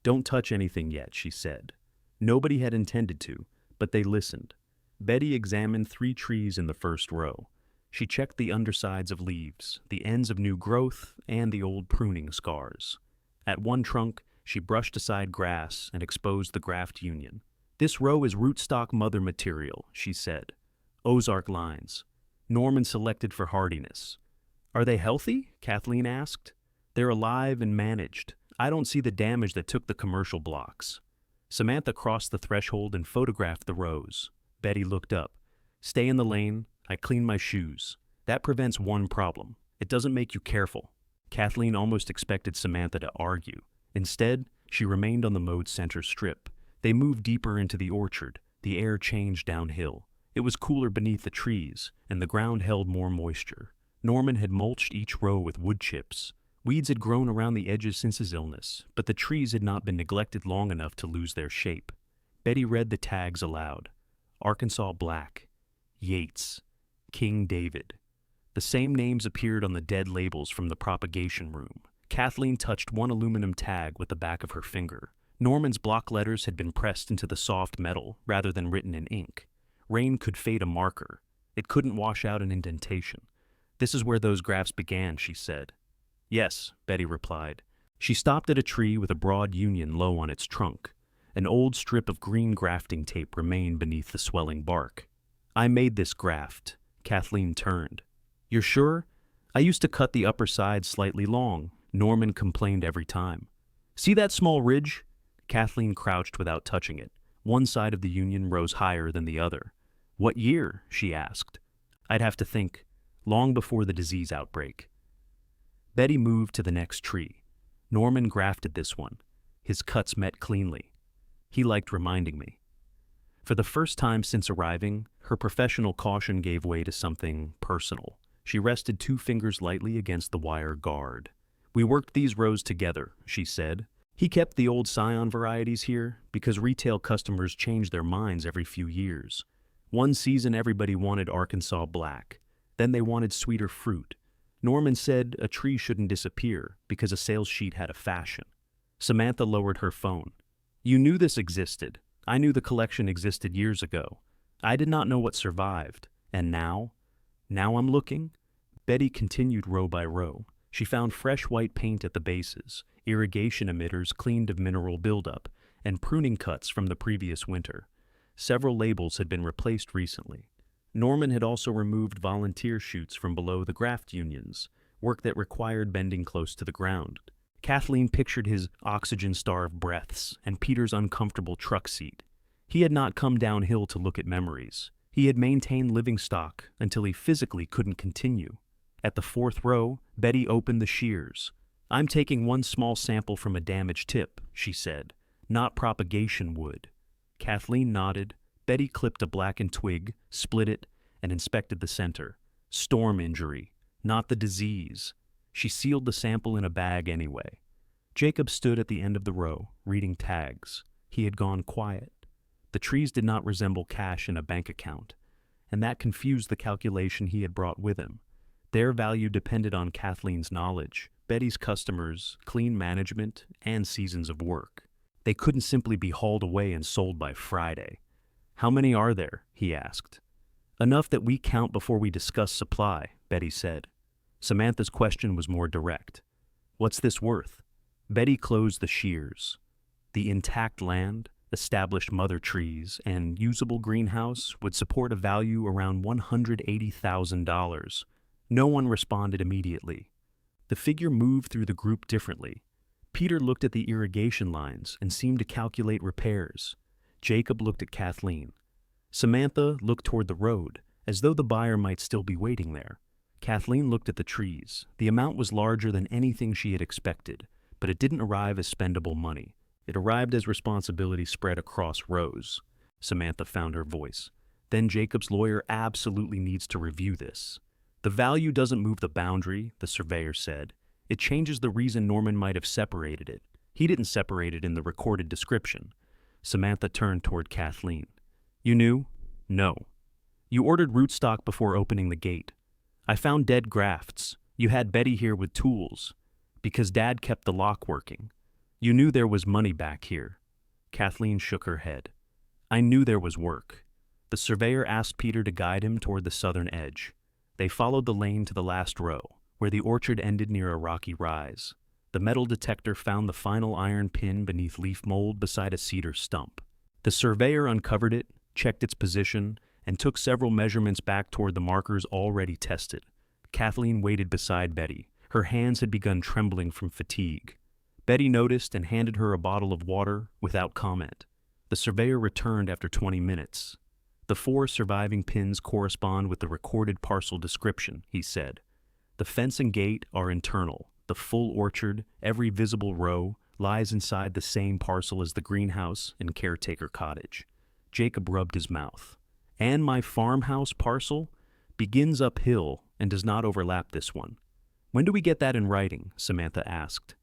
Don't touch anything yet, she said. Nobody had intended to, but they listened. Betty examined 3 trees in the first row. She checked the undersides of leaves, the ends of new growth, and the old pruning scars. At one trunk, she brushed aside grass and exposed the graft union. This row is rootstock mother material, she said. Ozark lines. Norman selected for hardiness. Are they healthy? Kathleen asked. They're alive and managed. I don't see the damage that took the commercial blocks. Samantha crossed the threshold and photographed the rows. Betty looked up. Stay in the lane. I clean my shoes. That prevents one problem. It doesn't make you careful. Kathleen almost expected Samantha to argue. Instead, she remained on the mowed center strip. They moved deeper into the orchard. The air changed downhill. It was cooler beneath the trees, and the ground held more moisture. Norman had mulched each row with wood chips. Weeds had grown around the edges since his illness, but the trees had not been neglected long enough to lose their shape. Betty read the tags aloud. Arkansas Black, Yates, King David. The same names appeared on the dead labels from the propagation room. Kathleen touched one aluminum tag with the back of her finger. Norman's block letters had been pressed into the soft metal rather than written in ink. Rain could fade a marker. It couldn't wash out an indentation. This is where those grafts began, she said. Yes, Betty replied. She stopped at a tree with a broad union low on its trunk. An old strip of green grafting tape remained beneath the swelling bark. I made this graft. Kathleen turned. You're sure? I used to cut the upper side slightly long. Norman complained every time. See that small ridge? Kathleen crouched without touching it. One side of the union rose higher than the other. What year? She asked. I'd have to think. Long before the disease outbreak. Betty moved to the next tree. Norman grafted this one. His cuts met cleanly. He liked reminding me. For the first time since arriving, her professional caution gave way to something personal. She rested 2 fingers lightly against the wire guard. We worked these rows together, she said. He kept the old scion varieties here because retail customers change their minds every few years. One season everybody wanted Arkansas Black. Then they wanted sweeter fruit. Norman said a tree shouldn't disappear because a sales sheet had a fashion. Samantha lowered her phone. You knew this existed. I knew the collection existed years ago. I did not know what survived. And now? Now I'm looking? Betty continued row by row. She found fresh white paint at the bases, irrigation emitters cleaned of mineral buildup, and pruning cuts from the previous winter. Several labels had been replaced recently. Norman had also removed volunteer chutes from below the graft unions, work that required bending close to the ground. Kathleen pictured his oxygen-starved breaths and Peter's uncomfortable truck seat. He had not come downhill to look at memories. He had maintained living stock until he physically couldn't continue. At the fourth row, Betty opened the shears. I'm taking one small sample from a damaged tip, she said, not propagation wood. Kathleen nodded. Betty clipped a blackened twig, split it, and inspected the center. Storm injury, not the disease. She sealed the sample in a bag anyway. Jacob stood at the end of the row, reading tags. He had gone quiet. The trees did not resemble cash in a bank account, and that confused the calculation he had brought with him. Their value depended on Kathleen's knowledge, Betty's customers, clean management, and seasons of work. They couldn't simply be hauled away and sold by Friday. How many are there? He asked. Enough that we count before we discuss supply, Betty said. Samantha's question was more direct. What's this worth? Betty closed the shears. The intact land, established mother trees, and usable greenhouse would support a value around $180,000. No one responded immediately. The figure moved through the group differently. Peter looked at the irrigation lines and seemed to calculate repairs. Jacob looked at Kathleen. Samantha looked toward the road, as though the buyer might still be waiting there. Kathleen looked at the trees. The amount was larger than anything she had expected, but it didn't arrive as spendable money. It arrived as responsibility spread across rows. Samantha found her voice. Then Jacob's lawyer absolutely needs to review this. The value doesn't move the boundary, the surveyor said. It changes the reason Norman might have separated it. He didn't separate it in the recorded description. Samantha turned toward Kathleen. You knew? No. You ordered rootstock before opening the gate. I found dead grafts. You had Betty here with tools. Because Dad kept the lock working. You knew there was money back here. Kathleen shook her head. I knew there was work. The surveyor asked Peter to guide him toward the southern edge. They followed the lane to the last row, where the orchard ended near a rocky rise. The metal detector found the final iron pin beneath leaf mold beside a cedar stump. The surveyor uncovered it, checked its position, and took several measurements back toward the markers already tested. Kathleen waited beside Betty. Her hands had begun trembling from fatigue. Betty noticed and handed her a bottle of water without comment. The surveyor returned after 20 minutes. The 4 surviving pins correspond with the recorded parcel description, he said. The fence and gate are internal. The full orchard, every visible row, lies inside the same parcel as the greenhouse and caretaker cottage. Jacob rubbed his mouth. And my farmhouse parcel begins uphill and does not overlap this one. When do we get that in writing? Samantha asked.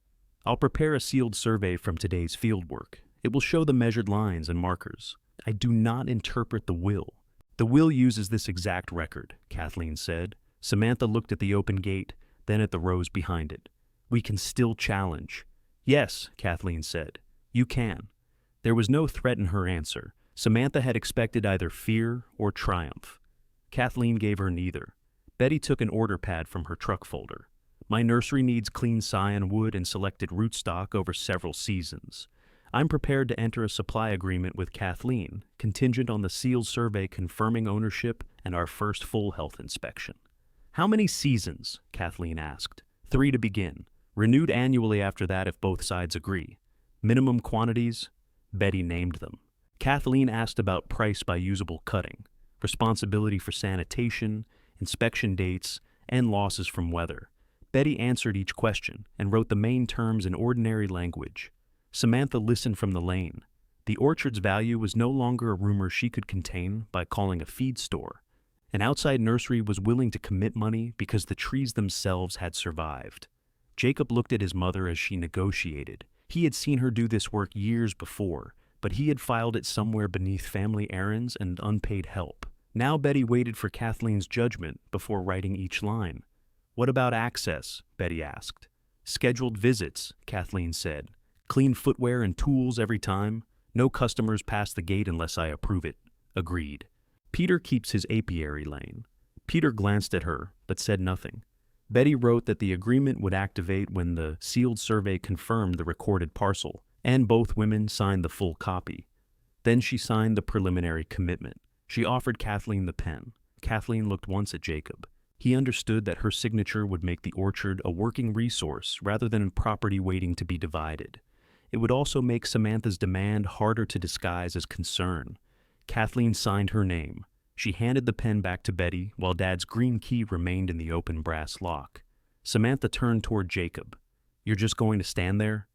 I'll prepare a sealed survey from today's fieldwork. It will show the measured lines and markers. I do not interpret the will. The will uses this exact record, Kathleen said. Samantha looked at the open gate, then at the rows behind it. We can still challenge. Yes, Kathleen said. You can. There was no threat in her answer. Samantha had expected either fear or triumph. Kathleen gave her neither. Betty took an order pad from her truck folder. My nursery needs clean scion wood and selected rootstock over several seasons. I'm prepared to enter a supply agreement with Kathleen, contingent on the sealed survey confirming ownership and our first full health inspection. How many seasons? Kathleen asked. 3 to begin. Renewed annually after that if both sides agree. Minimum quantities? Betty named them. Kathleen asked about price by usable cutting, responsibility for sanitation, inspection dates, and losses from weather. Betty answered each question and wrote the main terms in ordinary language. Samantha listened from the lane. The orchard's value was no longer a rumor she could contain by calling a feed store. An outside nursery was willing to commit money because the trees themselves had survived. Jacob looked at his mother as she negotiated. He had seen her do this work years before, but he had filed it somewhere beneath family errands and unpaid help. Now Betty waited for Kathleen's judgment before writing each line. What about access? Betty asked. Scheduled visits, Kathleen said. Clean footwear and tools every time. No customers pass the gate unless I approve it. Agreed. Peter keeps his apiary lane. Peter glanced at her, but said nothing. Betty wrote that the agreement would activate when the sealed survey confirmed the recorded parcel, and both women signed the full copy. Then she signed the preliminary commitment. She offered Kathleen the pen. Kathleen looked once at Jacob. He understood that her signature would make the orchard a working resource rather than a property waiting to be divided. It would also make Samantha's demand harder to disguise as concern. Kathleen signed her name. She handed the pen back to Betty while Dad's green key remained in the open brass lock. Samantha turned toward Jacob. You're just going to stand there?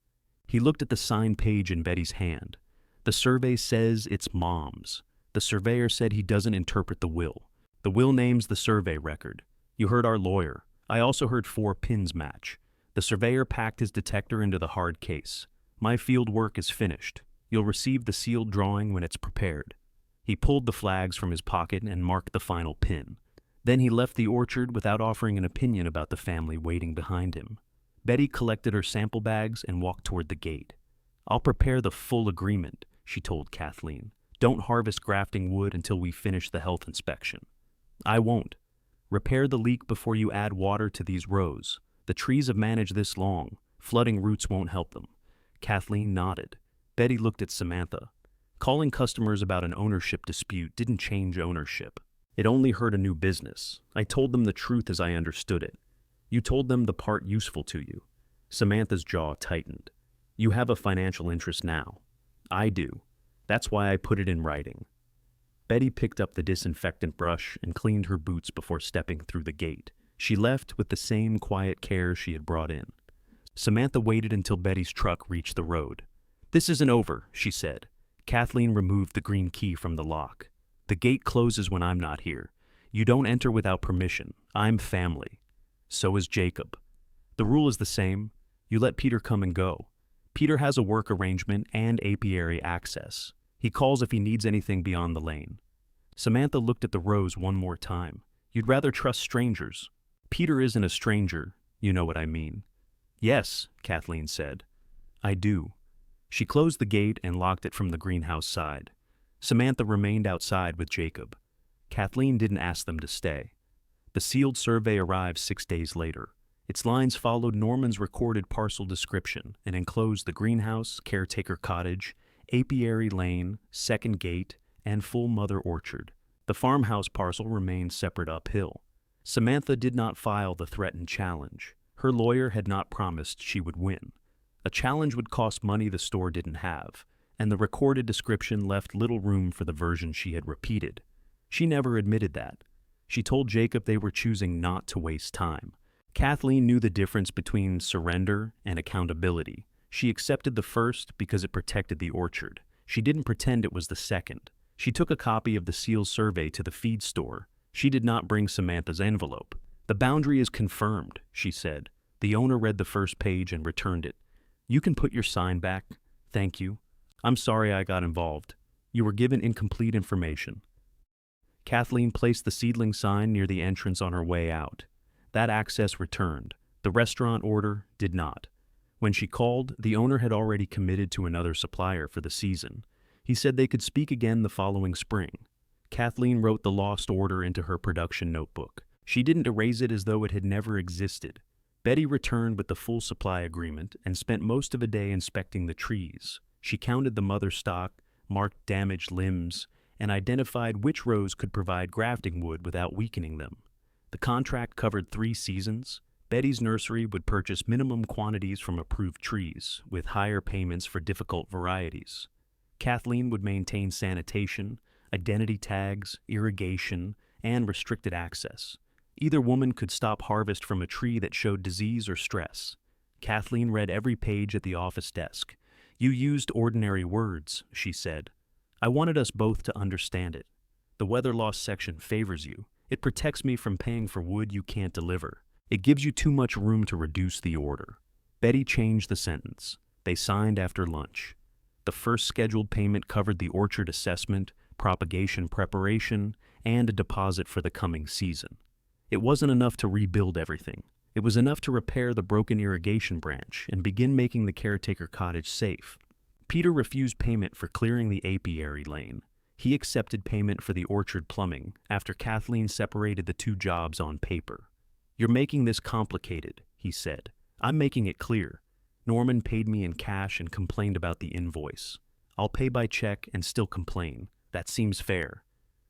He looked at the signed page in Betty's hand. The survey says it's Mom's. The surveyor said he doesn't interpret the will. The will names the survey record. You heard our lawyer. I also heard 4 pins match. The surveyor packed his detector into the hard case. My field work is finished. You'll receive the sealed drawing when it's prepared. He pulled the flags from his pocket and marked the final pin. Then he left the orchard without offering an opinion about the family waiting behind him. Betty collected her sample bags and walked toward the gate. I'll prepare the full agreement, she told Kathleen. Don't harvest grafting wood until we finish the health inspection. I won't. Repair the leak before you add water to these rows. The trees have managed this long. Flooding roots won't help them. Kathleen nodded. Betty looked at Samantha. Calling customers about an ownership dispute didn't change ownership. It only hurt a new business. I told them the truth as I understood it. You told them the part useful to you. Samantha's jaw tightened. You have a financial interest now. I do. That's why I put it in writing. Betty picked up the disinfectant brush and cleaned her boots before stepping through the gate. She left with the same quiet care she had brought in. Samantha waited until Betty's truck reached the road. This isn't over, she said. Kathleen removed the green key from the lock. The gate closes when I'm not here. You don't enter without permission. I'm family. So is Jacob. The rule is the same. You let Peter come and go. Peter has a work arrangement and apiary access. He calls if he needs anything beyond the lane. Samantha looked at the rows one more time. You'd rather trust strangers. Peter isn't a stranger. You know what I mean. Yes, Kathleen said. I do. She closed the gate and locked it from the greenhouse side. Samantha remained outside with Jacob. Kathleen didn't ask them to stay. The sealed survey arrived 6 days later. Its lines followed Norman's recorded parcel description and enclosed the greenhouse, caretaker cottage, apiary lane, second gate, and full mother orchard. The farmhouse parcel remained separate uphill. Samantha did not file the threatened challenge. Her lawyer had not promised she would win. A challenge would cost money the store didn't have, and the recorded description left little room for the version she had repeated. She never admitted that. She told Jacob they were choosing not to waste time. Kathleen knew the difference between surrender and accountability. She accepted the first because it protected the orchard. She didn't pretend it was the second. She took a copy of the sealed survey to the feed store. She did not bring Samantha's envelope. The boundary is confirmed, she said. The owner read the first page and returned it. You can put your sign back. Thank you. I'm sorry I got involved. You were given incomplete information. Kathleen placed the seedling sign near the entrance on her way out. That access returned. The restaurant order did not. When she called, the owner had already committed to another supplier for the season. He said they could speak again the following spring. Kathleen wrote the lost order into her production notebook. She didn't erase it as though it had never existed. Betty returned with the full supply agreement and spent most of a day inspecting the trees. She counted the mother stock, marked damaged limbs, and identified which rows could provide grafting wood without weakening them. The contract covered 3 seasons. Betty's nursery would purchase minimum quantities from approved trees, with higher payments for difficult varieties. Kathleen would maintain sanitation, identity tags, irrigation, and restricted access. Either woman could stop harvest from a tree that showed disease or stress. Kathleen read every page at the office desk. You used ordinary words, she said. I wanted us both to understand it. The weather loss section favors you. It protects me from paying for wood you can't deliver. It gives you too much room to reduce the order. Betty changed the sentence. They signed after lunch. The first scheduled payment covered the orchard assessment, propagation preparation, and a deposit for the coming season. It wasn't enough to rebuild everything. It was enough to repair the broken irrigation branch and begin making the caretaker cottage safe. Peter refused payment for clearing the apiary lane. He accepted payment for the orchard plumbing after Kathleen separated the two jobs on paper. "You're making this complicated," he said. "I'm making it clear. Norman paid me in cash and complained about the invoice. I'll pay by check and still complain. That seems fair."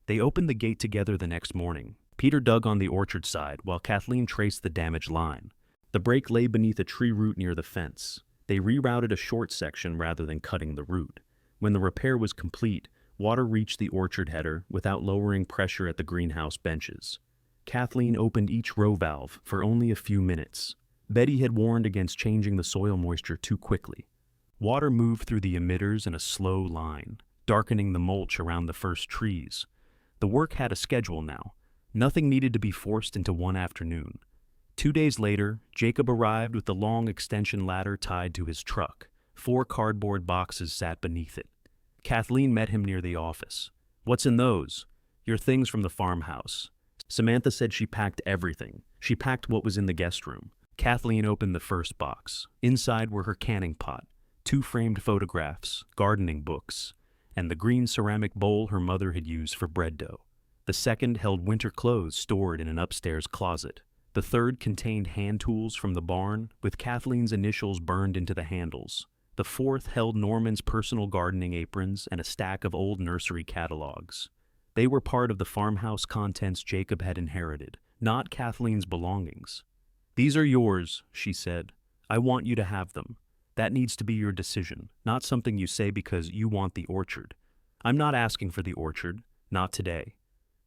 They opened the gate together the next morning. Peter dug on the orchard side while Kathleen traced the damaged line. The break lay beneath a tree root near the fence. They rerouted a short section rather than cutting the root. When the repair was complete, water reached the orchard header without lowering pressure at the greenhouse benches. Kathleen opened each row valve for only a few minutes. Betty had warned against changing the soil moisture too quickly. Water moved through the emitters in a slow line, darkening the mulch around the first trees. The work had a schedule now. Nothing needed to be forced into one afternoon. 2 days later, Jacob arrived with the long extension ladder tied to his truck. 4 cardboard boxes sat beneath it. Kathleen met him near the office. "What's in those?" "Your things from the farmhouse." Samantha said she packed everything. She packed what was in the guest room. Kathleen opened the first box. Inside were her canning pot, 2 framed photographs, gardening books, and the green ceramic bowl her mother had used for bread dough. The second held winter clothes stored in an upstairs closet. The third contained hand tools from the barn, with Kathleen's initials burned into the handles. The fourth held Norman's personal gardening aprons and a stack of old nursery catalogs. They were part of the farmhouse contents Jacob had inherited, not Kathleen's belongings. "These are yours," she said. "I want you to have them. That needs to be your decision, not something you say because you want the orchard. I'm not asking for the orchard, not today."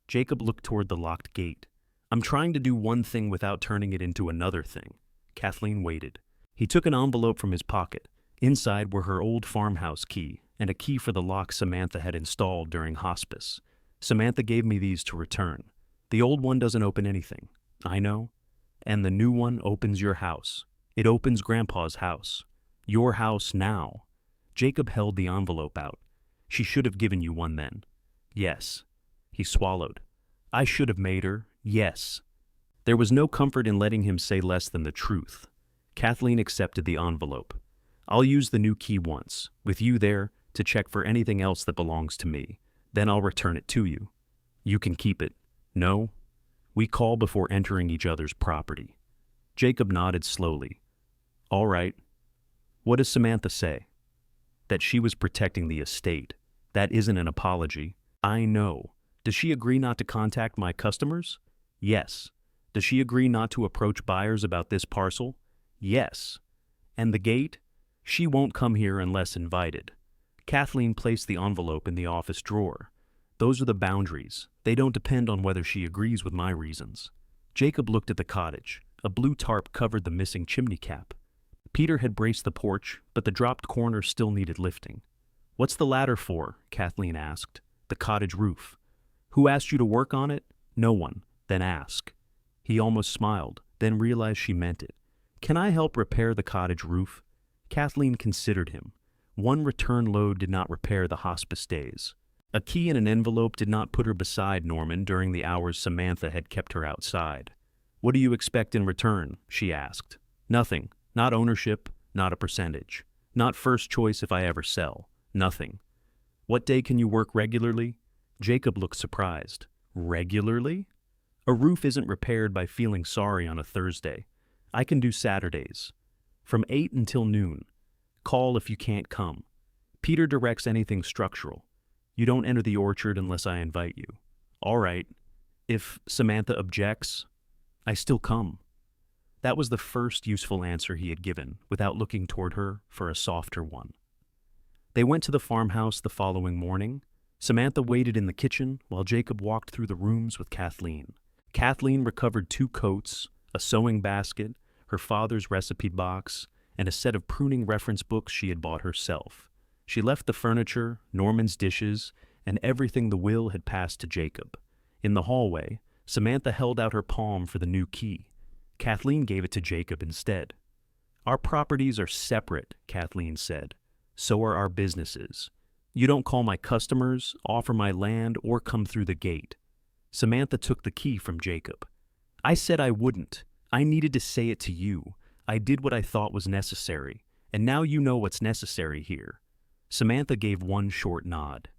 Jacob looked toward the locked gate. "I'm trying to do one thing without turning it into another thing." Kathleen waited. He took an envelope from his pocket. Inside were her old farmhouse key and a key for the lock Samantha had installed during hospice. "Samantha gave me these to return. The old one doesn't open anything." "I know. And the new one opens your house. It opens Grandpa's house. Your house now." Jacob held the envelope out. "She should have given you one then." "Yes." He swallowed. "I should have made her. Yes." There was no comfort in letting him say less than the truth. Kathleen accepted the envelope. "I'll use the new key once, with you there, to check for anything else that belongs to me. Then I'll return it to you. You can keep it. No? We call before entering each other's property." Jacob nodded slowly. "All right. What does Samantha say?" "That she was protecting the estate. That isn't an apology." "I know. Does she agree not to contact my customers?" "Yes." "Does she agree not to approach buyers about this parcel?" "Yes." "And the gate?" "She won't come here unless invited." Kathleen placed the envelope in the office drawer. "Those are the boundaries. They don't depend on whether she agrees with my reasons." Jacob looked at the cottage. A blue tarp covered the missing chimney cap. Peter had braced the porch, but the dropped corner still needed lifting. "What's the ladder for?" Kathleen asked. "The cottage roof." "Who asked you to work on it?" "No one." "Then ask." He almost smiled, then realized she meant it. "Can I help repair the cottage roof?" Kathleen considered him. One return load did not repair the hospice days. A key in an envelope did not put her beside Norman during the hours Samantha had kept her outside. "What do you expect in return?" she asked. "Nothing. Not ownership, not a percentage. Not first choice if I ever sell. Nothing." "What day can you work regularly?" Jacob looked surprised. "Regularly?" "A roof isn't repaired by feeling sorry on a Thursday. I can do Saturdays. From 8 until noon. Call if you can't come. Peter directs anything structural. You don't enter the orchard unless I invite you." "All right. If Samantha objects, I still come." That was the first useful answer he had given, without looking toward her for a softer one. They went to the farmhouse the following morning. Samantha waited in the kitchen while Jacob walked through the rooms with Kathleen. Kathleen recovered 2 coats, a sewing basket, her father's recipe box, and a set of pruning reference books she had bought herself. She left the furniture, Norman's dishes, and everything the will had passed to Jacob. In the hallway, Samantha held out her palm for the new key. Kathleen gave it to Jacob instead. "Our properties are separate," Kathleen said. "So are our businesses. You don't call my customers, offer my land, or come through the gate." Samantha took the key from Jacob. "I said I wouldn't. I needed to say it to you. I did what I thought was necessary, and now you know what's necessary here." Samantha gave one short nod.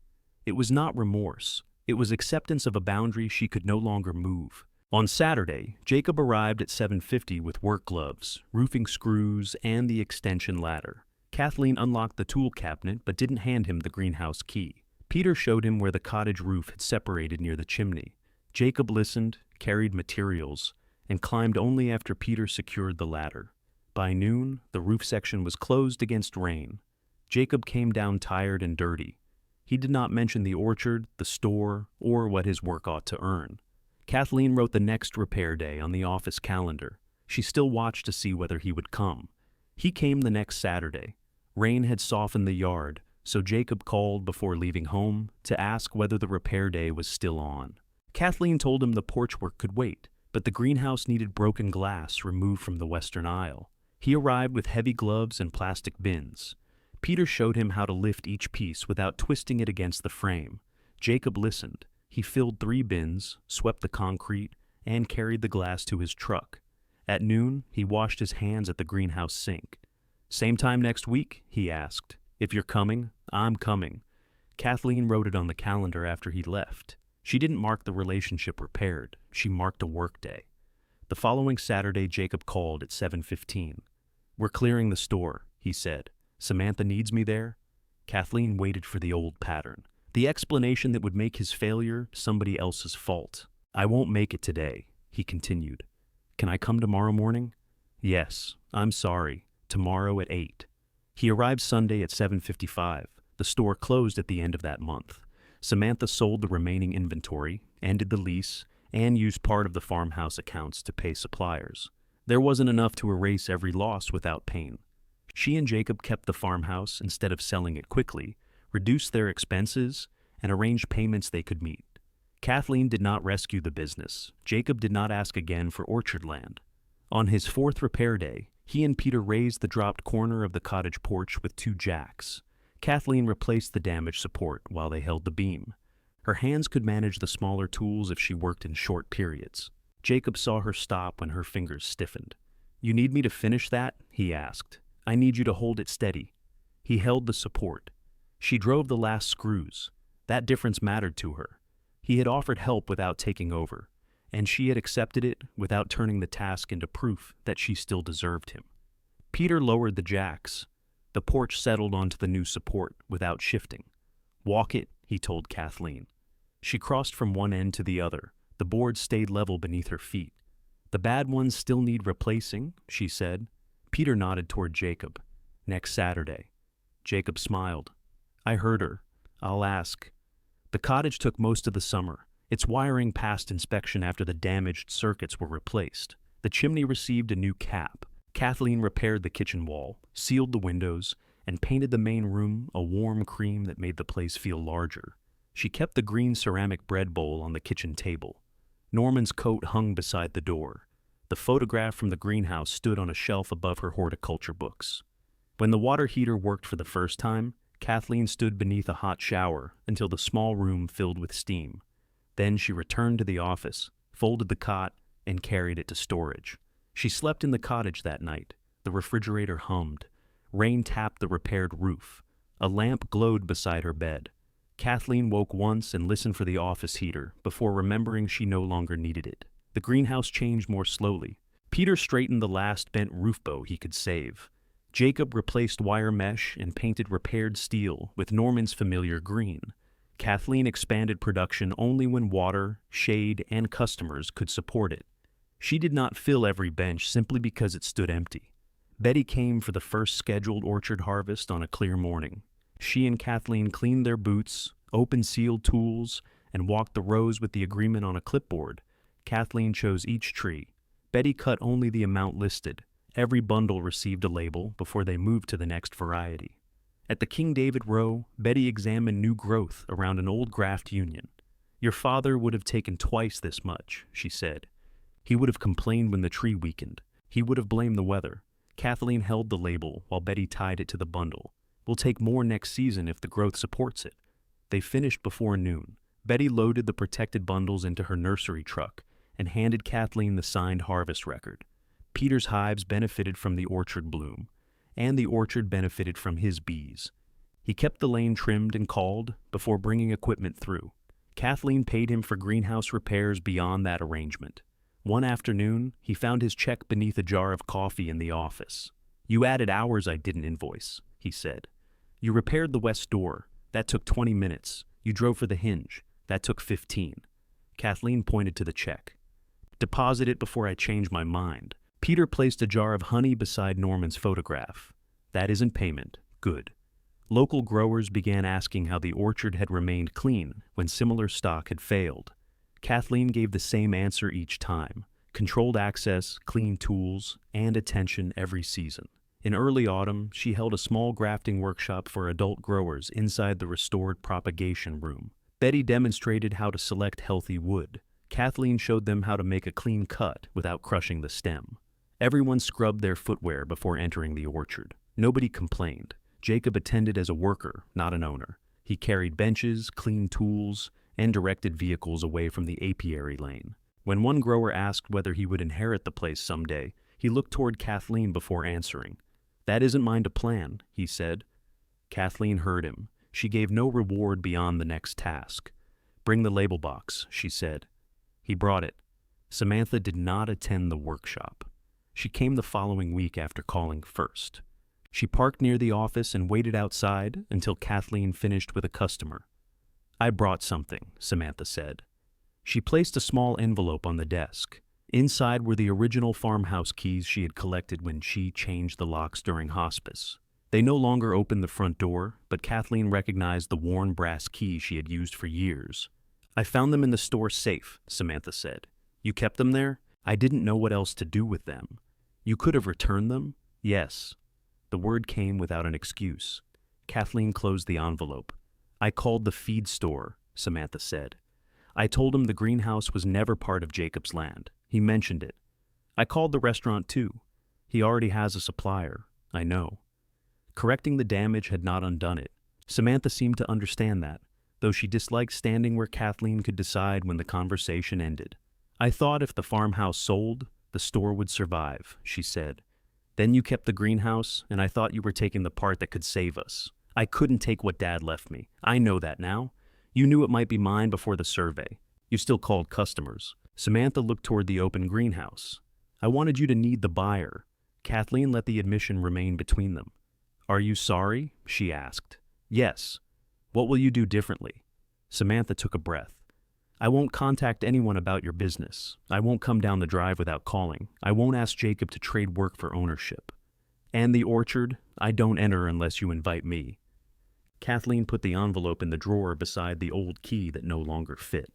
It was not remorse. It was acceptance of a boundary she could no longer move. On Saturday, Jacob arrived at 7:50 with work gloves, roofing screws, and the extension ladder. Kathleen unlocked the tool cabinet but didn't hand him the greenhouse key. Peter showed him where the cottage roof had separated near the chimney. Jacob listened, carried materials, and climbed only after Peter secured the ladder. By noon, the roof section was closed against rain. Jacob came down tired and dirty. He did not mention the orchard, the store, or what his work ought to earn. Kathleen wrote the next repair day on the office calendar. She still watched to see whether he would come. He came the next Saturday. Rain had softened the yard, so Jacob called before leaving home to ask whether the repair day was still on. Kathleen told him the porch work could wait, but the greenhouse needed broken glass removed from the western aisle. He arrived with heavy gloves and plastic bins. Peter showed him how to lift each piece without twisting it against the frame. Jacob listened. He filled 3 bins, swept the concrete, and carried the glass to his truck. At noon, he washed his hands at the greenhouse sink. "Same time next week?" he asked. "If you're coming, I'm coming." Kathleen wrote it on the calendar after he left. She didn't mark the relationship repaired. She marked a workday. The following Saturday, Jacob called at 7:15. "We're clearing the store," he said. "Samantha needs me there." Kathleen waited for the old pattern. The explanation that would make his failure somebody else's fault. "I won't make it today," he continued. "Can I come tomorrow morning?" "Yes, I'm sorry. Tomorrow at 8. He arrived Sunday at 7:55. The store closed at the end of that month. Samantha sold the remaining inventory, ended the lease, and used part of the farmhouse accounts to pay suppliers. There wasn't enough to erase every loss without pain. She and Jacob kept the farmhouse instead of selling it quickly, reduced their expenses, and arranged payments they could meet. Kathleen did not rescue the business. Jacob did not ask again for orchard land. On his 4th repair day, he and Peter raised the dropped corner of the cottage porch with 2 jacks. Kathleen replaced the damaged support while they held the beam. Her hands could manage the smaller tools if she worked in short periods. Jacob saw her stop when her fingers stiffened. "You need me to finish that?" he asked. "I need you to hold it steady." He held the support. She drove the last screws. That difference mattered to her. He had offered help without taking over, and she had accepted it without turning the task into proof that she still deserved him. Peter lowered the jacks. The porch settled onto the new support without shifting. "Walk it," he told Kathleen. She crossed from one end to the other. The boards stayed level beneath her feet. "The bad ones still need replacing," she said. Peter nodded toward Jacob. "Next Saturday." Jacob smiled. "I heard her. I'll ask." The cottage took most of the summer. Its wiring passed inspection after the damaged circuits were replaced. The chimney received a new cap. Kathleen repaired the kitchen wall, sealed the windows, and painted the main room a warm cream that made the place feel larger. She kept the green ceramic bread bowl on the kitchen table. Norman's coat hung beside the door. The photograph from the greenhouse stood on a shelf above her horticulture books. When the water heater worked for the first time, Kathleen stood beneath a hot shower until the small room filled with steam. Then she returned to the office, folded the cot, and carried it to storage. She slept in the cottage that night. The refrigerator hummed. Rain tapped the repaired roof. A lamp glowed beside her bed. Kathleen woke once and listened for the office heater before remembering she no longer needed it. The greenhouse changed more slowly. Peter straightened the last bent roof bow he could save. Jacob replaced wire mesh and painted repaired steel with Norman's familiar green. Kathleen expanded production only when water, shade, and customers could support it. She did not fill every bench simply because it stood empty. Betty came for the first scheduled orchard harvest on a clear morning. She and Kathleen cleaned their boots, opened sealed tools, and walked the rows with the agreement on a clipboard. Kathleen chose each tree. Betty cut only the amount listed. Every bundle received a label before they moved to the next variety. At the King David row, Betty examined new growth around an old graft union. "Your father would have taken twice this much," she said. "He would have complained when the tree weakened. He would have blamed the weather." Kathleen held the label while Betty tied it to the bundle. "We'll take more next season if the growth supports it." They finished before noon. Betty loaded the protected bundles into her nursery truck and handed Kathleen the signed harvest record. Peter's hives benefited from the orchard bloom, and the orchard benefited from his bees. He kept the lane trimmed and called before bringing equipment through. Kathleen paid him for greenhouse repairs beyond that arrangement. One afternoon, he found his check beneath a jar of coffee in the office. "You added hours I didn't invoice," he said. "You repaired the west door. That took 20 minutes. You drove for the hinge. That took 15. Kathleen pointed to the check. "Deposit it before I change my mind." Peter placed a jar of honey beside Norman's photograph. "That isn't payment. Good." Local growers began asking how the orchard had remained clean when similar stock had failed. Kathleen gave the same answer each time: controlled access, clean tools, and attention every season. In early autumn, she held a small grafting workshop for adult growers inside the restored propagation room. Betty demonstrated how to select healthy wood. Kathleen showed them how to make a clean cut without crushing the stem. Everyone scrubbed their footwear before entering the orchard. Nobody complained. Jacob attended as a worker, not an owner. He carried benches, cleaned tools, and directed vehicles away from the apiary lane. When one grower asked whether he would inherit the place someday, he looked toward Kathleen before answering. "That isn't mine to plan," he said. Kathleen heard him. She gave no reward beyond the next task. "Bring the label box," she said. He brought it. Samantha did not attend the workshop. She came the following week after calling first. She parked near the office and waited outside until Kathleen finished with a customer. "I brought something," Samantha said. She placed a small envelope on the desk. Inside were the original farmhouse keys she had collected when she changed the locks during hospice. They no longer opened the front door, but Kathleen recognized the worn brass key she had used for years. "I found them in the store safe," Samantha said. "You kept them there?" "I didn't know what else to do with them." "You could have returned them?" "Yes." The word came without an excuse. Kathleen closed the envelope. "I called the feed store," Samantha said. "I told him the greenhouse was never part of Jacob's land. He mentioned it. I called the restaurant too. He already has a supplier. I know." Correcting the damage had not undone it. Samantha seemed to understand that, though she disliked standing where Kathleen could decide when the conversation ended. "I thought if the farmhouse sold, the store would survive," she said. "Then you kept the greenhouse, and I thought you were taking the part that could save us. I couldn't take what Dad left me. I know that now. You knew it might be mine before the survey. You still called customers." Samantha looked toward the open greenhouse. "I wanted you to need the buyer." Kathleen let the admission remain between them. "Are you sorry?" she asked. "Yes." "What will you do differently?" Samantha took a breath. "I won't contact anyone about your business. I won't come down the drive without calling. I won't ask Jacob to trade work for ownership. And the orchard, I don't enter unless you invite me." Kathleen put the envelope in the drawer beside the old key that no longer fit.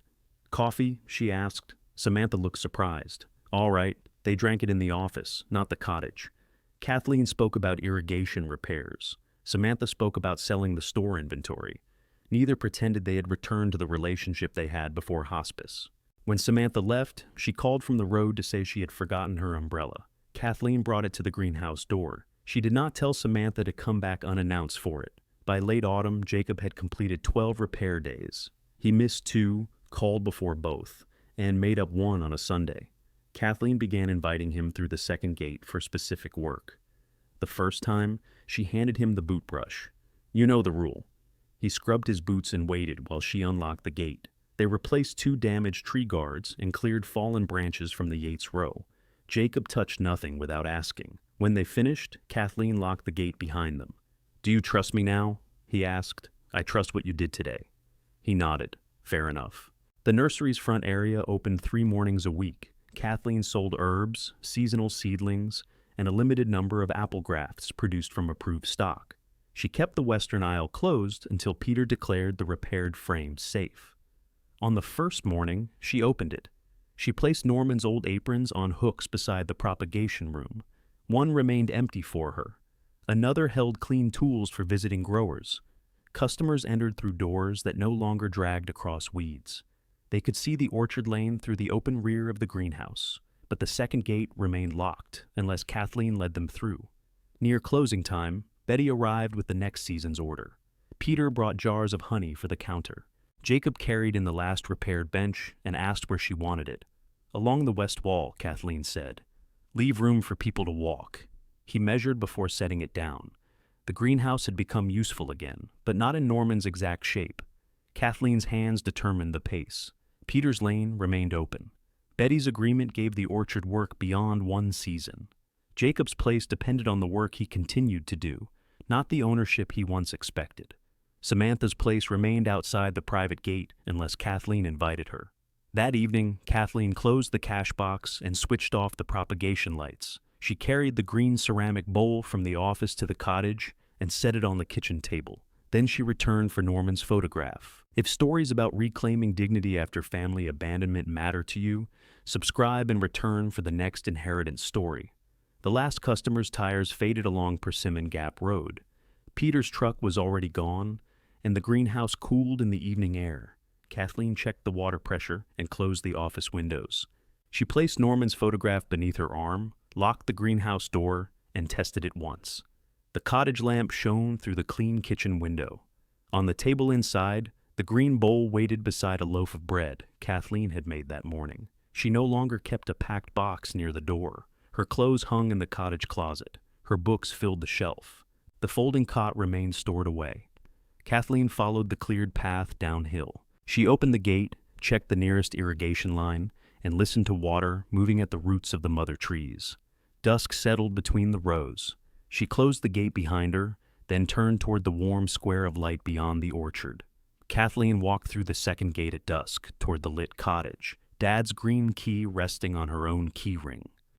"Coffee?" she asked. Samantha looked surprised. "All right." They drank it in the office, not the cottage. Kathleen spoke about irrigation repairs. Samantha spoke about selling the store inventory. Neither pretended they had returned to the relationship they had before hospice. When Samantha left, she called from the road to say she had forgotten her umbrella. Kathleen brought it to the greenhouse door. She did not tell Samantha to come back unannounced for it. By late autumn, Jacob had completed 12 repair days. He missed 2, called before both, and made up 1 on a Sunday. Kathleen began inviting him through the second gate for specific work. The first time, she handed him the boot brush. "You know the rule." He scrubbed his boots and waited while she unlocked the gate. They replaced 2 damaged tree guards and cleared fallen branches from the Yates row. Jacob touched nothing without asking. When they finished, Kathleen locked the gate behind them. "Do you trust me now?" he asked. "I trust what you did today." He nodded. "Fair enough." The nursery's front area opened 3 mornings a week. Kathleen sold herbs, seasonal seedlings, and a limited number of apple grafts produced from approved stock. She kept the western aisle closed until Peter declared the repaired frame safe. On the first morning, she opened it. She placed Norman's old aprons on hooks beside the propagation room. One remained empty for her. Another held clean tools for visiting growers. Customers entered through doors that no longer dragged across weeds. They could see the orchard lane through the open rear of the greenhouse, but the second gate remained locked unless Kathleen led them through. Near closing time, Betty arrived with the next season's order. Peter brought jars of honey for the counter. Jacob carried in the last repaired bench and asked where she wanted it. "Along the west wall," Kathleen said. Leave room for people to walk. He measured before setting it down. The greenhouse had become useful again, but not in Norman's exact shape. Kathleen's hands determined the pace. Peter's lane remained open. Betty's agreement gave the orchard work beyond one season. Jacob's place depended on the work he continued to do, not the ownership he once expected. Samantha's place remained outside the private gate unless Kathleen invited her. That evening, Kathleen closed the cash box and switched off the propagation lights. She carried the green ceramic bowl from the office to the cottage and set it on the kitchen table. Then she returned for Norman's photograph. If stories about reclaiming dignity after family abandonment matter to you, subscribe and return for the next inheritance story. The last customer's tires faded along Persimmon Gap Road. Peter's truck was already gone, and the greenhouse cooled in the evening air. Kathleen checked the water pressure and closed the office windows. She placed Norman's photograph beneath her arm, locked the greenhouse door, and tested it once. The cottage lamp shone through the clean kitchen window. On the table inside, the green bowl waited beside a loaf of bread Kathleen had made that morning. She no longer kept a packed box near the door. Her clothes hung in the cottage closet. Her books filled the shelf. The folding cot remained stored away. Kathleen followed the cleared path downhill. She opened the gate, checked the nearest irrigation line, and listened to water moving at the roots of the mother trees. Dusk settled between the rows. She closed the gate behind her, then turned toward the warm square of light beyond the orchard. Kathleen walked through the second gate at dusk, toward the lit cottage, Dad's green key resting on her own key ring.